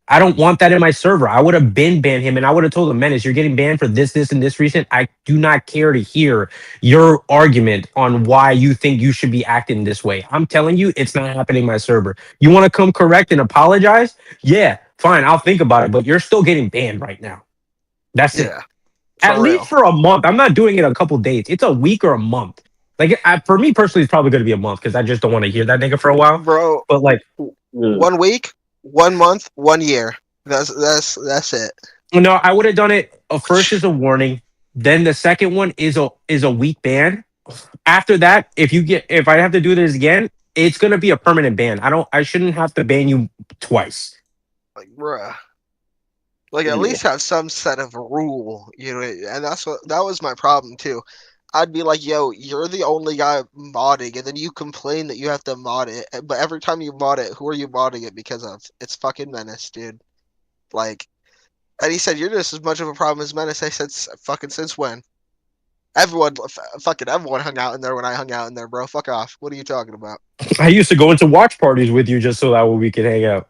I don't want that in my server. I would have been banned him, and I would have told him, Menace, you're getting banned for this, and this reason. I do not care to hear your argument on why you think you should be acting this way. I'm telling you, it's not happening in my server. You want to come correct and apologize? Yeah, fine. I'll think about it, but you're still getting banned right now. That's it. Yeah, At for least real. for a month. I'm not doing it a couple days. It's a week or a month. Like, for me personally, it's probably going to be a month because I just don't want to hear that nigga for a while. Bro, But like, 1 week, 1 month, 1 year. That's it. no, I would have done it. First is a warning, then the second one is a week ban. After that, if I have to do this again, it's gonna be a permanent ban. I shouldn't have to ban you twice. Like, bruh. Like, at least have some set of rule, you know, and that was my problem too. I'd be like, yo, you're the only guy modding, and then you complain that you have to mod it, but every time you mod it, who are you modding it because of? It's fucking Menace, dude. Like, and he said, you're just as much of a problem as Menace. I said, fucking since when? Fucking everyone hung out in there when I hung out in there, bro. Fuck off. What are you talking about? I used to go into watch parties with you just so that way we could hang out.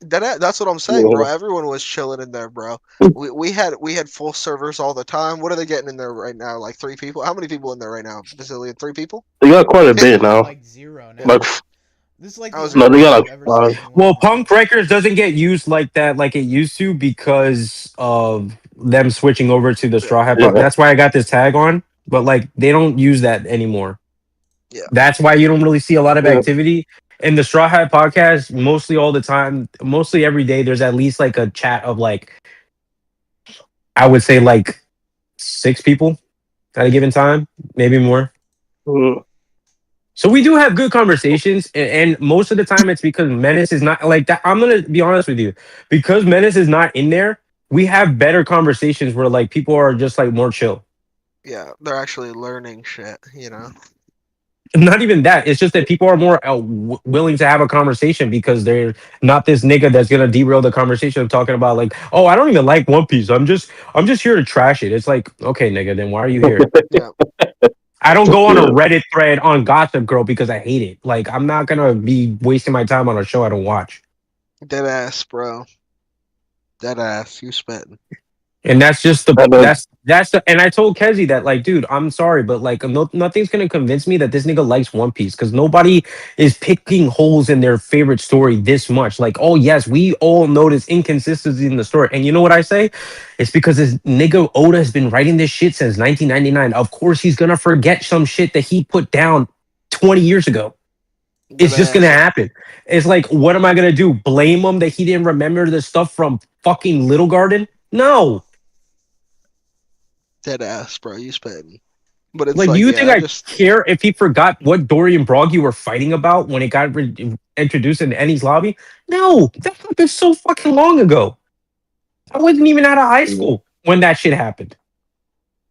That's what I'm saying, bro. Everyone was chilling in there, bro. We had full servers all the time. What are they getting in there right now? Like 3 people? How many people in there right now? Bazillion? 3 people? They got quite a bit now. Like 0 now. Like, This is like no, they got like 5. Well, Punk Breakers doesn't get used like that, like it used to, because of them switching over to the Straw Hat. Yeah. That's why I got this tag on. But like, they don't use that anymore. Yeah. That's why you don't really see a lot of activity in the Straw Hat podcast. Mostly all the time, mostly every day, there's at least like a chat of like, I would say like 6 people at a given time, maybe more. So we do have good conversations, and most of the time it's because Menace is not like that. I'm gonna be honest with you, because Menace is not in there. We have better conversations where like people are just like more chill. Yeah, they're actually learning shit, you know. Not even that. It's just that people are more willing to have a conversation because they're not this nigga that's gonna derail the conversation of talking about like, oh, I don't even like One Piece. I'm just here to trash it. It's like, okay, nigga, then why are you here? Yeah. I don't go on a Reddit thread on Gossip Girl because I hate it. Like, I'm not gonna be wasting my time on a show I don't watch. Dead ass, bro. Dead ass. You spitting. And that's just and I told Kezi that, like, dude, I'm sorry, but like, nothing's gonna convince me that this nigga likes One Piece because nobody is picking holes in their favorite story this much. Like, oh yes, we all notice inconsistencies in the story, and you know what I say? It's because this nigga Oda has been writing this shit since 1999. Of course, he's gonna forget some shit that he put down 20 years ago. It's just gonna happen. It's like, what am I gonna do? Blame him that he didn't remember the stuff from fucking Little Garden? No. Dead ass, bro. You spitting. But it's like, like, do you yeah, think I care if he forgot what Dory and Broggy were fighting about when it got introduced in Ennie's lobby? No, that happened so fucking long ago. I wasn't even out of high school when that shit happened.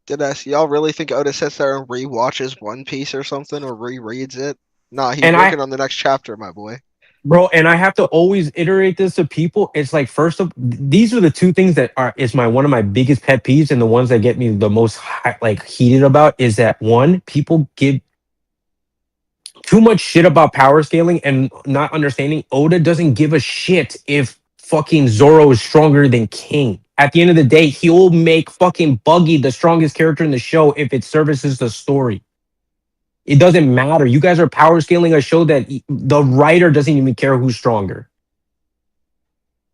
Dead ass. Y'all really think Oda sits there and rewatches One Piece or something or rereads it? Nah, he's working on the next chapter, my boy. Bro, and I have to always iterate this to people. It's like, first of these are the 2 things that is one of my biggest pet peeves, and the ones that get me the most heated about is that, one, people give too much shit about power scaling and not understanding Oda doesn't give a shit if fucking Zoro is stronger than King. At the end of the day, he'll make fucking Buggy the strongest character in the show if it services the story. It doesn't matter. You guys are power scaling a show that the writer doesn't even care who's stronger.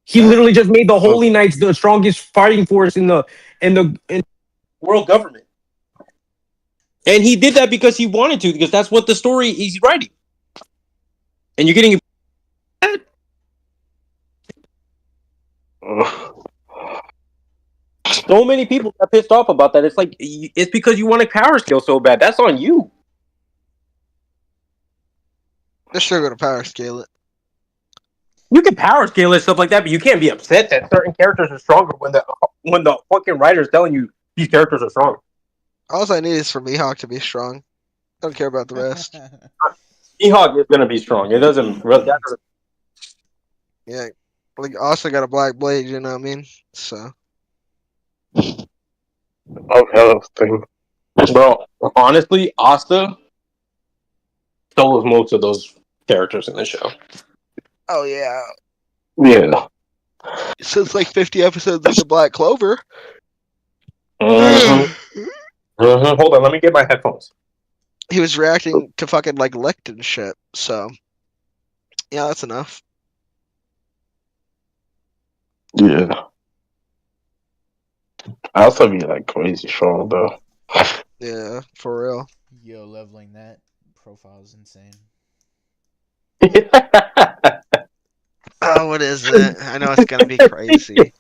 He literally just made the Holy Knights the strongest fighting force in the world government. And he did that because he wanted to, because that's what the story he's writing. And you're getting so many people got pissed off about that. It's like, it's because you want to power scale so bad. That's on you. They're still gonna power scale it. You can power scale and stuff like that, but you can't be upset that certain characters are stronger when the fucking writer is telling you these characters are strong. All I need is for Mihawk to be strong. Don't care about the rest. Mihawk is gonna be strong. It doesn't really matter. Yeah, like also got a black blade. You know what I mean? So. Okay, thing. Bro, honestly, Asta stole most of those characters in the show. Oh yeah. Yeah. Since like 50 episodes of the Black Clover. Hold on, let me get my headphones. He was reacting to fucking like Licht and shit. So yeah, that's enough. Yeah. I also be like crazy strong though. Yeah, for real. Yo, leveling that profile is insane. Oh, what is it? I know it's gonna be crazy.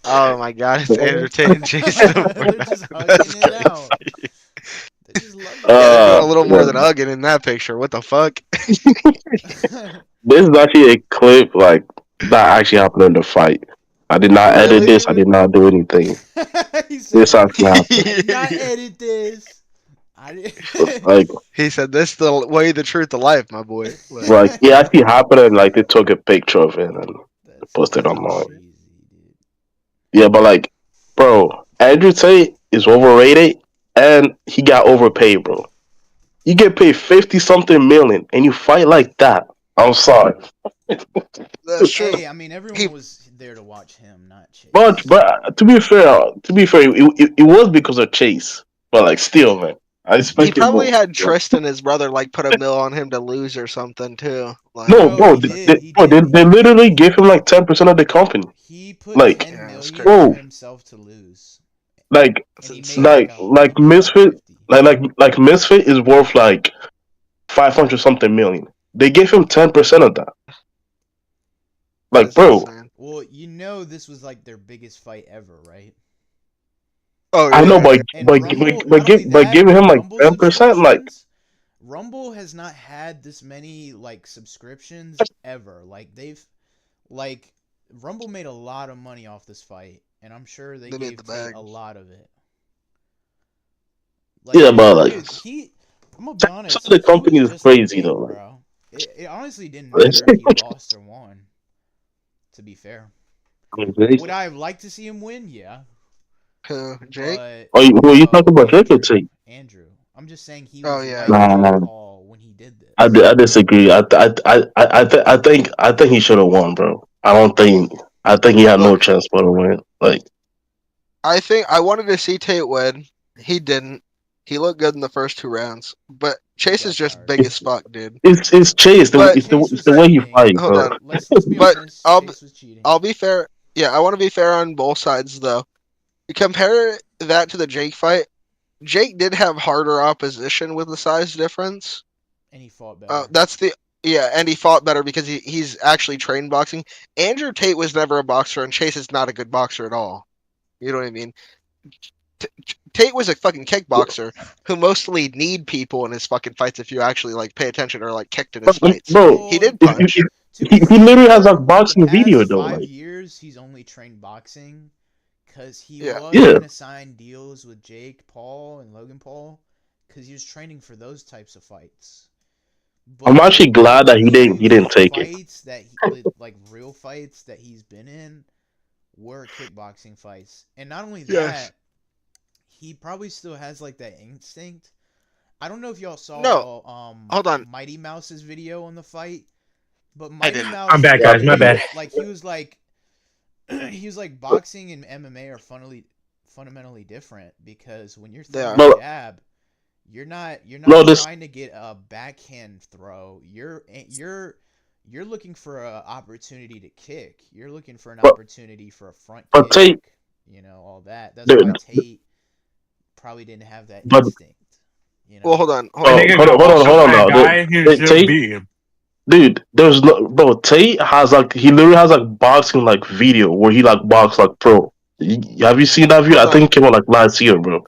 Oh my god, it's Andrew Tate and Jason. They're just hugging it out. They just love it. Yeah, they're doing a little more than hugging in that picture. What the fuck? This is actually a clip like that actually happened in the fight. I did not edit this. I did not do anything. This actually happened. I did not edit this. Like He said, "This is the way, the truth, the life, my boy." like it actually happened and like they took a picture of it and posted online. Yeah, but like, bro, Andrew Tate is overrated and he got overpaid, bro. You get paid 50-something million and you fight like that. I'm sorry. That's true. Hey, I mean, everyone was there to watch him, not Chase. But to be fair, it was because of Chase. But like, still, man, I He expected probably more. had Tristan, his brother, like put a mill on him to lose or something too. Like, No, bro, they literally gave him like 10% of the company. He put Like, 10 million bro, on himself to lose. like Misfit, like Misfit is worth like 500 something million. They gave him 10% of that. Like, bro, Well, you know this was like their biggest fight ever, right? Oh, I know, but And but Rumble, but, giving him like Rumble 10%, like, Rumble has not had this many like subscriptions ever. Like Rumble made a lot of money off this fight, and I'm sure they They made gave the Tate bag. a lot of it. yeah, but like, Dude, I'm gonna be honest. some of the he was company is just like crazy Jake, though. Like, bro. It honestly didn't matter if he lost or won. To be fair, would I have liked to see him win? Yeah. Jake? But, who are you talking about, Drake or Tate? Andrew. I'm just saying he Oh was yeah. Nah, call when he did this. I disagree. I think he should have won, bro. I think he had no chance but to win. Like, I think I wanted to see Tate win. He didn't. He looked good in the first 2 rounds, but Chase is just big as fuck, dude. it's Chase. It's the way he fights, Hold bro. on. Let's be But honest. Chase was cheating. I'll be fair. Yeah, I want to be fair on both sides though. You compare that to the Jake fight. Jake did have harder opposition with the size difference. And he fought better. And he fought better because he's actually trained boxing. Andrew Tate was never a boxer, and Chase is not a good boxer at all. You know what I mean? Tate was a fucking kickboxer who mostly need people in his fucking fights if you actually like pay attention or like kicked in his fights. Bro, He did punch. he literally has a boxing video though. 5 Like, years, he's only trained boxing because he Yeah. was Yeah. gonna sign deals with Jake Paul and Logan Paul because he was training for those types of fights. I'm actually glad that he didn't take it. Fights that like real fights that he's been in were kickboxing fights, and not only that, Yes. he probably still has like that instinct. I don't know if y'all saw Hold on. Mighty Mouse's video on the fight, but I Mighty didn't. Mouse. I'm back, guys. My bad. Like he was like boxing and MMA are fundamentally different because when you're They are. throwing a But- jab, You're not No, this trying to get a backhand throw. You're looking for an opportunity to kick. You're looking for an but opportunity for a front but Tate, kick. You know, all that. That's why the, Tate probably didn't have that but instinct. You Well, know. hold on, That hold on. nigga hold on, got hold boxed on, up hold on by a now. guy who shouldn't Tate, beat him. dude, there's no bro. Tate has like he literally has like boxing like video where he like boxed like pro. Have you seen that video? Hold I think on. it came out like last year, bro.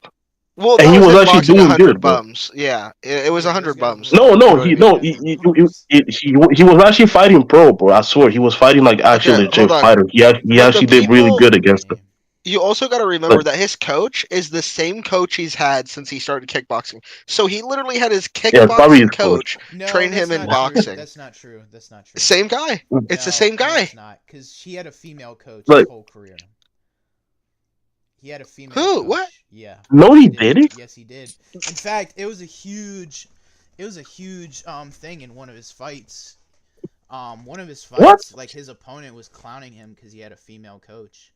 Well, And that he was was him actually boxing doing 100 good, bro. bums. Yeah, it was Yeah, those 100 guys bums. were No, You no, know what I he mean? no, he was actually fighting pro, bro. I swear, he was fighting like Okay, actually hold legit on. fighter. He But the actually did really people, good against them. you also got to remember Like, that his coach is the same coach he's had since he started kickboxing. So he literally had his yeah, it's probably his kickboxing coach. coach No, train that's him in not true. boxing. That's not true. That's not true. Same guy. It's the No, same no, guy. it's not. Because she had a female coach Like, his whole career. He had a female Who? coach. What? Yeah. no, Yes, he he did. didn't. Yes, he did. In fact, it was a huge thing in one of his fights. One of his What? fights, like his opponent was clowning him because he had a female coach.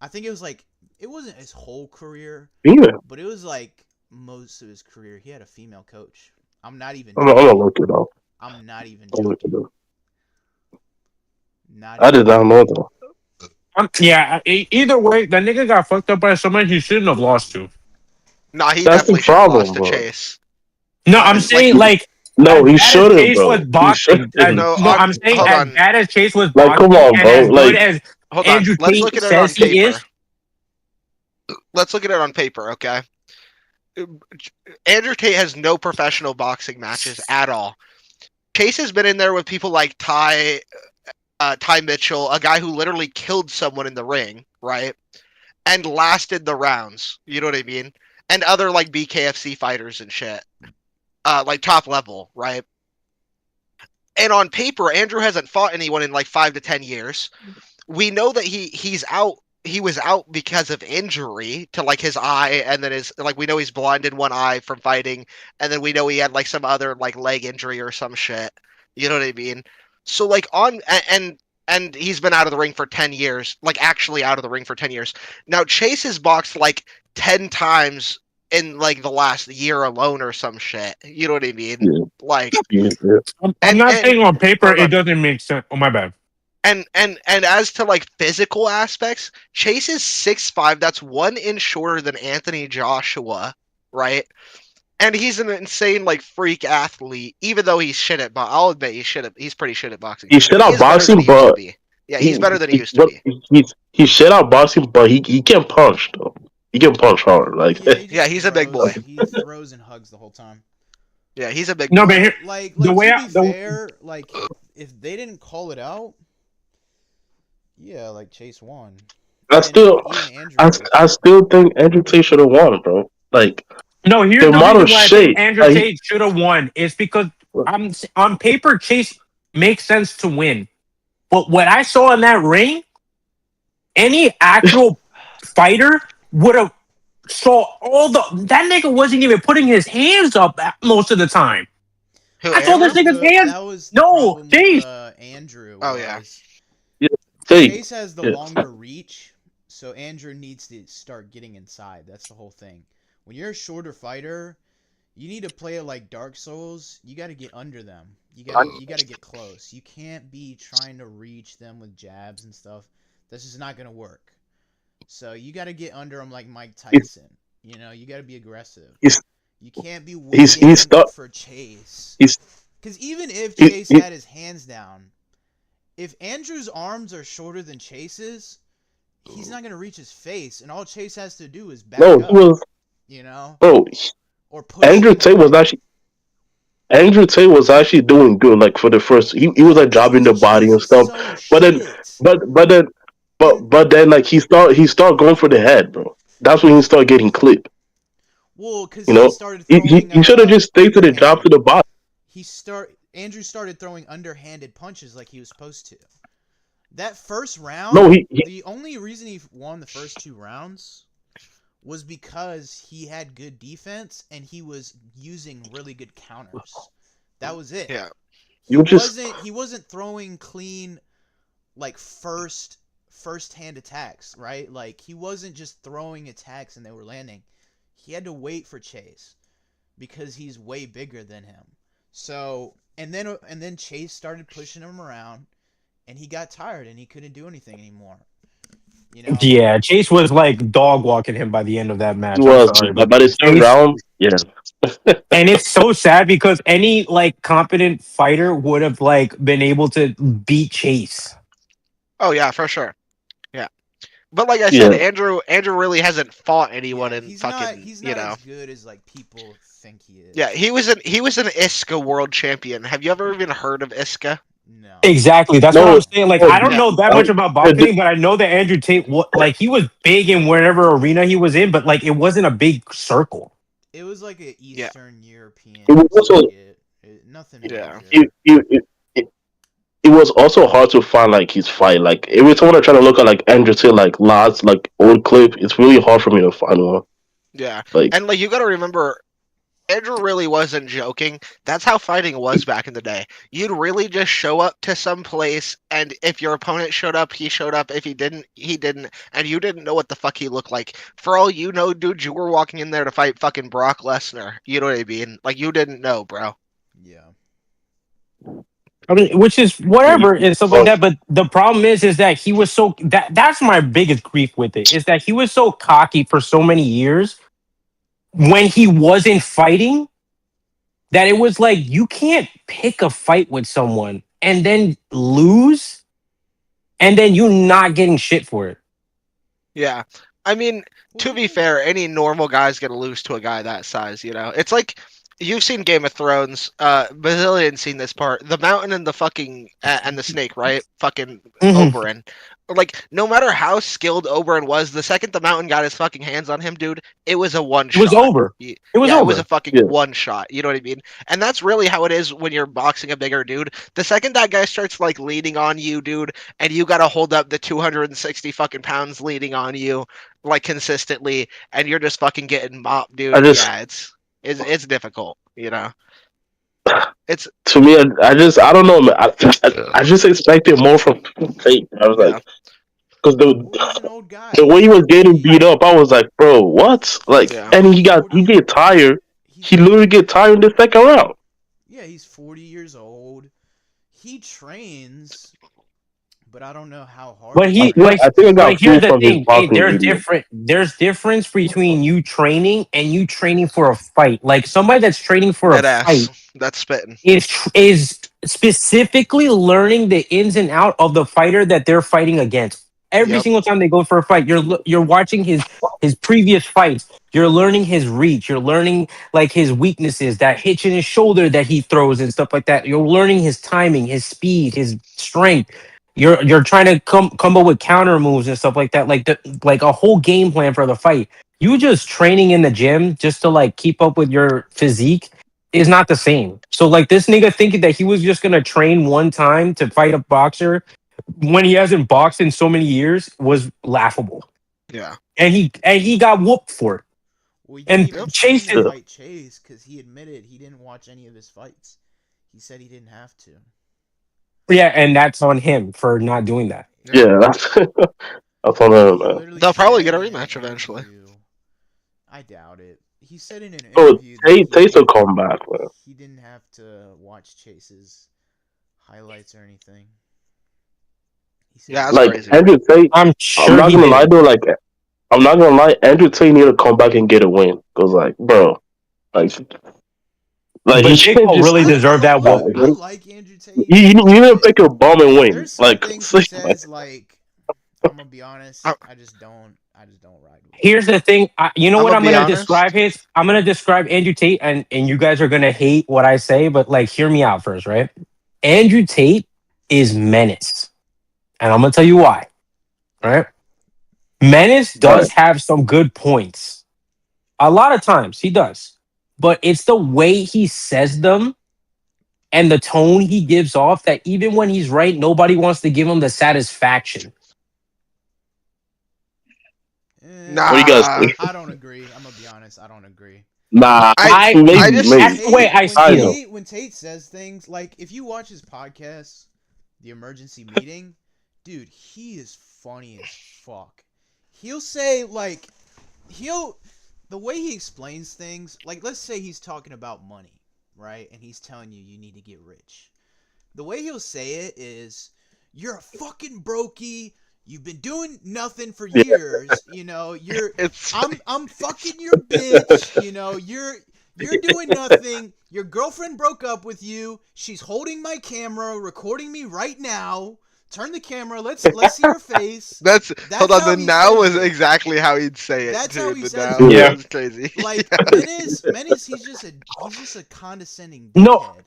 I think it was like it wasn't his whole career, Female. but it was like most of his career. He had a female coach. I'm not even I'm gonna joking. look it up. I'm not even I'm gonna look joking. it up. Not I even did not joking. know though. Yeah, either way, that nigga got fucked up by someone he shouldn't have lost to. Nah, he That's the definitely should have lost problem, to bro. Chase. No, I'm Like, saying like No, as he bad as shouldn't, Chase was bro. He boxing. shouldn't. No, I'm saying hold as on, bad as Chase was Like, come boxing on, and bro. as good Like, as hold on. Andrew Let's look Tate at it on says he paper. is. Let's look at it on paper, okay? Andrew Tate has no professional boxing matches at all. Chase has been in there with people like Ty Mitchell, a guy who literally killed someone in the ring, right? And lasted the rounds. You know what I mean? And other like BKFC fighters and shit. Like top level, right? And on paper, Andrew hasn't fought anyone in like 5 to 10 years. We know that he's out. He was out because of injury to like his eye, and then we know he's blind in one eye from fighting, and then we know he had like some other like leg injury or some shit. You know what I mean? So like and he's been out of the ring for 10 years, like actually out of the ring for 10 years. Now Chase has boxed like 10 times in like the last year alone or some shit. You know what I mean? yeah, Like yeah. I'm not saying on paper hold it on. doesn't make sense. Oh my bad. And as to like physical aspects, Chase is 6'5". That's 1 inch shorter than Anthony Joshua, right? And he's an insane like freak athlete, even though he's shit at I'll admit he's pretty shit at boxing. He shit He out is better than boxing, he used to but be. Yeah, he's better than he used to but be. he shit out boxing, but he can punch though. He can punch hard. Like, Yeah, he just Yeah, he's a big boy. He throws and hugs the whole time. Yeah, he's a big No, boy. but here, Like the way to I, be the, fair, like if they didn't call it out, yeah, like Chase won. I And still, even Andrew I, too. I still think Andrew Tate should have won, bro. Like, no, here's the the amount reason of why I think shit. Andrew Like, Tate should have won. It's because on paper Chase makes sense to win, but what I saw in that ring, any actual fighter would have saw all that nigga wasn't even putting his hands up most of the time. Who, I saw this Andrew? nigga's hands. That was the No, problem with Chase. Andrew. Oh, yeah. Tate. Chase has the Yeah. longer reach, so Andrew needs to start getting inside. That's the whole thing. When you're a shorter fighter, you need to play it like Dark Souls. You got to get under them. You got to get close. You can't be trying to reach them with jabs and stuff. This is not gonna work. So you got to get under them like Mike Tyson. You know, you got to be aggressive. You can't be waiting for Chase. Because even if Chase had his hands down, if Andrew's arms are shorter than Chase's, he's not gonna reach his face, and all Chase has to do is back up. You know, bro. or push Andrew him Tate was away. actually doing good. Like for the first, he was like dropping the body and stuff. But then like he start going for the head, bro. That's when he started getting clipped. Well, because You know, he started throwing. he should have just stayed to the drop to the body. Andrew started throwing underhanded punches like he was supposed to. That first round, the only reason he won the first 2 rounds was because he had good defense and he was using really good counters. That was it. Yeah. He wasn't throwing clean like first hand attacks, right? Like he wasn't just throwing attacks and they were landing. He had to wait for Chase. because he's way bigger than him. So and then Chase started pushing him around, and he got tired and he couldn't do anything anymore. You know? Yeah, Chase was like dog walking him by the end of that match. It I'm was, sorry, but but by the third Chase, round, yeah. and it's so sad because any like competent fighter would have like been able to beat Chase. Oh yeah, for sure. Yeah, but like I said, Yeah. Andrew really hasn't fought anyone in He's fucking. he's you not know. as good as like people think he is. Yeah, he was an Iska world champion. Have you ever even heard of Iska? No. Exactly. That's what No, I'm saying. Like, no, I don't know that I- much about boxing, but I know that Andrew Tate, like, he was big in wherever arena he was in, but like, it wasn't a big circle. It was like an Eastern European It was also- circuit. Nothing Yeah. major. It was also hard to find like his fight. Like every time I try to look at like Andrew Tate, like last like old clip, it's really hard for me to find one. Yeah, Like and like you got to remember, Andrew really wasn't joking. That's how fighting was back in the day. You'd really just show up to some place, and if your opponent showed up, he showed up. If he didn't, he didn't, and you didn't know what the fuck he looked like. For all you know, dude, you were walking in there to fight fucking Brock Lesnar. You know what I mean? Like you didn't know, bro. Yeah. I mean, which is whatever and stuff like that. But the problem is that he was so that's my biggest grief with it is that he was so cocky for so many years when he wasn't fighting that it was like you can't pick a fight with someone and then lose and then you not getting shit for it. Yeah. I mean, to be fair, any normal guy's gonna lose to a guy that size, you know? It's like you've seen Game of Thrones. Bazillion's seen this part. The mountain and the fucking and the snake, right? Fucking Mhm. Oberyn. Like, no matter how skilled Oberyn was, the second the mountain got his fucking hands on him, dude, it was a one It was shot. over. It was It was over. a fucking Yeah. one shot. You know what I mean? And that's really how it is when you're boxing a bigger dude. The second that guy starts like leaning on you, dude, and you gotta hold up the 260 fucking pounds leaning on you like consistently, and you're just fucking getting mopped, dude. I It's difficult, you know. It's to me, I don't know, man. I just expected more from Tate. I was like, because the way he was getting beat up, I was like, bro, what? Like, Yeah. and he get tired. He literally get tired in the second round. Yeah, he's 40 years old. He trains, but I don't know how hard. But he I think I got like here's fooled the from his thing. Hey, boxing there's video. there's difference between you training and you training for a fight. Like somebody that's training for a dead fight ass. That's spitting. is specifically learning the ins and out of the fighter that they're fighting against. Every Yep. single time they go for a fight, you're watching his previous fights. You're learning his reach. You're learning like his weaknesses, that hitch in his shoulder that he throws and stuff like that. You're learning his timing, his speed, his strength. You're trying to come up with counter moves and stuff like that. Like a whole game plan for the fight. You just training in the gym just to like keep up with your physique is not the same. So like this nigga thinking that he was just gonna train one time to fight a boxer when he hasn't boxed in so many years was laughable. Yeah. And he got whooped for it. Well, he And didn't even Chase train to did- fight Chase because he admitted he didn't watch any of his fights. He said he didn't have to. Yeah, and that's on him for not doing that. Yeah, that's on him, man. They'll probably get a rematch eventually. I doubt it. He said in an Oh, interview that Tate's will come back, man. he didn't have to watch Chase's highlights or anything. He said Yeah, that's Like crazy. Andrew Tate, I'm I'm sure not he gonna did. lie though. Like, I'm not gonna lie. Andrew Tate need to come back and get a win. Cause like, bro, like But he Jake can't Paul just really deserved that like, whoop. I like Andrew Tate. you need to pick your bum and win. There's some Like, things he says like I'm gonna be honest. I just don't ride with it. Here's the thing. You know I'm what gonna I'm be gonna honest. describe his? I'm gonna describe Andrew Tate, and you guys are gonna hate what I say, but like, hear me out first, right? Andrew Tate is Menace, and I'm gonna tell you why. All right, Menace does have some good points. A lot of times he does, but it's the way he says them and the tone he gives off that even when he's right, nobody wants to give him the satisfaction. Nah. What do you guys think? I don't agree. I'm gonna be honest. I don't agree. Nah, I maybe, just- maybe. that's the way I see it. When Tate says things like, if you watch his podcast, The Emergency Meeting, dude, he is funny as fuck. He'll say like, the way he explains things, like let's say he's talking about money, right? And he's telling you need to get rich. The way he'll say it is, you're a fucking brokey. You've been doing nothing for years. You know, I'm fucking your bitch. You know, you're doing nothing. Your girlfriend broke up with you. She's holding my camera, recording me right now. Turn the camera. Let's see her face. Hold on. The now was exactly how he'd say it. That's dude, how he the says now. it. Yeah, that's crazy. Like Menace, he's just a condescending No. dickhead.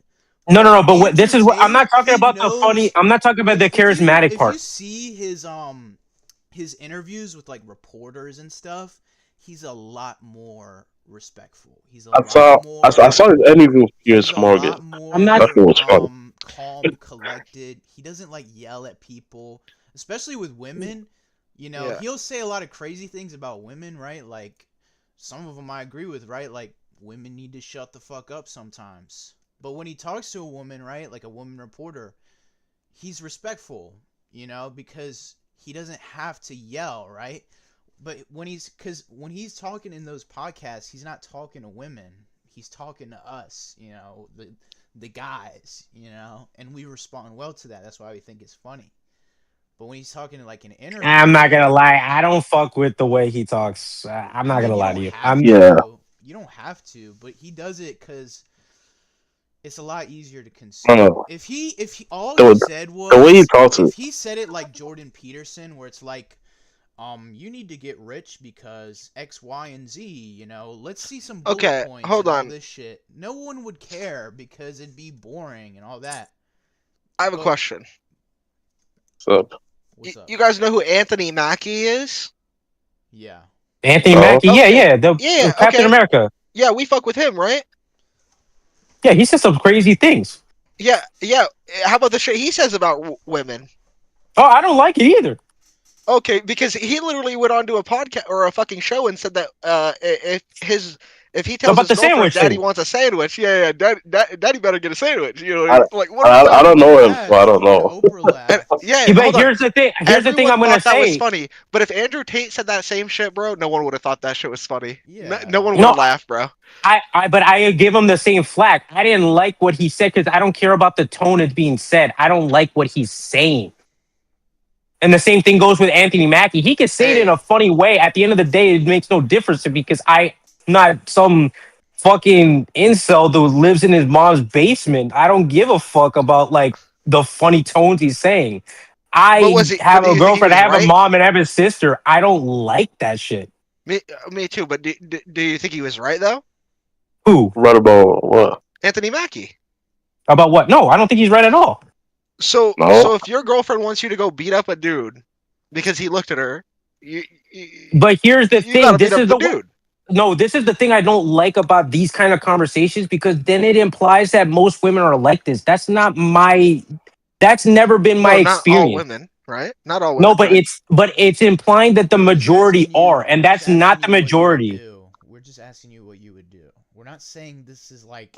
No. But this is what I'm not talking about the funny. I'm not talking about the charismatic part. If you see his interviews with like reporters and stuff, he's a lot more respectful. He's I saw his interview with Piers Morgan. I'm not. That was fun. Calm, collected. He doesn't like yell at people, especially with women. You know, Yeah. he'll say a lot of crazy things about women, right? Like some of them I agree with, right? Like women need to shut the fuck up sometimes. But when he talks to a woman, right, like a woman reporter, he's respectful, you know, because he doesn't have to yell, right? But when he's talking in those podcasts, he's not talking to women. He's talking to us, you know, the guys, you know, and we respond well to that. That's why we think it's funny. But when he's talking to like an interview, I'm not gonna lie. I don't fuck with the way he talks. I'm not gonna lie to you. You don't have to, but he does it because it's a lot easier to consume. If he all he said was the way he talks, if he said it like Jordan Peterson, where it's like, you need to get rich because X, Y, and Z. You know, let's see some bullet points. Hold and on. All this shit. No one would care because it'd be boring and all that. I have a question. What's up? What's up? You guys know who Anthony Mackie is? Yeah. Anthony Mackie, Okay. the Captain America. Yeah, we fuck with him, right? Yeah, he says some crazy things. Yeah. How about the shit he says about women? Oh, I don't like it either. Okay, because he literally went on to a podcast or a fucking show and said that if he tells About his the girlfriend sandwich daddy thing. wants a sandwich, daddy better get a sandwich. You know, I don't know him, so I don't know. Yeah, But hold on. here's the thing. Here's the thing I'm Everyone gonna thought that was say. funny, but if Andrew Tate said that same shit, bro, no one would have thought that shit was funny. No one would have laughed, bro. But I give him the same flack. I didn't like what he said because I don't care about the tone it's being said. I don't like what he's saying. And the same thing goes with Anthony Mackie. He can say it in a funny way. At the end of the day, it makes no difference to me because I'm not some fucking incel that lives in his mom's basement. I don't give a fuck about like the funny tones he's saying. I have a girlfriend, I have a mom, and I have a sister. I don't like that shit. Me too. But do you think he was right though? Who? Right about what? Anthony Mackie. About what? No, I don't think he's right at all. So if your girlfriend wants you to go beat up a dude because he looked at her, But here's the you thing. gotta This beat up is the the dude. No, this is the thing I don't like about these kind of conversations because then it implies that most women are like this. That's not my. That's never been my experience. Not all women, right? Not all women. No, but right? it's implying that the majority are, and that's not the majority. We're just asking you what you would do. We're not saying this is like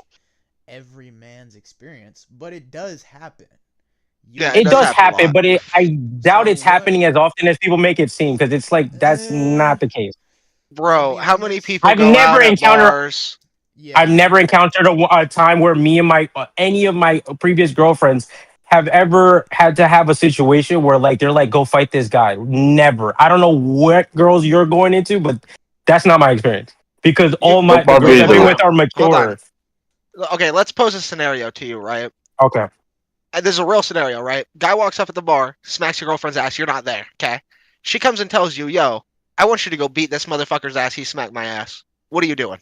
every man's experience, but it does happen. It does happen, but I doubt it's happening as often as people make it seem because it's like that's not the case. Bro, how many people I've go never out at encountered. bars? I've never encountered a time where me and any of my previous girlfriends have ever had to have a situation where like they're like, go fight this guy. Never. I don't know what girls you're going into, but that's not my experience because all my the girls I've been with are mature. Okay, let's pose a scenario to you, right? Okay. And this is a real scenario, right? Guy walks up at the bar, smacks your girlfriend's ass. You're not there, okay? She comes and tells you, yo, I want you to go beat this motherfucker's ass. He smacked my ass. What are you doing?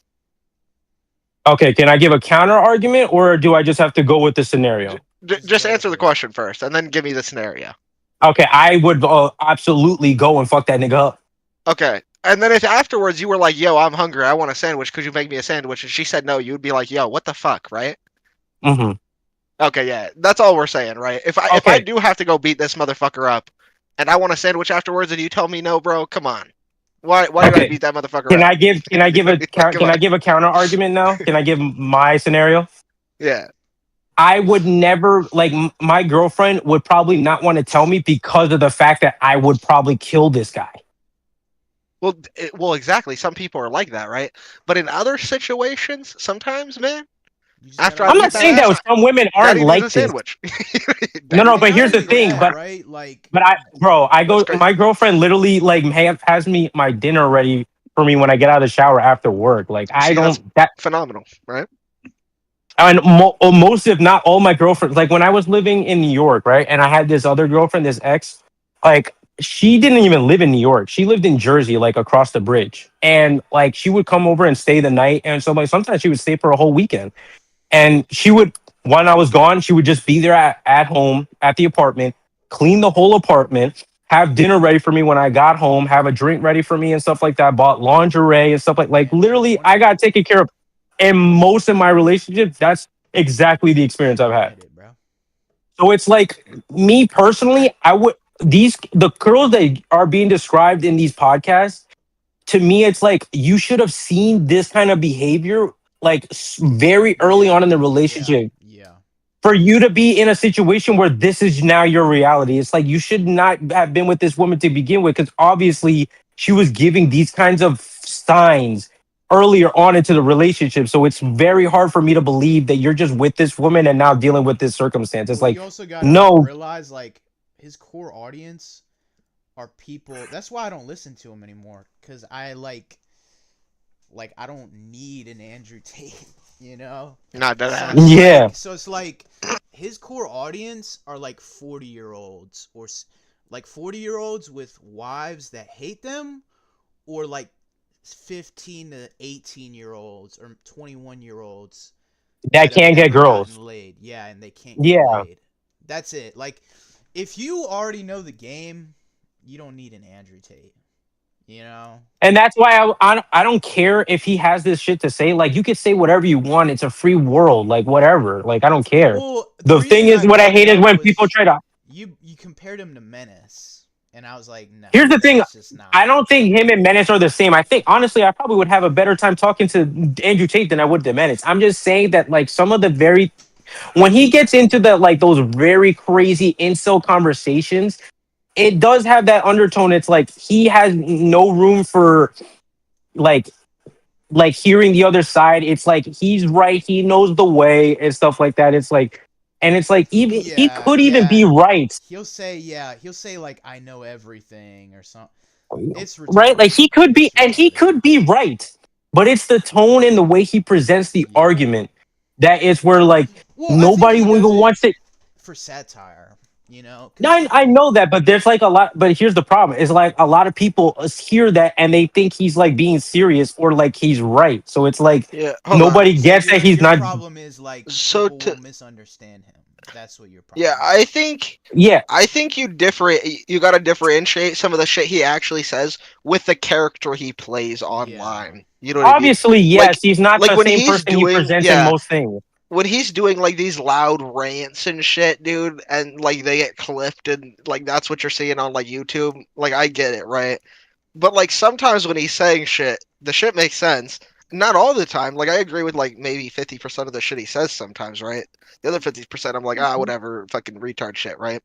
Okay, can I give a counter argument or do I just have to go with the scenario? Just answer the question first and then give me the scenario. Okay, I would absolutely go and fuck that nigga up. Okay. And then if afterwards you were like, yo, I'm hungry. I want a sandwich. Could you make me a sandwich? And she said no. You would be like, yo, what the fuck, right? Mm-hmm. Okay, yeah. That's all we're saying, right? If I do have to go beat this motherfucker up and I want a sandwich afterwards and you tell me no, bro, come on. Why do I beat that motherfucker up? Can I give a counter argument now? Can I give my scenario? Yeah. I would never my girlfriend would probably not want to tell me because of the fact that I would probably kill this guy. Well, exactly. Some people are like that, right? But in other situations, sometimes, man, after I I'm beat not that saying that ass, some women aren't Daddy needs a like this. sandwich. No, Daddy no, needs but a here's the sandwich. thing. But right? Like, bro, That's crazy. my girlfriend literally like has me my dinner ready for me when I get out of the shower after work. Like I See, that's don't that phenomenal, right? and most if not all my girlfriends, like when I was living in New York, right, and I had this other girlfriend, this ex, like she didn't even live in New York. She lived in Jersey, like across the bridge, and like she would come over and stay the night, and so like sometimes she would stay for a whole weekend, and she would when I was gone, she would just be there at home at the apartment, clean the whole apartment, have dinner ready for me when I got home, have a drink ready for me and stuff like that. Bought lingerie and stuff like literally, I got taken care of. In most of my relationships, that's exactly the experience I've had. So it's like me personally, I would the girls that are being described in these podcasts. To me, it's like you should have seen this kind of behavior like very early on in the relationship for you to be in a situation where this is now your reality. It's like you should not have been with this woman to begin with, because obviously she was giving these kinds of signs earlier on into the relationship. So it's very hard for me to believe that you're just with this woman and now dealing with this circumstance. It's like, you also got to no, realize like his core audience are people. That's why I don't listen to him anymore, because I like I don't need an Andrew Tate, you know? Not that So ass. it's Yeah. so it's like his core audience are like 40-year-olds or like 40-year-olds with wives that hate them, or like 15 to 18-year-olds or 21-year-olds that have can't get never girls. gotten laid. Yeah, and they can't get Yeah. laid. That's it. Like, if you already know the game, you don't need an Andrew Tate. You know? And that's why I don't care if he has this shit to say. Like, you could say whatever you want. It's a free world. Like, whatever. Like, I don't care. Well, The thing is, what I hate is when people try to. You compared him to Menace, and I was like, no. Here's the thing. That's just not. I don't think him and Menace are the same. I think, honestly, I probably would have a better time talking to Andrew Tate than I would to Menace. I'm just saying that, like, some of the when he gets into the, like, those very crazy incel conversations, it does have that undertone. It's like he has no room for, like hearing the other side. It's like he's right, he knows the way and stuff like that. It's like, and it's like even he could even be right. He'll say like, I know everything or something. It's Right? Like he could be, and he could be right, but it's the tone and the way he presents the argument that is where like nobody even wants it. For satire, you know? I know that, but there's like a lot. But here's the problem: is like a lot of people hear that and they think he's like being serious or like he's right. So it's like nobody gets that he's not. Your problem is like So people will misunderstand him. That's what your problem. Yeah, I think. Yeah, I think you gotta differentiate some of the shit he actually says with the character he plays online. You know what Obviously, I mean? yes, he's not the when same he's person he presents in most things. When he's doing like these loud rants and shit, dude, and like they get clipped and like that's what you're seeing on like YouTube. Like I get it, right? But like sometimes when he's saying shit, the shit makes sense. Not all the time. Like I agree with like maybe 50% of the shit he says sometimes, right? The other 50% I'm like, whatever, fucking retard shit, right?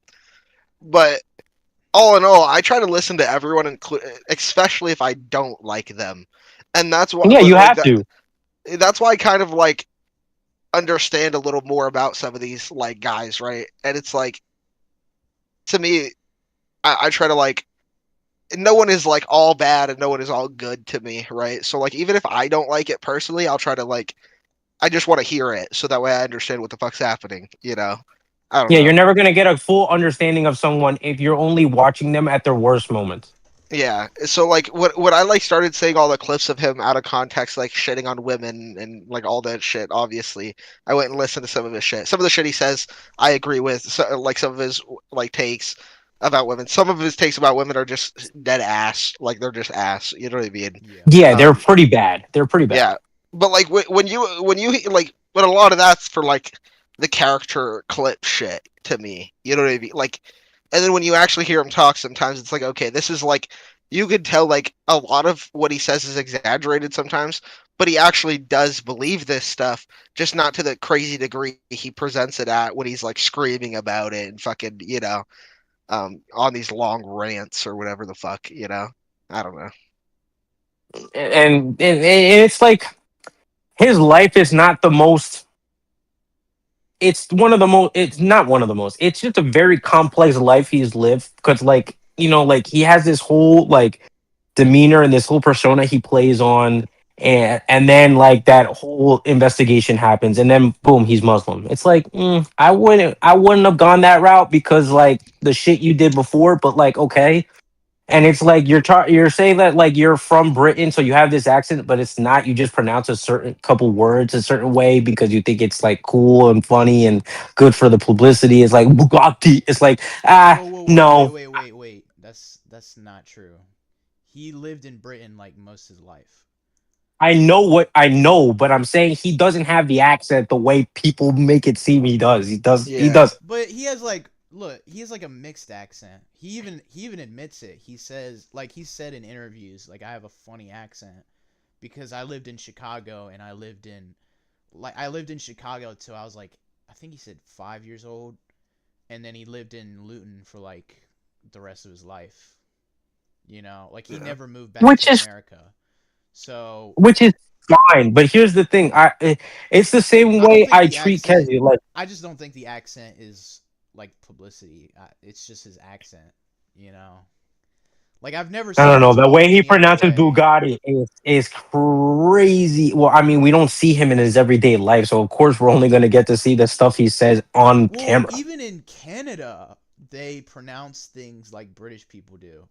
But all in all, I try to listen to everyone, especially if I don't like them, and that's why. Yeah, you have to. That's why I kind of like understand a little more about some of these like guys, right? And it's like, to me, I try to like, no one is like all bad and no one is all good to me, right? So like, even if I don't like it personally, I'll try to like, I just want to hear it so that way I understand what the fuck's happening, you know? I don't know. You're never gonna get a full understanding of someone if you're only watching them at their worst moments. Yeah, so like what I like started saying all the clips of him out of context, like shitting on women and like all that shit. Obviously, I went and listened to some of his shit. Some of the shit he says, I agree with. So, like some of his like takes about women. Some of his takes about women are just dead ass. Like they're just ass. You know what I mean? Yeah, they're pretty bad. They're pretty bad. Yeah, but like when you like, but a lot of that's for like the character clip shit to me. You know what I mean? Like. And then when you actually hear him talk, sometimes it's like, okay, this is like, you could tell like a lot of what he says is exaggerated sometimes, but he actually does believe this stuff, just not to the crazy degree he presents it at when he's like screaming about it and fucking, you know, on these long rants or whatever the fuck, you know? I don't know. and it's like his life is not the most. It's one of the most. It's not one of the most. It's just a very complex life he's lived because, like, like he has this whole like demeanor and this whole persona he plays on, and then like that whole investigation happens, and then boom, he's Muslim. It's like I wouldn't have gone that route because like the shit you did before, but like okay. And it's like you're saying that like you're from Britain, so you have this accent, but it's not. You just pronounce a certain couple words a certain way because you think it's like cool and funny and good for the publicity. It's like Bugatti. It's like no. Wait. That's not true. He lived in Britain like most of his life. I know what I know, but I'm saying he doesn't have the accent the way people make it seem he does. He does. He does. But he has like he has like a mixed accent. He even admits it. He says he said in interviews I have a funny accent because I lived in Chicago and I lived in Chicago till I was like I think he said 5 years old, and then he lived in Luton for like the rest of his life. He never moved back to America. So which is fine, but here's the thing. It's the same way I treat Kezi. Like I just don't think the accent is like publicity. It's just his accent, I've never. I don't know. The way he pronounces Bugatti is crazy. Well, I mean, we don't see him in his everyday life, so of course we're only going to get to see the stuff he says on camera. Even in Canada, they pronounce things like British people do,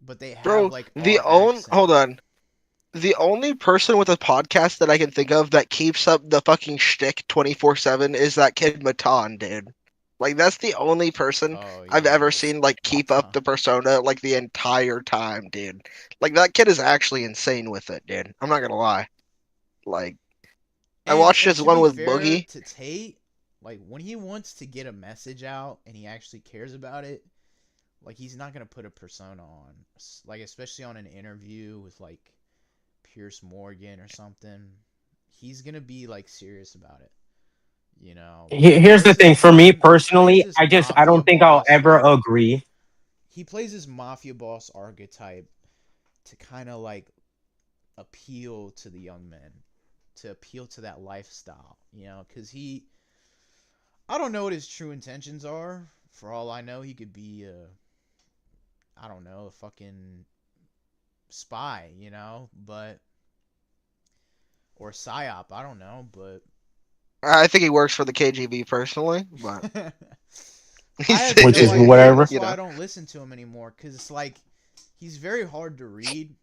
but they have hold on. The only person with a podcast that I can think of that keeps up the fucking shtick 24/7 is that kid Matan, dude. Like that's the only person I've ever seen keep up the persona the entire time, dude. Like that kid is actually insane with it, dude. I'm not gonna lie. I watched this one with Boogie. To Tate, when he wants to get a message out and he actually cares about it, he's not gonna put a persona on, especially on an interview with Pierce Morgan or something. He's gonna be serious about it. Here's the thing. For me personally, I don't think I'll ever agree. He plays his mafia boss archetype to kind of appeal to the young men, to appeal to that lifestyle, because I don't know what his true intentions are. For all I know, he could be a fucking spy, but or a psyop, I don't know, but I think he works for the KGB personally, but which is whatever. That's why I don't listen to him anymore, because it's he's very hard to read,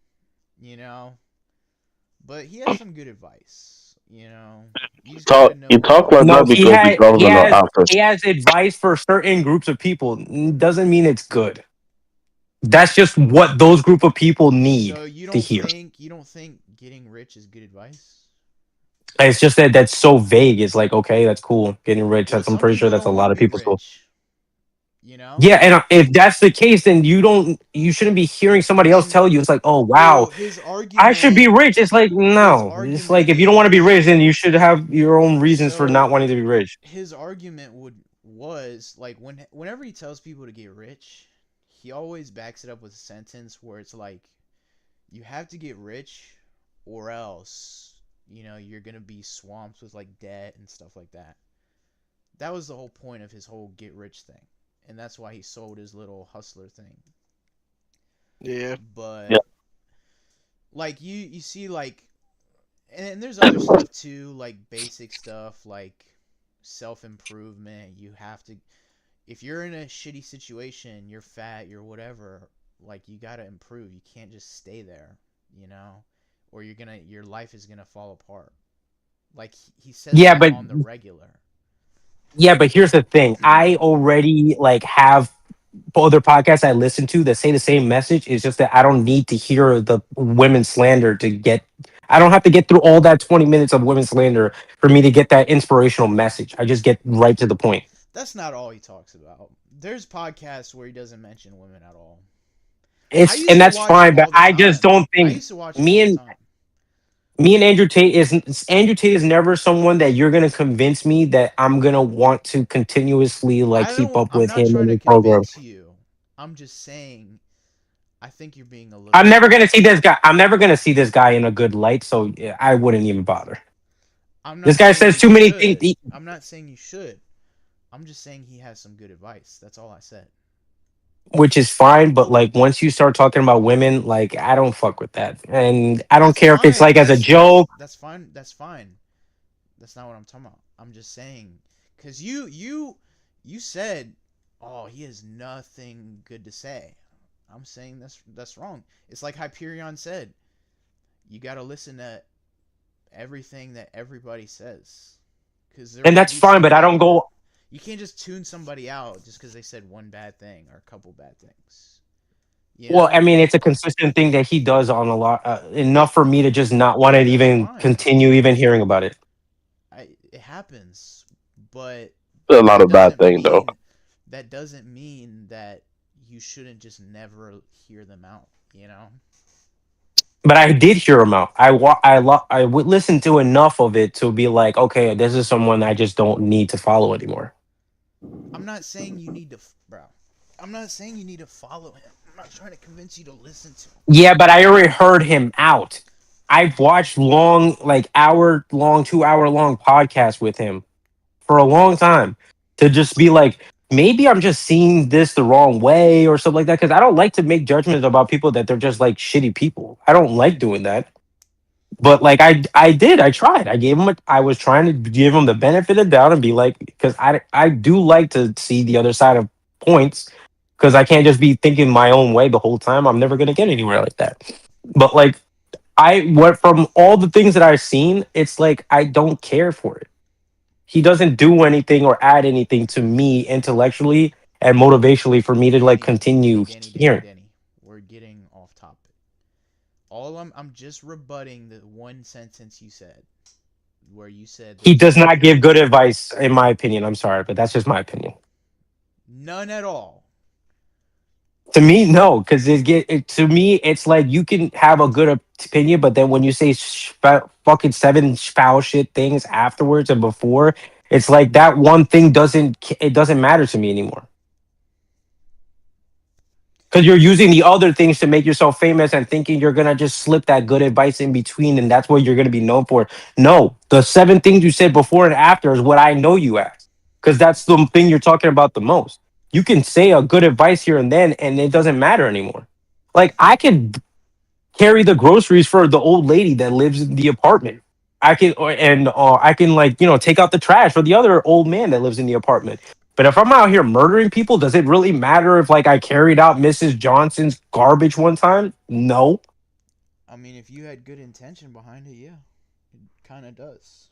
but he has some good advice, You talk like that because the government are after. He has advice for certain groups of people. Doesn't mean it's good. That's just what those group of people need to hear. You don't think getting rich is good advice? It's just that's so vague. It's okay, that's cool. Getting rich. I'm pretty sure that's a lot of people's goal. Yeah, and if that's the case, then you shouldn't be hearing somebody else tell you. It's oh wow, I should be rich. It's no. It's if you don't want to be rich, then you should have your own reasons for not wanting to be rich. His argument was whenever he tells people to get rich, he always backs it up with a sentence where it's you have to get rich or else you're gonna be swamped with debt and stuff like that. That was the whole point of his whole get rich thing, and that's why he sold his little hustler thing. Yeah, but you see and there's other stuff too, basic stuff self-improvement. You have to, if you're in a shitty situation, you're fat, you're whatever, you gotta improve. You can't just stay there, or your life is gonna fall apart. He says that on the regular. Yeah, but here's the thing. I already have other podcasts I listen to that say the same message. It's just that I don't need to hear the women slander to get. I don't have to get through all that 20 minutes of women slander for me to get that inspirational message. I just get right to the point. That's not all he talks about. There's podcasts where he doesn't mention women at all. And that's fine, but I just don't think me and Andrew Tate is never someone that you're gonna convince me that I'm gonna want to continuously keep up with him in the program. I'm just saying I think you're being a little. I'm never gonna see this guy. I'm never gonna see this guy in a good light, so yeah, I wouldn't even bother. I'm not This guy saying says you too many should. things. I'm not saying you should. I'm just saying he has some good advice. That's all I said. Which is fine, but like once you start talking about women, like I don't fuck with that, and I don't That's care if it's fine. like as a joke. That's fine. That's fine. That's not what I'm talking about. I'm just saying, cause you said, oh, he has nothing good to say. I'm saying that's wrong. It's like Hyperion said. You got to listen to everything that everybody says, cause there And will that's be fine, but I something. don't go. You can't just tune somebody out just because they said one bad thing or a couple bad things. You Well, know? I mean, it's a consistent thing that he does on a lot, enough for me to just not want to That's even fine. continue even hearing about it. It happens, but A lot that of bad doesn't things though. mean that doesn't mean that you shouldn't just never hear them out. You know? But I did hear him out. I would listen to enough of it to be like, okay, this is someone I just don't need to follow anymore. I'm not saying you need to, bro. I'm not saying you need to follow him. I'm not trying to convince you to listen to him. Yeah, but I already heard him out. I've watched long, like hour long, 2 hour long podcasts with him for a long time to just be like, maybe I'm just seeing this the wrong way or something like that. Cause I don't like to make judgments about people that they're just like shitty people. I don't like doing that. But like I tried. I was trying to give him the benefit of the doubt and be like, because I do like to see the other side of points because I can't just be thinking my own way the whole time. I'm never gonna get anywhere like that. But like I what from all the things that I've seen, it's like I don't care for it. He doesn't do anything or add anything to me intellectually and motivationally for me to like continue hearing. Danny, we're getting off topic. I'm just rebutting the one sentence you said, where you said He there's does not give good advice, in my opinion. I'm sorry, but that's just my opinion. none at all. To me, no, because to me, it's like you can have a good opinion, but then when you say fucking seven foul shit things afterwards and before, it's like that one thing doesn't matter to me anymore. Because you're using the other things to make yourself famous and thinking you're gonna just slip that good advice in between, and that's what you're gonna be known for. No, the seven things you said before and after is what I know you as, because that's the thing you're talking about the most. You can say a good advice here and then, and it doesn't matter anymore. Like I can carry the groceries for the old lady that lives in the apartment. I can like take out the trash for the other old man that lives in the apartment. But if I'm out here murdering people, does it really matter if like I carried out Mrs. Johnson's garbage one time? No. I mean, if you had good intention behind it, yeah, it kind of does.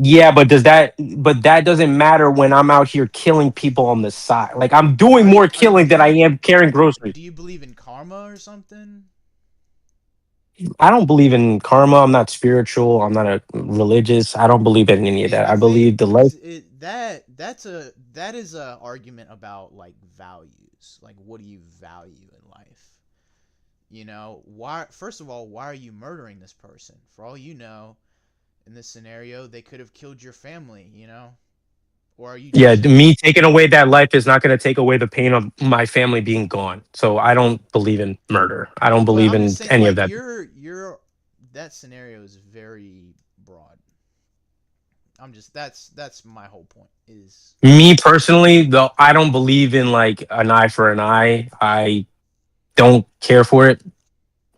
Yeah, but that doesn't matter when I'm out here killing people on the side. Like I'm doing more killing than I am carrying groceries. Do you believe in karma or something? I don't believe in karma. I'm not spiritual. I'm not a religious. I don't believe in any of that. I believe the life. That is a argument about like values. Like, what do you value in life? You know, why? First of all, why are you murdering this person? For all you know, in this scenario, they could have killed your family. You know, or are you? Yeah, me taking away that life is not going to take away the pain of my family being gone. So I don't believe in murder. I don't believe in any of that. You're that scenario is very broad. That's my whole point is Me personally, though, I don't believe in like an eye for an eye. I don't care for it.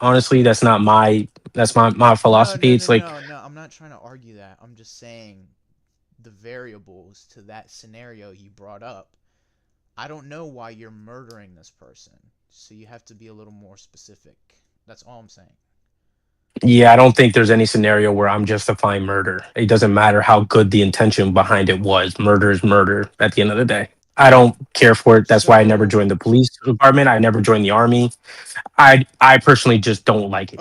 Honestly, that's my philosophy. It's like no. I'm not trying to argue that. I'm just saying the variables to that scenario you brought up. I don't know why you're murdering this person, so you have to be a little more specific. That's all I'm saying. yeah, I don't think there's any scenario where I'm justifying murder. It doesn't matter how good the intention behind it was. Murder is murder at the end of the day. I don't care for it. That's why I never joined the police department. I never joined the army. I personally just don't like it.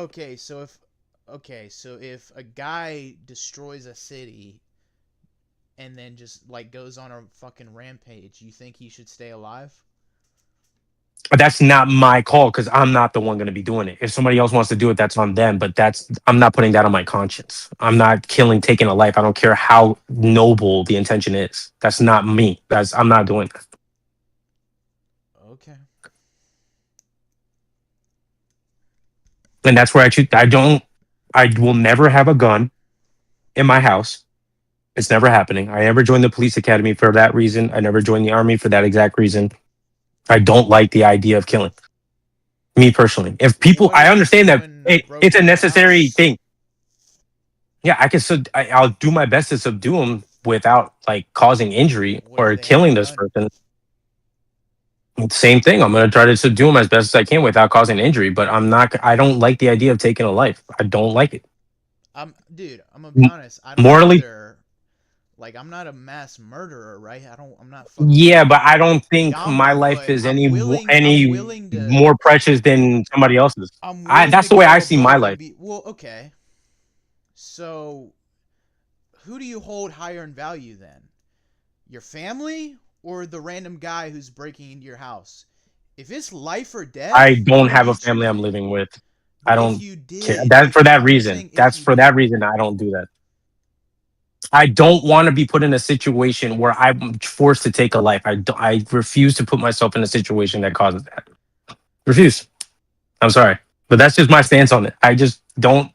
Okay, so if a guy destroys a city and then just like goes on a fucking rampage, you think he should stay alive? But that's not my call because I'm not the one going to be doing it. If somebody else wants to do it, that's on them. But I'm not putting that on my conscience. I'm not taking a life. I don't care how noble the intention is. That's not me. I'm not doing that. Okay. And that's where I will never have a gun in my house. It's never happening. I never joined the police academy for that reason. I never joined the army for that exact reason. I don't like the idea of killing. Me personally. If people, I understand that it's a necessary thing. Yeah, I'll do my best to subdue them without like causing injury or killing this person. Same thing. I'm gonna try to subdue them as best as I can without causing injury. But I don't like the idea of taking a life. I don't like it. Dude, I'm gonna be honest. I don't Morally, either. Like, I'm not a mass murderer, right? I'm not. Yeah, but I don't think my life is any willing to, more precious than somebody else's. That's the way I see my life. Well, okay. So, who do you hold higher in value then? Your family or the random guy who's breaking into your house? If it's life or death, I don't have a family I'm living with. I don't care. For that reason. I don't do that. I don't want to be put in a situation where I'm forced to take a life. I refuse to put myself in a situation that causes that. Refuse. I'm sorry, but that's just my stance on it. I just don't.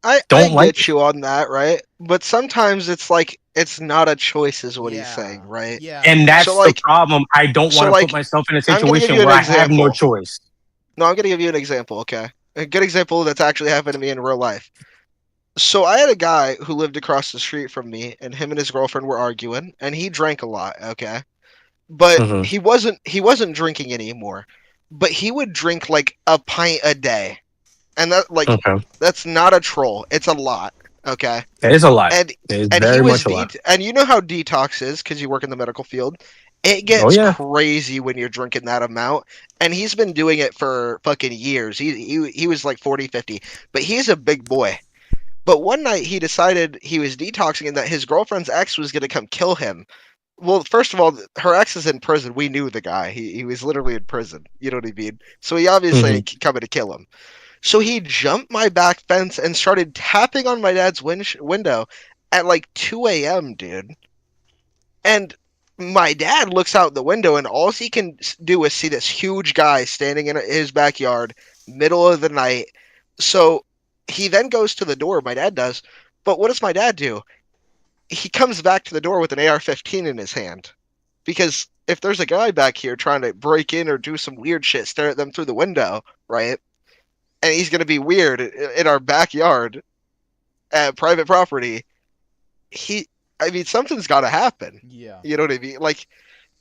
I like get you on that, right? But sometimes it's like it's not a choice, is what he's saying, right? Yeah. And that's the problem. I don't want to put myself in a situation where I have no choice. No, I'm gonna give you an example. Okay, a good example that's actually happened to me in real life. So I had a guy who lived across the street from me, and him and his girlfriend were arguing, and he drank a lot. Okay, but he wasn't drinking anymore. But he would drink like a pint a day, and that's not a troll. It's a lot. Okay, it is a lot. And very much a lot. And you know how detox is because you work in the medical field. It gets crazy when you're drinking that amount. And he's been doing it for fucking years. He was like 40, 50. But he's a big boy. But one night he decided he was detoxing and that his girlfriend's ex was going to come kill him. Well, first of all, her ex is in prison. We knew the guy. He was literally in prison. You know what I mean? So he obviously coming to kill him. So he jumped my back fence and started tapping on my dad's window at like 2 a.m., dude. And my dad looks out the window and all he can do is see this huge guy standing in his backyard, middle of the night. So he then goes to the door, my dad does. But what does my dad do? He comes back to the door with an AR-15 in his hand. Because if there's a guy back here trying to break in or do some weird shit, stare at them through the window, right? And he's going to be weird in our backyard at private property. Something's got to happen. Yeah. You know what I mean? Like,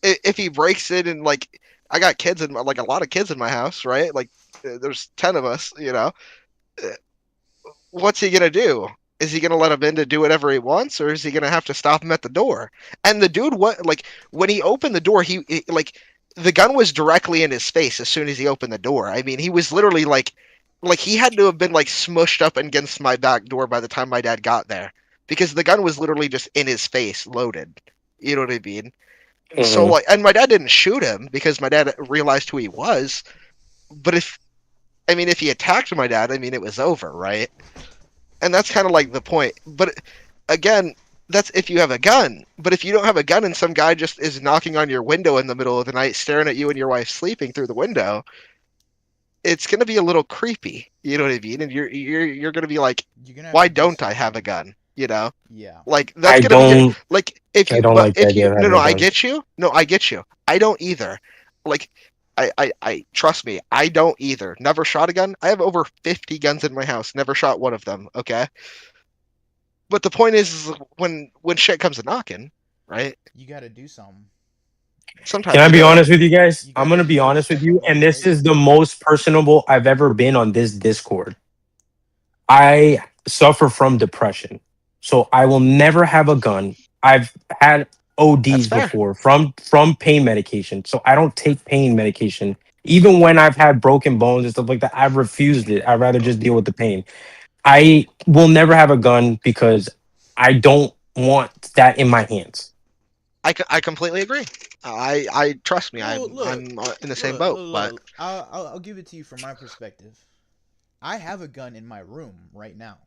if he breaks in and, like, I got kids a lot of kids in my house, right? Like, there's 10 of us, you know. What's he going to do? Is he going to let him in to do whatever he wants, or is he going to have to stop him at the door? And the dude, when he opened the door, the gun was directly in his face as soon as he opened the door. I mean, he was literally like he had to have been like smushed up against my back door by the time my dad got there, because the gun was literally just in his face, loaded. You know what I mean? So and my dad didn't shoot him because my dad realized who he was. But if he attacked my dad, it was over, right? And that's kind of like the point. But again, that's if you have a gun. But if you don't have a gun and some guy just is knocking on your window in the middle of the night, staring at you and your wife sleeping through the window, it's gonna be a little creepy. You know what I mean? And you're gonna be like, why don't I have a gun? You know? Yeah. Like that's gonna be like if you no, I get you. No, I get you. I don't either. Like I trust me, I don't either. Never shot a gun. I have over 50 guns in my house. Never shot one of them, okay? But the point is when shit comes to knocking, right? You got to do something. Sometimes. Can I be honest with you guys? I'm going to be honest with you, and this is the most personable I've ever been on this Discord. I suffer from depression, so I will never have a gun. I've had ODs before from pain medication, so I don't take pain medication. Even when I've had broken bones and stuff like that, I've refused it. I'd rather just deal with the pain. I will never have a gun because I don't want that in my hands. I completely agree. I trust me. I'm in the same boat. But I'll give it to you from my perspective. I have a gun in my room right now.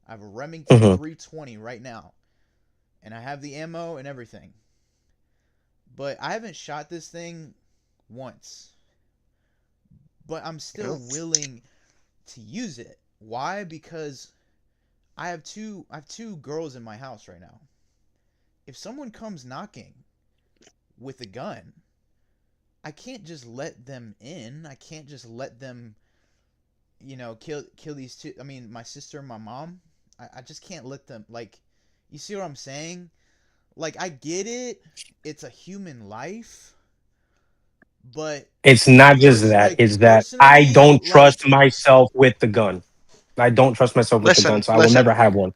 I have a Remington 320 right now, and I have the ammo and everything. But I haven't shot this thing once. But I'm still willing. to use it. Why? Because I have two girls in my house right now. If someone comes knocking with a gun, I can't just let them in. I can't just let them, kill these two. I mean, my sister and my mom. I just can't let them, like, you see what I'm saying? Like, I get it. It's a human life. But It's not just that. It's that I personally, don't like, trust myself with the gun. I don't trust myself with the gun, so I will never have one.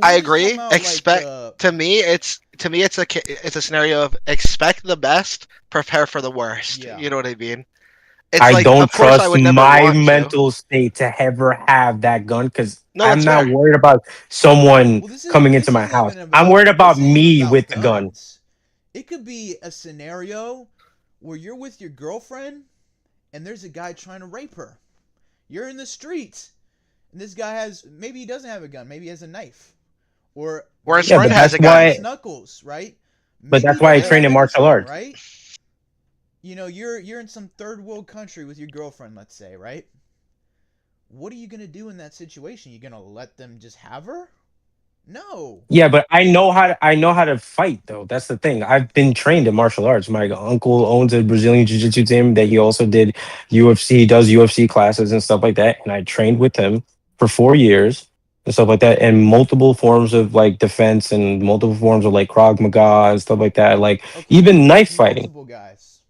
I agree. To me, it's a scenario of expect the best, prepare for the worst. You know what I mean? It's I like, don't of course, I trust would never my want to. mental state to ever have that gun because No, I'm that's not fair. worried about someone coming into my house. I'm worried about me with the gun. It could be a scenario where you're with your girlfriend and there's a guy trying to rape her. You're in the streets and this guy maybe he doesn't have a gun, maybe he has a knife. Or his friend has a gun. Knuckles, right? But that's why I train in martial arts. Right? You're in some third world country with your girlfriend, let's say, right? What are you gonna do in that situation? You gonna let them just have her? No. Yeah, but I know how to fight though. That's the thing. I've been trained in martial arts. My uncle owns a Brazilian jiu-jitsu team that he also did UFC. He does UFC classes and stuff like that. And I trained with him for 4 years and stuff like that. And multiple forms of like defense and multiple forms of like Krav Maga and stuff like that. Like even knife fighting. Multiple guys.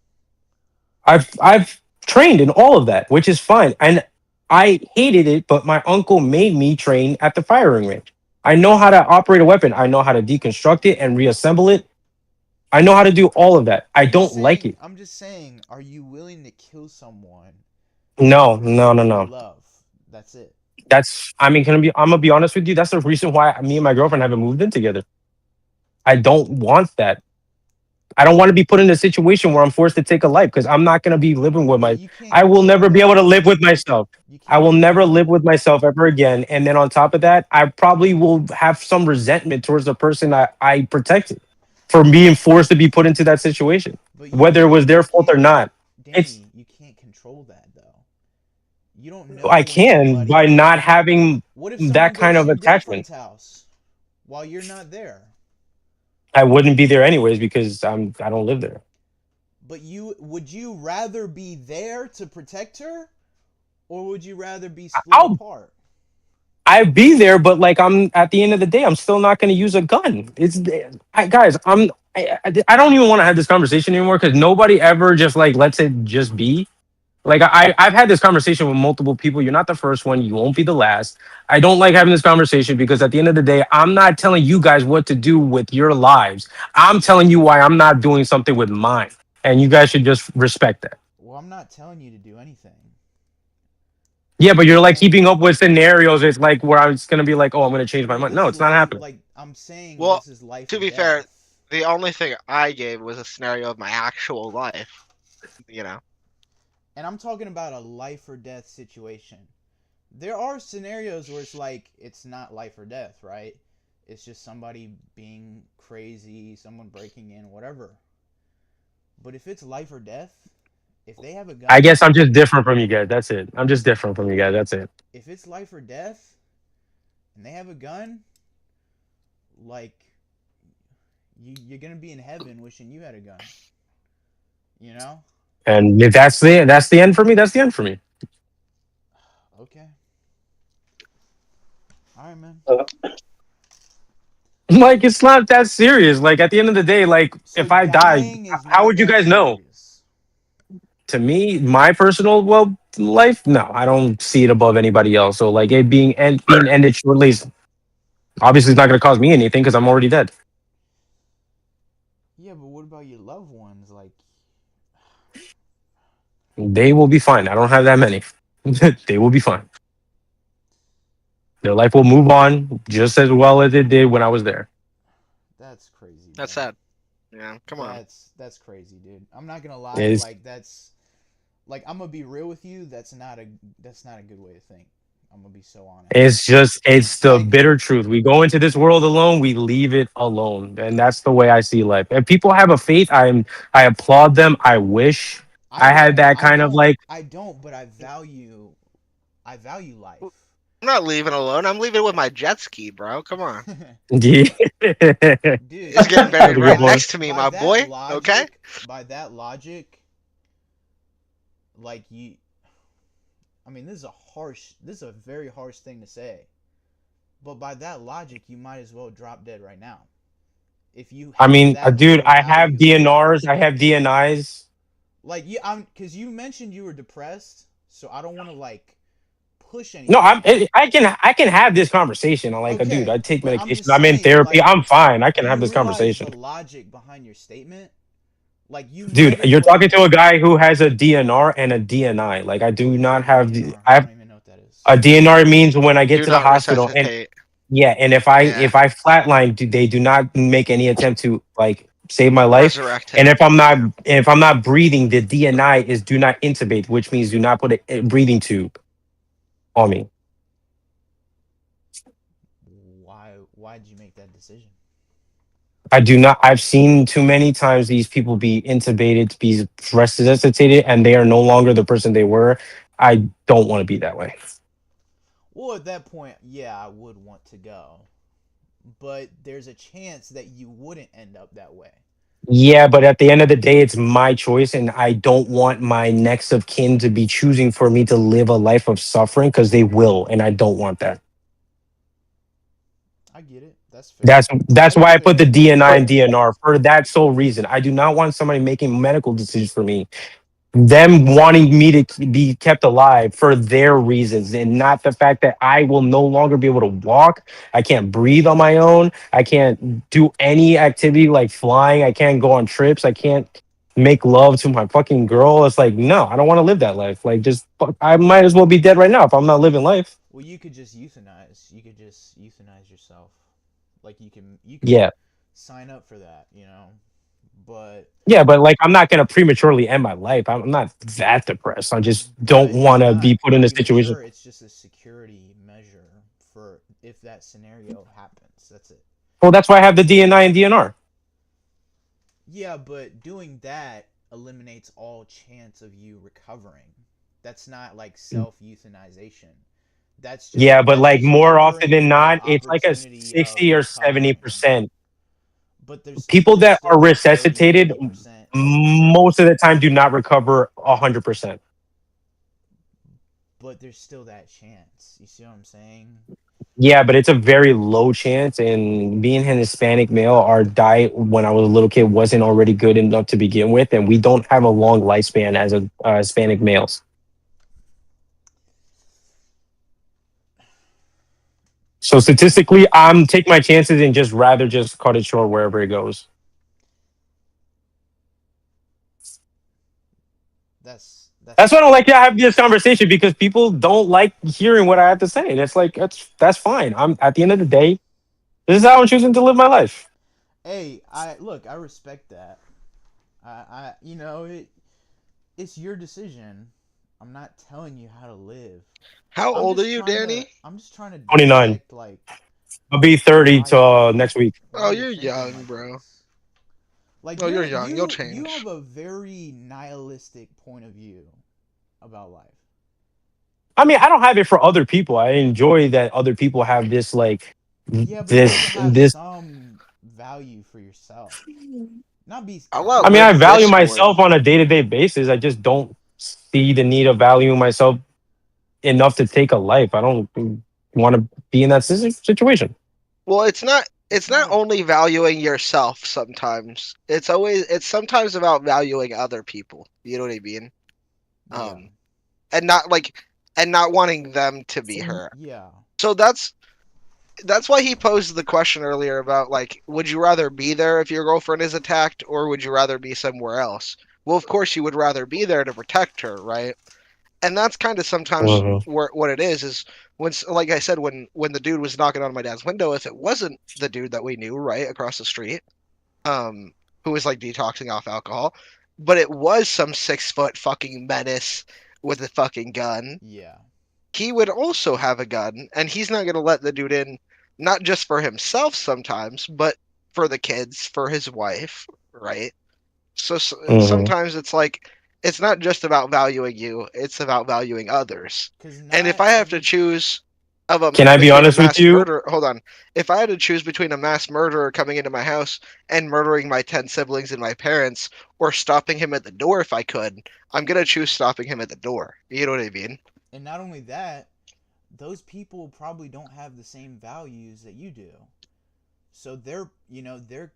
I've trained in all of that, which is fine. And I hated it, but my uncle made me train at the firing range. I know how to operate a weapon. I know how to deconstruct it and reassemble it. I know how to do all of that. I don't like it. I'm just saying, are you willing to kill someone? No. Love. That's it. I'm gonna be honest with you. That's the reason why me and my girlfriend haven't moved in together. I don't want that. I don't want to be put in a situation where I'm forced to take a life because I'm not going to be living with I will never be able to live with myself. I will never live with myself ever again. And then on top of that, I probably will have some resentment towards the person I protected for being forced to be put into that situation, whether it was their fault or not. You can't control that though. You don't know. I can by not having that kind of attachment. House while you're not there. I wouldn't be there anyways because I don't live there. But would you rather be there to protect her, or would you rather be split apart? I'd be there, but like I'm at the end of the day, I'm still not going to use a gun. Guys, I don't even want to have this conversation anymore because nobody ever just like lets it just be. Like I've had this conversation with multiple people. You're not the first one. You won't be the last. I don't like having this conversation because at the end of the day, I'm not telling you guys what to do with your lives. I'm telling you why I'm not doing something with mine. And you guys should just respect that. Well, I'm not telling you to do anything. Yeah, but you're like keeping up with scenarios. It's like where I was going to be like, oh, I'm going to change my mind. No, it's not happening. Like I'm saying, well, this is life. To be fair, the only thing I gave was a scenario of my actual life. And I'm talking about a life or death situation. There are scenarios where it's like it's not life or death, right? It's just somebody being crazy, someone breaking in, whatever. But if it's life or death, if they have a gun, I guess I'm just different from you guys. That's it. I'm just different from you guys. That's it. If it's life or death, and they have a gun, like you're gonna be in heaven wishing you had a gun. You know. And if that's the end for me, that's the end for me. Okay. All right, man. Like it's not that serious. Like at the end of the day, like if I die, how would you guys know? To me, my personal life, no, I don't see it above anybody else. So like it being ended shortly, obviously it's not going to cause me anything because I'm already dead. Yeah, but what about your loved ones? Like they will be fine. I don't have that many. They will be fine. Their life will move on just as well as it did when I was there. That's crazy. That's sad. Yeah, come on. That's crazy, dude. I'm not gonna lie. Like that's, like I'm gonna be real with you. That's not a good way to think. I'm gonna be so honest. It's the bitter truth. We go into this world alone. We leave it alone, and that's the way I see life. If people have a faith, I applaud them. I wish I had that kind of like. I don't, but I value I value life. I'm not leaving alone. I'm leaving with my jet ski, bro. Come on. Yeah. Dude, He's getting buried Good right point. next to me, my boy. Okay. By that logic, like you, I mean, this is a very harsh thing to say, but by that logic, you might as well drop dead right now. If you, I mean, that dude, little I have value in life. DNRs, I have DNIs. Like because you mentioned you were depressed, so I don't want to like push anything. No, I can have this conversation. I'm like, dude, I take but medication. just I'm in saying, therapy. like, I'm fine. I can have you this realize conversation. the logic behind your statement, like you. Dude, never you're would- talking to a guy who has a DNR and a DNI. Like, I do not have the. I have a DNR means when I get Do to the not hospital and resuscitate. yeah, and if I flatline, they do not make any attempt to like save my life. Resurrect And him. if I'm not breathing, the DNI is do not intubate, which means do not put a breathing tube on me. Why did you make that decision? I do not. I've seen too many times these people be intubated, be resuscitated, and they are no longer the person they were. I don't want to be that way. Well, at that point, yeah, I would want to go, but there's a chance that you wouldn't end up that way. Yeah, but at the end of the day, it's my choice, and I don't want my next of kin to be choosing for me to live a life of suffering because they will, and I don't want that. I get it. That's fair. That's why I put the DNI and DNR for that sole reason. I do not want somebody making medical decisions for me. Them wanting me to be kept alive for their reasons and not the fact that I will no longer be able to walk. I can't breathe on my own. I can't do any activity like flying. I can't go on trips. I can't make love to my fucking girl. It's like, no, I don't want to live that life. Like, I might as well be dead right now if I'm not living life. Well, you could just euthanize. You could just euthanize yourself. Like you can Yeah. sign up for that, you know. But yeah, but like I'm not gonna prematurely end my life. I'm not that depressed. I just don't want to be put in a situation. It's just a security measure for if that scenario happens. That's it. Well, that's why I have the DNI and DNR. Yeah, but doing that eliminates all chance of you recovering. That's not like self-euthanization. That's just, yeah, but like more often than not, it's like a 60 or 70%. But there's people that are resuscitated most of the time do not recover 100%. But there's still that chance. You see what I'm saying? Yeah, but it's a very low chance. And being an Hispanic male, our diet when I was a little kid wasn't already good enough to begin with, and we don't have a long lifespan as a Hispanic males. So statistically, I'm taking my chances and just rather just cut it short wherever it goes. That's why I don't like to have this conversation because people don't like hearing what I have to say. And it's like that's fine. I'm at the end of the day, this is how I'm choosing to live my life. Hey, I respect that. I you know it's your decision. I'm not telling you how to live. How old are you, Danny? I'm just trying to 29. Like I'll be 30 to next week. Oh, you're young, bro. Like, you're young. You'll change. You have a very nihilistic point of view about life. I mean, I don't have it for other people. I enjoy that other people have this like this some value for yourself. Not be. I mean, I value myself on a day-to-day basis. I just don't see the need of valuing myself enough to take a life. I don't want to be in that situation. Well, it's not only valuing yourself sometimes. It's sometimes about valuing other people. You know what I mean? Yeah. And not wanting them to be hurt. Yeah. So that's why he posed the question earlier about like, would you rather be there if your girlfriend is attacked, or would you rather be somewhere else? Well, of course you would rather be there to protect her, right? And that's kind of sometimes what it is when, like I said, when the dude was knocking on my dad's window, if it wasn't the dude that we knew right across the street, who was like detoxing off alcohol, but it was some 6-foot fucking menace with a fucking gun. Yeah. He would also have a gun, and he's not going to let the dude in, not just for himself sometimes, but for the kids, for his wife, right? So sometimes it's like, it's not just about valuing you; it's about valuing others. 'Cause And if not I have to choose Can I be between a honest with mass you? murderer, hold on. If I had to choose between a mass murderer coming into my house and murdering my 10 siblings and my parents, or stopping him at the door if I could, I'm gonna choose stopping him at the door. You know what I mean? And not only that, those people probably don't have the same values that you do. So they're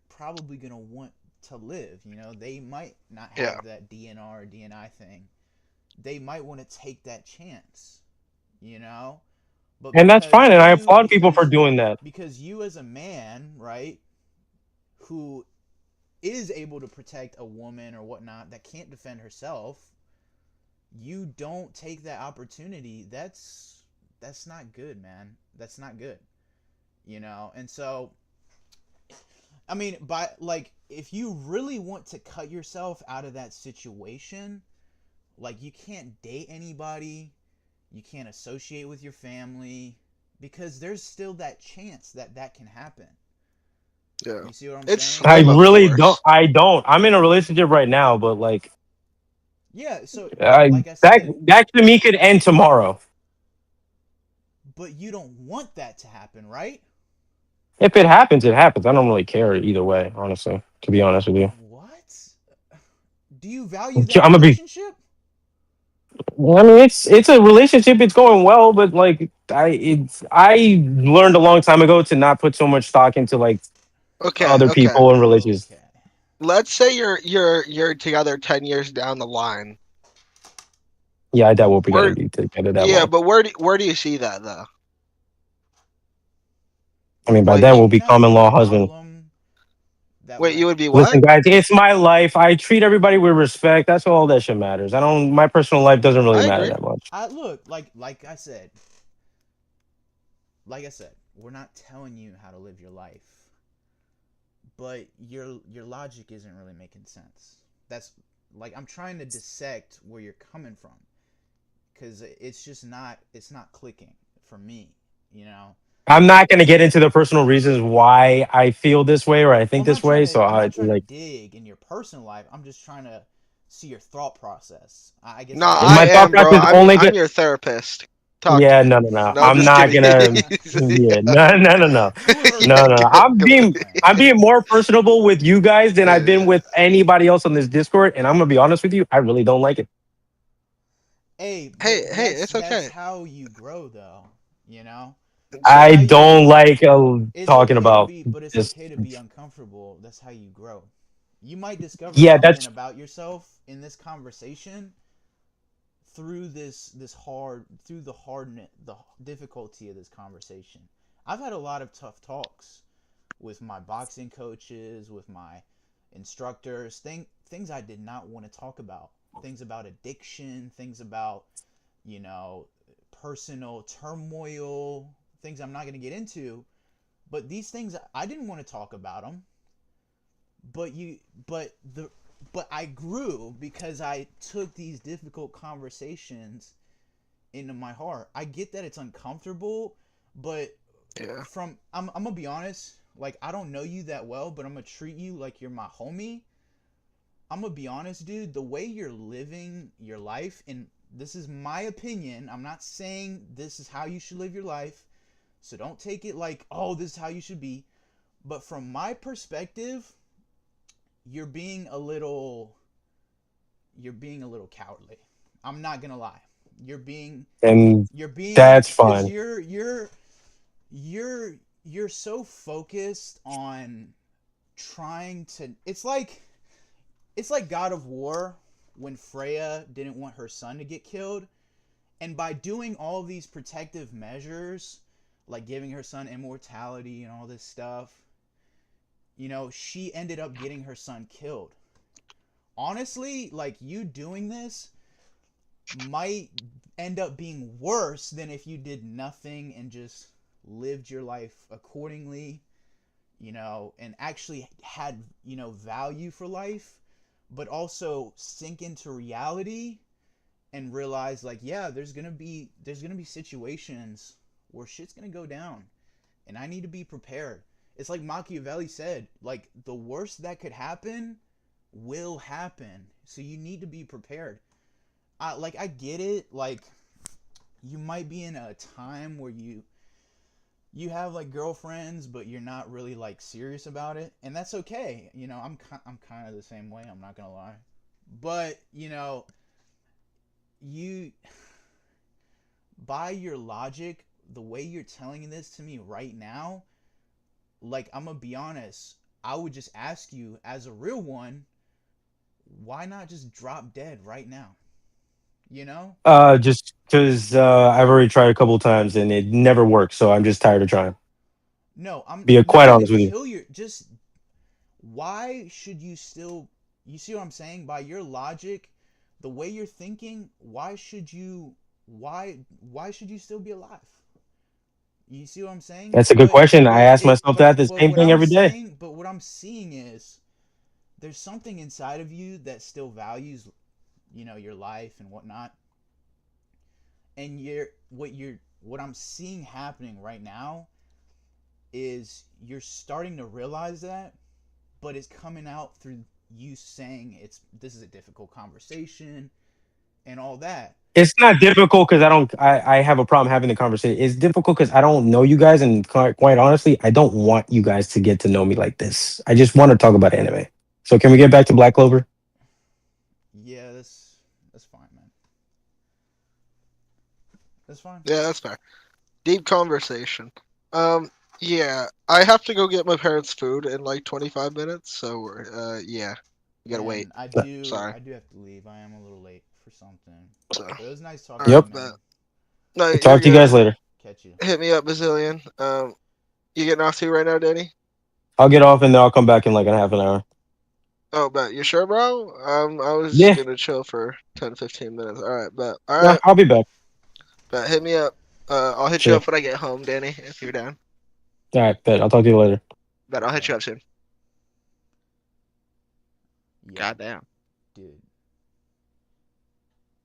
probably going to want to live, they might not Yeah. have that DNR or DNI thing. They might want to take that chance, But And that's fine, and I applaud people for because doing that. because you as a man, right, who is able to protect a woman or whatnot that can't defend herself, you don't take that opportunity. That's not good, man. That's not good. And so I mean, if you really want to cut yourself out of that situation, like, you can't date anybody, you can't associate with your family, because there's still that chance that that can happen. Yeah. You see what I'm It's saying? I slim, of really course. don't. I'm in a relationship right now, but like, Yeah, so like I that said, to me could end tomorrow. but you don't want that to happen, right? If it happens, it happens. I don't really care either way, honestly. To be honest with you, What? Do you value I'm that gonna be. relationship? I mean, it's a relationship. It's going well, but like, I learned a long time ago to not put so much stock into like Okay, other okay. people and religions. Let's say you're together 10 years down the line. Yeah, I doubt we'll be Where- gonna be together that Yeah, long. but where do you see that though? I mean, by Like, then you- we'll be common law husband. Wait, you would be what? Listen, guys, it's my life. I treat everybody with respect. That's all that shit matters. I don't. My personal life doesn't really I matter agree. that much. Look, like I said, we're not telling you how to live your life, but your logic isn't really making sense. That's like, I'm trying to dissect where you're coming from, because it's not clicking for me, I'm not gonna get into the personal reasons why I feel this way or I think this way. So I'm I not trying like. to dig in your personal life. I'm just trying to see your thought process. I guess. No, If I my thought am, bro. process only I'm get. your therapist. Talk Yeah, to me. no. No, I'm just not kidding. gonna. Yeah, no. Yeah, I'm come on. being more personable with you guys than I've been with anybody else on this Discord, and I'm gonna be honest with you. I really don't like it. Hey, Hey, that's it's okay. how you grow, though. I don't like talking about but it's this. okay to be uncomfortable. That's how you grow. You might discover Yeah, something that's about yourself in this conversation through the difficulty of this conversation. I've had a lot of tough talks with my boxing coaches, with my instructors, things I did not want to talk about. Things about addiction, things about, personal turmoil, things I'm not going to get into. But these things, I didn't want to talk about them. But I grew because I took these difficult conversations into my heart. I get that it's uncomfortable, but Yeah. I'm gonna be honest. Like, I don't know you that well, but I'm gonna treat you like you're my homie. I'm gonna be honest, dude. The way you're living your life, and this is my opinion. I'm not saying this is how you should live your life, so don't take it like, oh, this is how you should be. But from my perspective, you're being a little cowardly. I'm not gonna lie. You're being that's because fine. you're so focused on trying to. It's like God of War when Freya didn't want her son to get killed, and by doing all these protective measures, like giving her son immortality and all this stuff, she ended up getting her son killed. Honestly, like, you doing this might end up being worse than if you did nothing and just lived your life accordingly, and actually had, value for life, but also sink into reality and realize, like, yeah, there's gonna be situations where shit's gonna go down, and I need to be prepared. It's like Machiavelli said, like, the worst that could happen will happen. So you need to be prepared. I get it. Like, you might be in a time where you have like girlfriends, but you're not really like serious about it, and that's okay. You know, I'm kind of the same way. I'm not gonna lie, but you know, you by your logic, the way you're telling this to me right now, like, I'm gonna be honest, I would just ask you as a real one, why not just drop dead right now? You know? Just because I've already tried a couple times and it never worked, so I'm just tired of trying. No, I'm Be not quite even honest with you. kill your just why should you still, you see what I'm saying? By your logic, the way you're thinking, why should you still be alive? You see what I'm saying? That's a good question. I ask myself that the same What thing I'm every day. saying, but what I'm seeing is there's something inside of you that still values, you know, your life and whatnot. And what I'm seeing happening right now is you're starting to realize that, but it's coming out through you saying this is a difficult conversation and all that. It's not difficult because I have a problem having the conversation. It's difficult because I don't know you guys, and quite honestly, I don't want you guys to get to know me like this. I just want to talk about anime. So can we get back to Black Clover? Yeah, that's fine, man. That's fine. Yeah, that's fair. Deep conversation. Yeah, I have to go get my parents' food in like 25 minutes, so yeah, you gotta wait. I Sorry. do have to leave. I am a little late for something. So, But it was nice talking Yep. to you, man. No, We'll talk to you you're guys good. later. Catch you. Hit me up, Bazillion. You getting off to right now, Danny? I'll get off and then I'll come back in like a half an hour. Oh, bet. You sure, bro? I was Yeah. gonna chill for 10, 15 minutes. All right, bet. All Yeah, right, I'll be back. bet. Hit me up. I'll hit you Sure. up when I get home, Danny, if you're down. All right, bet. I'll talk to you later. Bet I'll hit you up soon. Yeah, Goddamn. dude.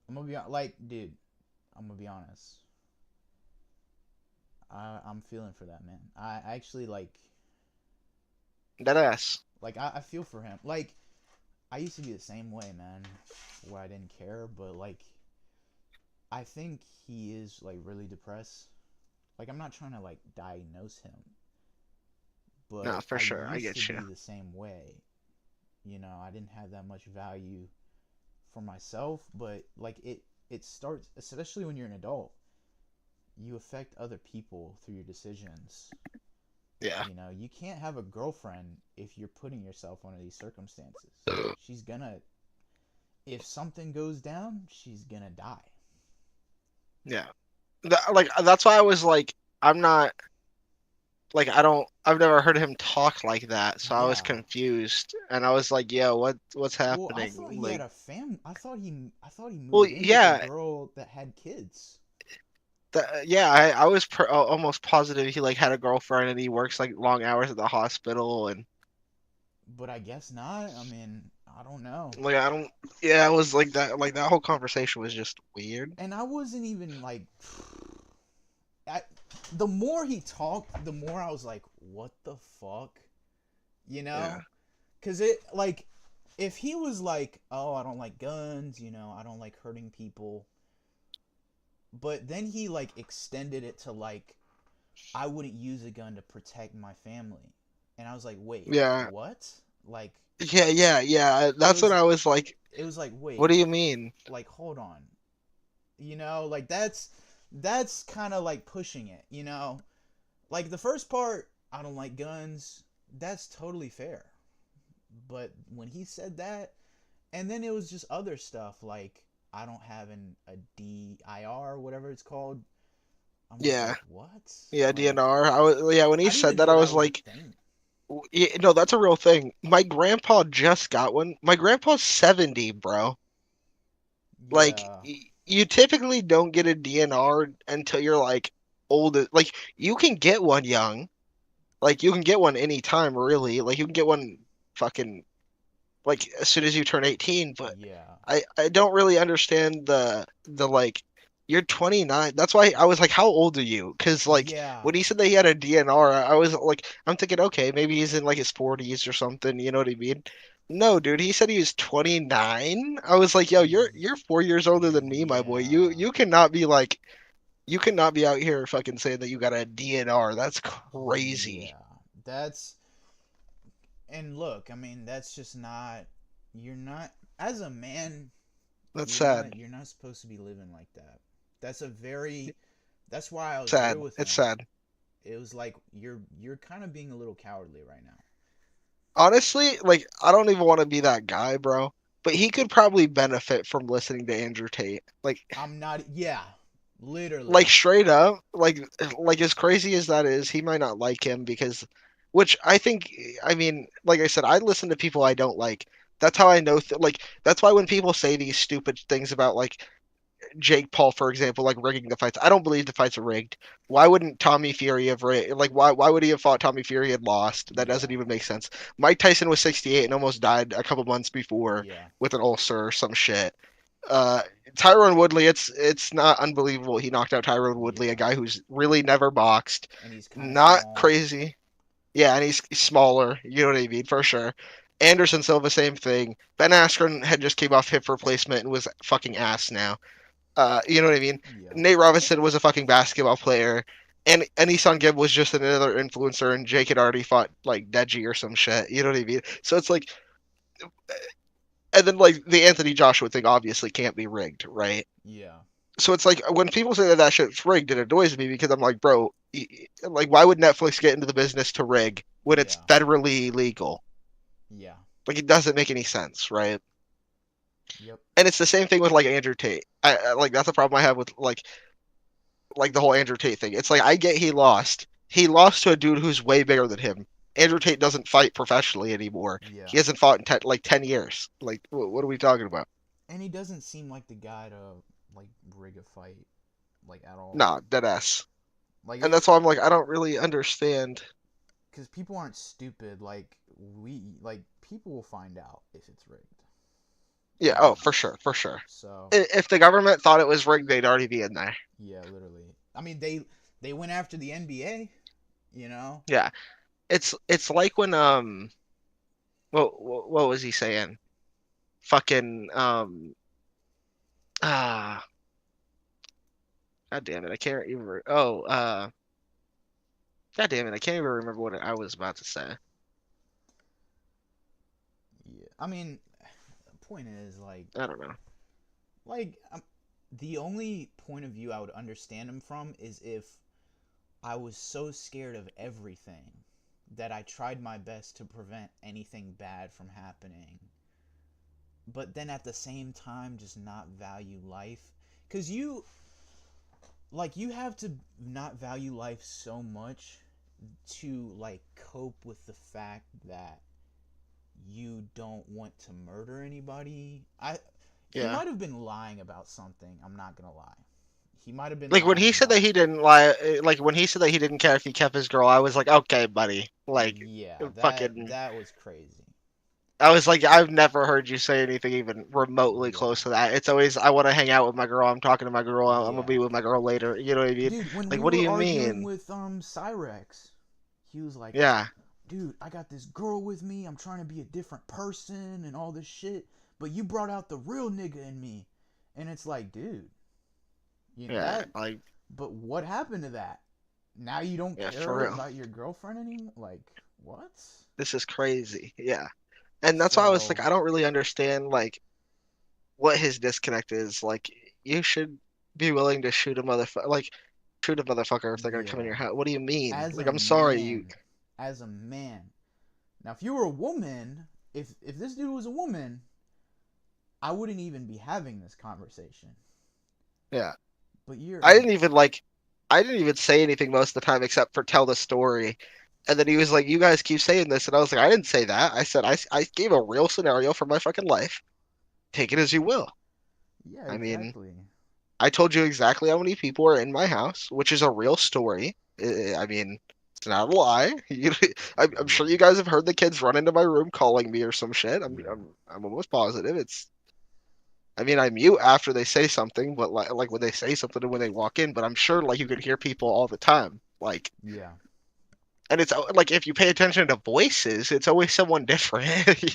I'm gonna be honest. I'm feeling for that man. I actually That ass. I feel for him. Like, I used to be the same way, man, where I didn't care, but like, I think he is like really depressed. Like, I'm not trying to like diagnose him, but No, for sure. I used get to you. be the same way. You know, I didn't have that much value for myself, but like it starts, especially when you're an adult, you affect other people through your decisions. Yeah. You know, you can't have a girlfriend if you're putting yourself under these circumstances. She's gonna, if something goes down, she's gonna die. Yeah. That's why I was like, I'm not. Like, I've never heard him talk like that, so I was Yeah. confused, and I was like, "Yo, what's happening?" Well, I thought he like, had a fam. I thought he moved Well, in yeah. with a girl that had kids. Yeah, I was almost positive he like had a girlfriend and he works like long hours at the hospital and But I guess not. I mean, I don't know. like I don't. Yeah, it was like that. Like that whole conversation was just weird. And I wasn't even like, the more he talked, the more I was like, what the fuck? You know? Yeah. Cause it, like, if he was like, oh, I don't like guns, you know, I don't like hurting people. But then he like extended it to like, I wouldn't use a gun to protect my family. And I was like, wait, Yeah. what? Like, Yeah. That's when I was like, it was like, wait, what do you mean? like, hold on. You know, like that's kind of like pushing it, you know? Like the first part, I don't like guns, that's totally fair. But when he said that, and then it was just other stuff like, I don't have a DIR, whatever it's called. I'm Yeah. like, what? Yeah, DNR. When he I didn't said even that, know I that was was a like, thing. yeah, no, that's a real thing. My grandpa just got one. My grandpa's 70, bro. Like, Yeah. you typically don't get a DNR until you're like old. Like, you can get one young. Like, you can get one anytime, really. Like, you can get one fucking like as soon as you turn 18. But Yeah. I don't really understand the like. You're 29. That's why I was like, how old are you? Because like Yeah. when he said that he had a DNR, I was like, I'm thinking, okay, maybe he's in like his 40s or something. You know what I mean? No, dude, he said he was 29. I was like, yo, you're 4 years older than me, my boy. You cannot be like, you cannot be out here fucking saying that you got a DNR. That's crazy. Yeah, that's and look, I mean, that's just not. You're not as a man. That's you're sad. Not, you're not supposed to be living like that. That's a very. That's why I was Sad. real with It's him. sad. It was like you're kind of being a little cowardly right now. Honestly, like I don't even want to be that guy, bro. But he could probably benefit from listening to Andrew Tate. Like I'm not. Yeah, literally. like straight up, like as crazy as that is, he might not like him because which I think I mean, like I said, I listen to people I don't like. That's how I know like that's why when people say these stupid things about like Jake Paul, for example, like rigging the fights. I don't believe the fights are rigged. Why wouldn't Tommy Fury have like why would he have fought Tommy Fury and lost? That doesn't even make sense. Mike Tyson was 68 and almost died a couple months before with an ulcer or some shit. Tyrone Woodley, it's not unbelievable. He knocked out Tyrone Woodley, a guy who's really never boxed. And he's not crazy. Yeah, and he's smaller. You know what I mean, for sure. Anderson Silva, same thing. Ben Askren had just came off hip replacement and was fucking ass now. You know what I mean? Yeah. Nate Robinson was a fucking basketball player, and Isan Gibb was just another influencer, and Jake had already fought like Deji or some shit. You know what I mean? So it's like, and then like the Anthony Joshua thing obviously can't be rigged, right? Yeah. So it's like when people say that shit's rigged, it annoys me because I'm like, bro, like why would Netflix get into the business to rig when it's federally illegal? Yeah. Like it doesn't make any sense, right? Yep. And it's the same thing with like Andrew Tate. I like that's the problem I have with like the whole Andrew Tate thing. It's like I get he lost. He lost to a dude who's way bigger than him. Andrew Tate doesn't fight professionally anymore. Yeah. He hasn't fought in 10 years. Like what are we talking about? And he doesn't seem like the guy to like rig a fight like at all. Nah, dead ass. Like, and that's why I'm like I don't really understand. Because people aren't stupid. Like people will find out if it's rigged. Yeah, oh, for sure, for sure. So if the government thought it was rigged, they'd already be in there. Yeah, literally. I mean, they went after the NBA, you know? Yeah. It's like when what was he saying? Fucking God damn it, I can't even God damn it, I can't even remember what I was about to say. Yeah. I mean, the point is like I don't know. Like the only point of view I would understand him from is if I was so scared of everything that I tried my best to prevent anything bad from happening. But then at the same time, just not value life. Because you have to not value life so much to, like, cope with the fact that you don't want to murder anybody. He might have been lying about something. I'm not gonna lie. He might have been like when he said that he didn't lie. Like when he said that he didn't care if he kept his girl. I was like, okay, buddy. Like, yeah, fucking. That was crazy. I was like, I've never heard you say anything even remotely close to that. It's always, I want to hang out with my girl. I'm talking to my girl. I'm gonna be with my girl later. You know what I mean? Dude, when like, we what do were you arguing mean? with Cyrex, he was like, yeah, dude, I got this girl with me. I'm trying to be a different person and all this shit. But you brought out the real nigga in me. And it's like, dude, you know that? Like, but what happened to that? Now you don't care about your girlfriend anymore? Like, what? This is crazy. Yeah. And that's why I was like, I don't really understand, like, what his disconnect is. Like, you should be willing to shoot a motherfucker. Shoot a motherfucker if they're going to come in your house. What do you mean? I'm sorry. As a man. Now, if you were a woman, if this dude was a woman, I wouldn't even be having this conversation. Yeah. But I didn't even say anything most of the time except for tell the story. And then he was like, you guys keep saying this. And I was like, I didn't say that. I said, I gave a real scenario from my fucking life. Take it as you will. Yeah, I mean, exactly. I told you exactly how many people are in my house, which is a real story. I mean, it's not a lie. I'm sure you guys have heard the kids run into my room calling me or some shit. I'm almost positive. I mean, I mute after they say something, but like when they say something and when they walk in, but I'm sure like you could hear people all the time. Like, yeah. And it's like if you pay attention to voices, it's always someone different.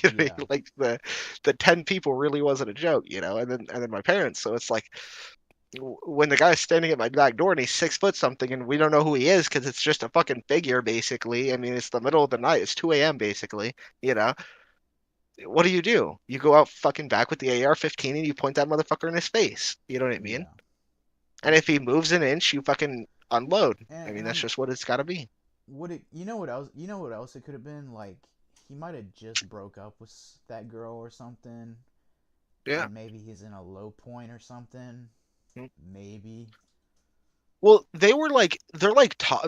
You know, Yeah. like the 10 people really wasn't a joke, and then my parents. So it's like when the guy's standing at my back door and he's 6 foot something and we don't know who he is because it's just a fucking figure basically. I mean, it's the middle of the night. It's 2 a.m. basically. What do? You go out fucking back with the AR-15 and you point that motherfucker in his face. You know what I mean? Yeah. And if he moves an inch, you fucking unload. I mean, And that's just what it's got to be. you know what else? You know what else it could have been? Like he might have just broke up with that girl or something. Yeah. And maybe he's in a low point or something. Maybe. Well, they were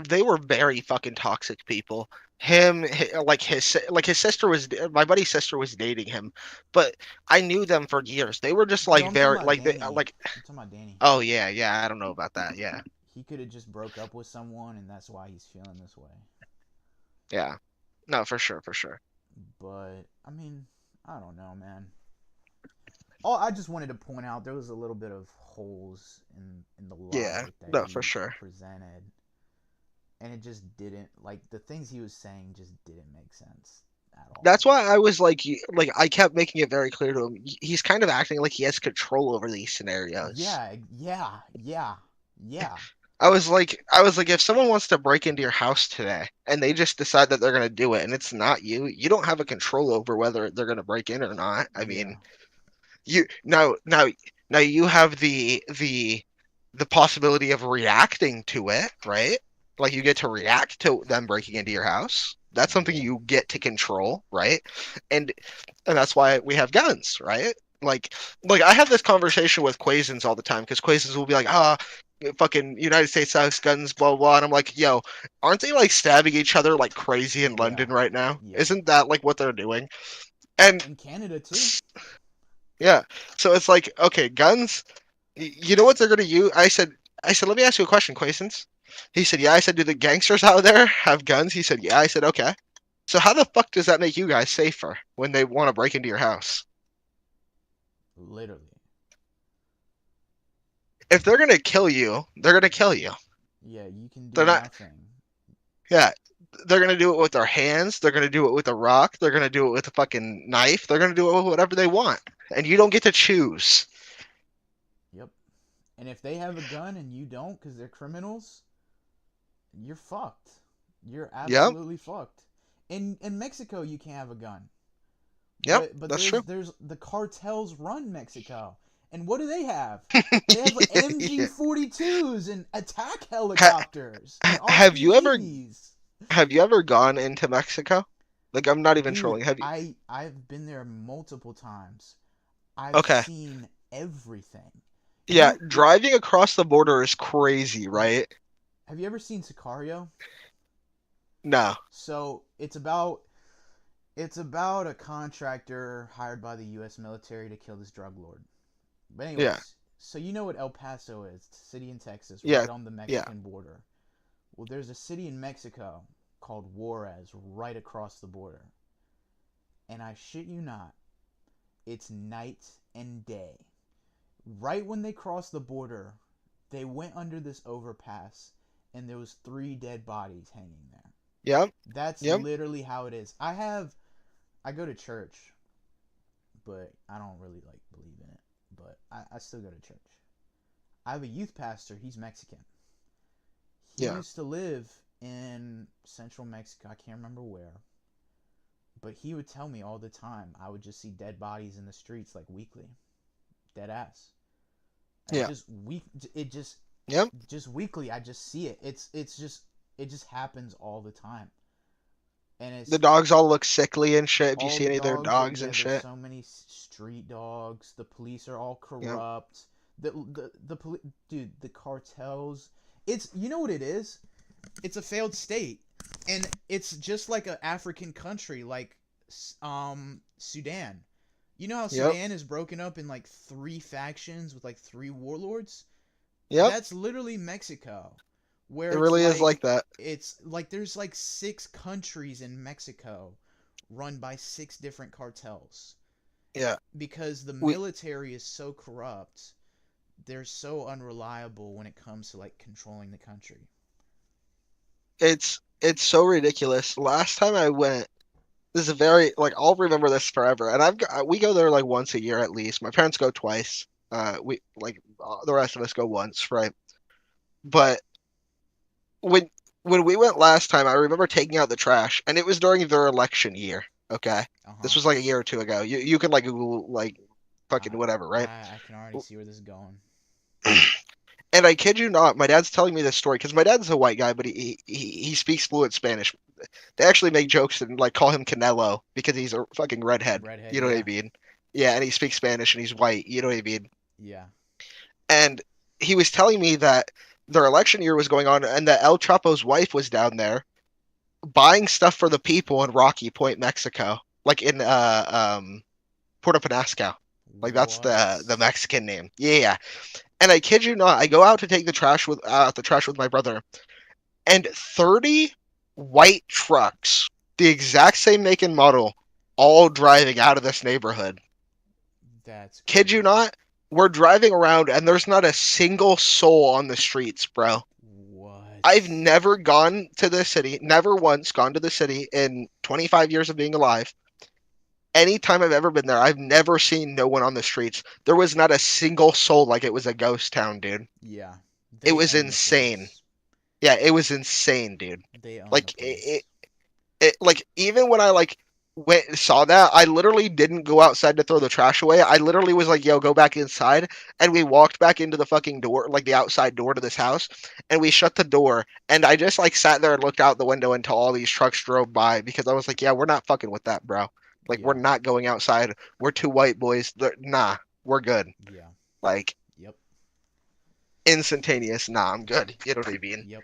they were very fucking toxic people. His sister was my buddy's sister was dating him, but I knew them for years. They were just like I'm very talking like about they Danny. like. I'm talking about Danny. Oh yeah. I don't know about that. Yeah. He could have just broke up with someone, and that's why he's feeling this way. Yeah. No, for sure. But I mean, I don't know, man. Oh, I just wanted to point out there was a little bit of holes in the logic that for he sure. presented, and it just didn't like the things he was saying just didn't make sense at all. That's why I was like I kept making it very clear to him. He's kind of acting like he has control over these scenarios. Yeah. I was like, if someone wants to break into your house today and they just decide that they're gonna do it and it's not you, you don't have a control over whether they're gonna break in or not. I mean, you now you have the possibility of reacting to it, right? Like you get to react to them breaking into your house. That's something you get to control, right? And that's why we have guns, right? Like I have this conversation with Quazens all the time because Quazens will be like, fucking United States has guns, blah blah. And I'm like, yo, aren't they like stabbing each other like crazy in London right now? Isn't that like what they're doing? And in Canada too. Yeah. So it's like, okay, guns. You know what they're gonna use? I said, let me ask you a question, Quasens. He said, yeah. I said, do the gangsters out there have guns? He said, yeah. I said, okay. So how the fuck does that make you guys safer when they want to break into your house? Literally. If they're gonna kill you, they're gonna kill you. Yeah, you can do They're not. nothing. Yeah, they're gonna do it with their hands. They're gonna do it with a rock. They're gonna do it with a fucking knife. They're gonna do it with whatever they want, and you don't get to choose. Yep. And if they have a gun and you don't, because they're criminals, you're fucked. You're absolutely fucked. In Mexico, you can't have a gun. Yep, but that's true. There's the cartels run Mexico, and what do they have? They have like MG-42s and attack helicopters. and Have you ever RPGs. gone into Mexico? Like, I'm not even Dude, trolling. Have you? I've been there multiple times. I've Okay. seen everything. Yeah, driving across the border is crazy, right? Have you ever seen Sicario? No. So it's about a contractor hired by the U.S. military to kill this drug lord. But anyways, Yeah. so you know what El Paso is? It's a city in Texas, Yeah, right on the yeah. Mexican border. Well, there's a city in Mexico called Juarez right across the border. And I shit you not, it's night and day. Right when they crossed the border, they went under this overpass, and there was 3 dead bodies hanging there. Yep. That's Yep. literally how it is. I go to church, but I don't really like believe in it. But I still go to church. I have a youth pastor. He's Mexican. He Yeah. used to live in central Mexico. I can't remember where. But he would tell me all the time. I would just see dead bodies in the streets like weekly. Dead ass. And Yeah. just weekly. I just see it. It just happens all the time. And it's The dogs all look sickly and shit. Have you all seen the any of their dogs yeah, and there's shit? so many street dogs. The police are all corrupt. Dude, the cartels. You know what it is? It's a failed state, and it's just like an African country, like Sudan. You know how Yep. Sudan is broken up in like 3 factions with like 3 warlords? Yep. That's literally Mexico. Where It really is like that. It's like there's like 6 countries in Mexico run by 6 different cartels. Yeah. Because the military is so corrupt, they're so unreliable when it comes to like controlling the country. it's so ridiculous. Last time I went, this is a very like I'll remember this forever. And we go there like once a year at least. My parents go twice. We like the rest of us go once, right? But when when we went last time, I remember taking out the trash, and it was during their election year. Okay, this was like a year or two ago. You can like Google like fucking whatever, right? I can already see where this is going. And I kid you not, my dad's telling me this story because my dad's a white guy, but he speaks fluent Spanish. They actually make jokes and like call him Canelo because he's a fucking redhead. You know what I mean? Yeah, and he speaks Spanish and he's white. You know what I mean? Yeah. And he was telling me that their election year was going on and that El Chapo's wife was down there buying stuff for the people in Rocky Point, Mexico, like in Puerto Penasco. Like that's the Mexican name. Yeah. And I kid you not, I go out to take the trash with my brother, and 30 white trucks, the exact same make and model, all driving out of this neighborhood. That's kid you not, we're driving around and there's not a single soul on the streets, bro. What? I've never gone to the city, never once gone to the city in 25 years of being alive. Anytime I've ever been there, I've never seen no one on the streets. There was not a single soul, like it was a ghost town, dude. Yeah. It was insane. Yeah, it was insane, dude. Like it like even when I like saw that, I literally didn't go outside to throw the trash away. I literally was like, yo, go back inside. And we walked back into the fucking door, like the outside door to this house, and we shut the door. And I just like sat there and looked out the window until all these trucks drove by because I was like, yeah, we're not fucking with that, bro. Like we're not going outside. We're two white boys. Nah, we're good. Yeah. Like Yep. Instantaneous. Nah, I'm good. You know what I mean? Yep.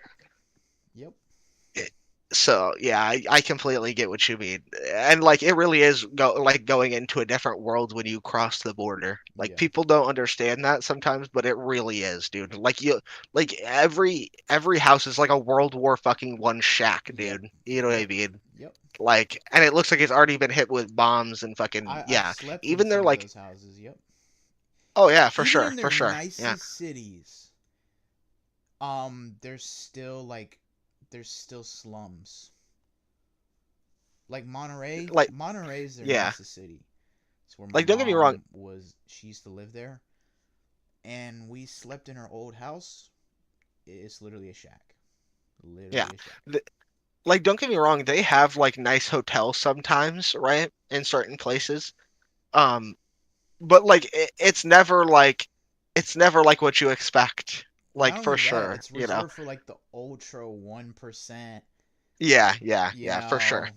So yeah, I completely get what you mean, and like it really is going into a different world when you cross the border. Like people don't understand that sometimes, but it really is, dude. Like every house is like a World War fucking one shack, dude. You know what I mean? Yep. Like, and it looks like it's already been hit with bombs and fucking I've slept even in they're some of like, those houses. Yep. oh yeah, for Even sure, in for their sure, nicest yeah. cities, there's still slums. Like Monterey, Monterey is their nicest city. It's where my Like, don't get me wrong. She used to live there, and we slept in her old house. It's literally a shack. Literally Yeah. a shack. Like, don't get me wrong, they have like nice hotels sometimes, right? In certain places. But like it's never like what you expect. Like Not for only that, sure, it's you know. reserved for like the ultra 1%. Yeah, for sure.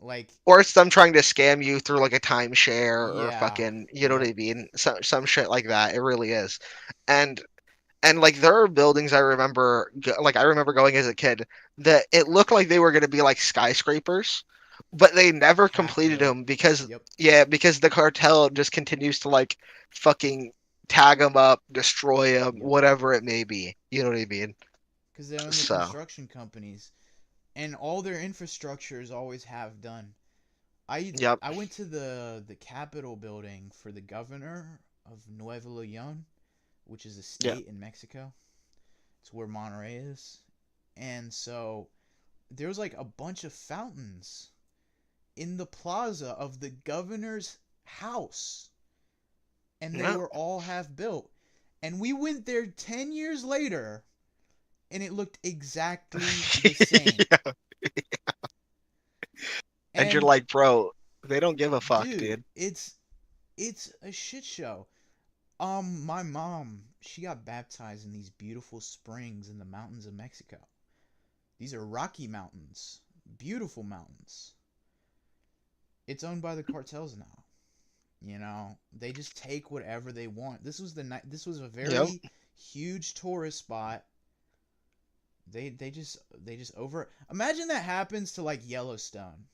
Like, Or it's them trying to scam you through like a timeshare or Yeah. fucking, you know what I mean? Some shit like that. It really is. And like there are buildings I remember like I remember going as a kid that it looked like they were going to be like skyscrapers, but they never completed them because because the cartel just continues to like fucking tag them up, destroy them, whatever it may be. You know what I mean? because they own the So construction companies, and all their infrastructure is always half done. I went to the Capitol building for the governor of Nuevo León, which is a state in Mexico. It's where Monterey is, and so there was like a bunch of fountains in the plaza of the governor's house, and they were all half built. And we went there 10 years later, and it looked exactly the same. And you're like, bro, they don't give a fuck, dude. It's a shit show. My mom, she got baptized in these beautiful springs in the mountains of Mexico. These are Rocky Mountains, beautiful mountains. It's owned by the cartels now. You know, they just take whatever they want. This was a very huge tourist spot. They just imagine that happens to like Yellowstone.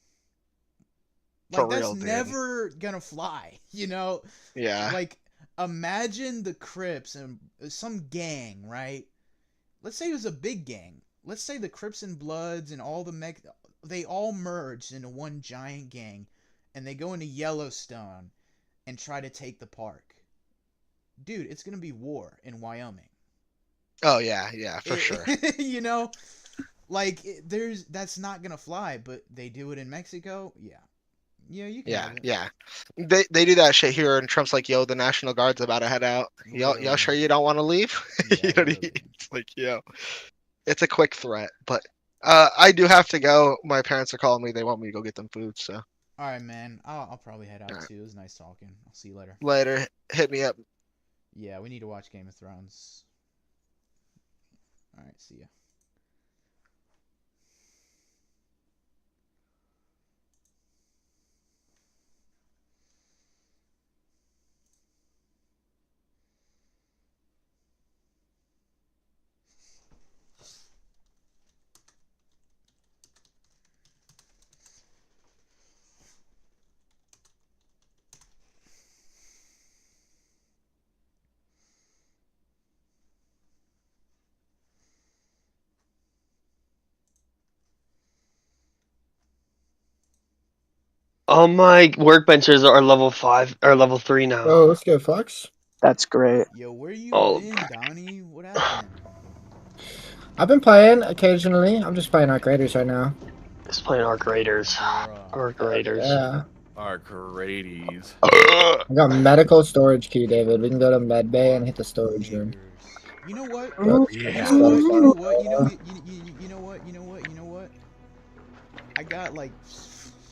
Like, For real, that's dude. never gonna fly, you know? Yeah. Like, imagine the Crips and some gang, right? Let's say it was a big gang. Let's say the Crips and Bloods and all they all merged into one giant gang, and they go into Yellowstone and try to take the park. Dude, it's gonna be war in Wyoming. Oh yeah, for sure. You know? Like, that's not gonna fly, but they do it in Mexico. Yeah, you can. have it. Yeah. They do that shit here, and Trump's like, "Yo, the National Guard's about to head out. Y'all sure you don't want to leave?" You know, it's like, yo, it's a quick threat. But I do have to go. My parents are calling me. They want me to go get them food. So. All right, man. I'll probably head out too. It was nice talking. I'll see you later. Later. Hit me up. Yeah, we need to watch Game of Thrones. All right, see ya. All my workbenches are level 5 or level 3 now. Oh, let's go, Fox. That's great. Yo, where you Oh. been, Donnie? What happened? I've been playing occasionally. I'm just playing Arc Raiders right now. Just playing Arc Raiders. Arc Raiders. Yeah. Arc Raiders. I got medical storage key, David. We can go to med bay and hit the storage room. You know what? Yeah. You know what? I got like,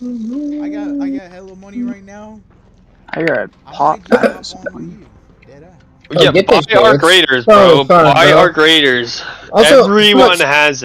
I got hella money right now. I got pop that. Yeah, get buy this, Arc dude. Raiders, So bro. fun, Buy bro. Arc Raiders. Also, Everyone Flex, has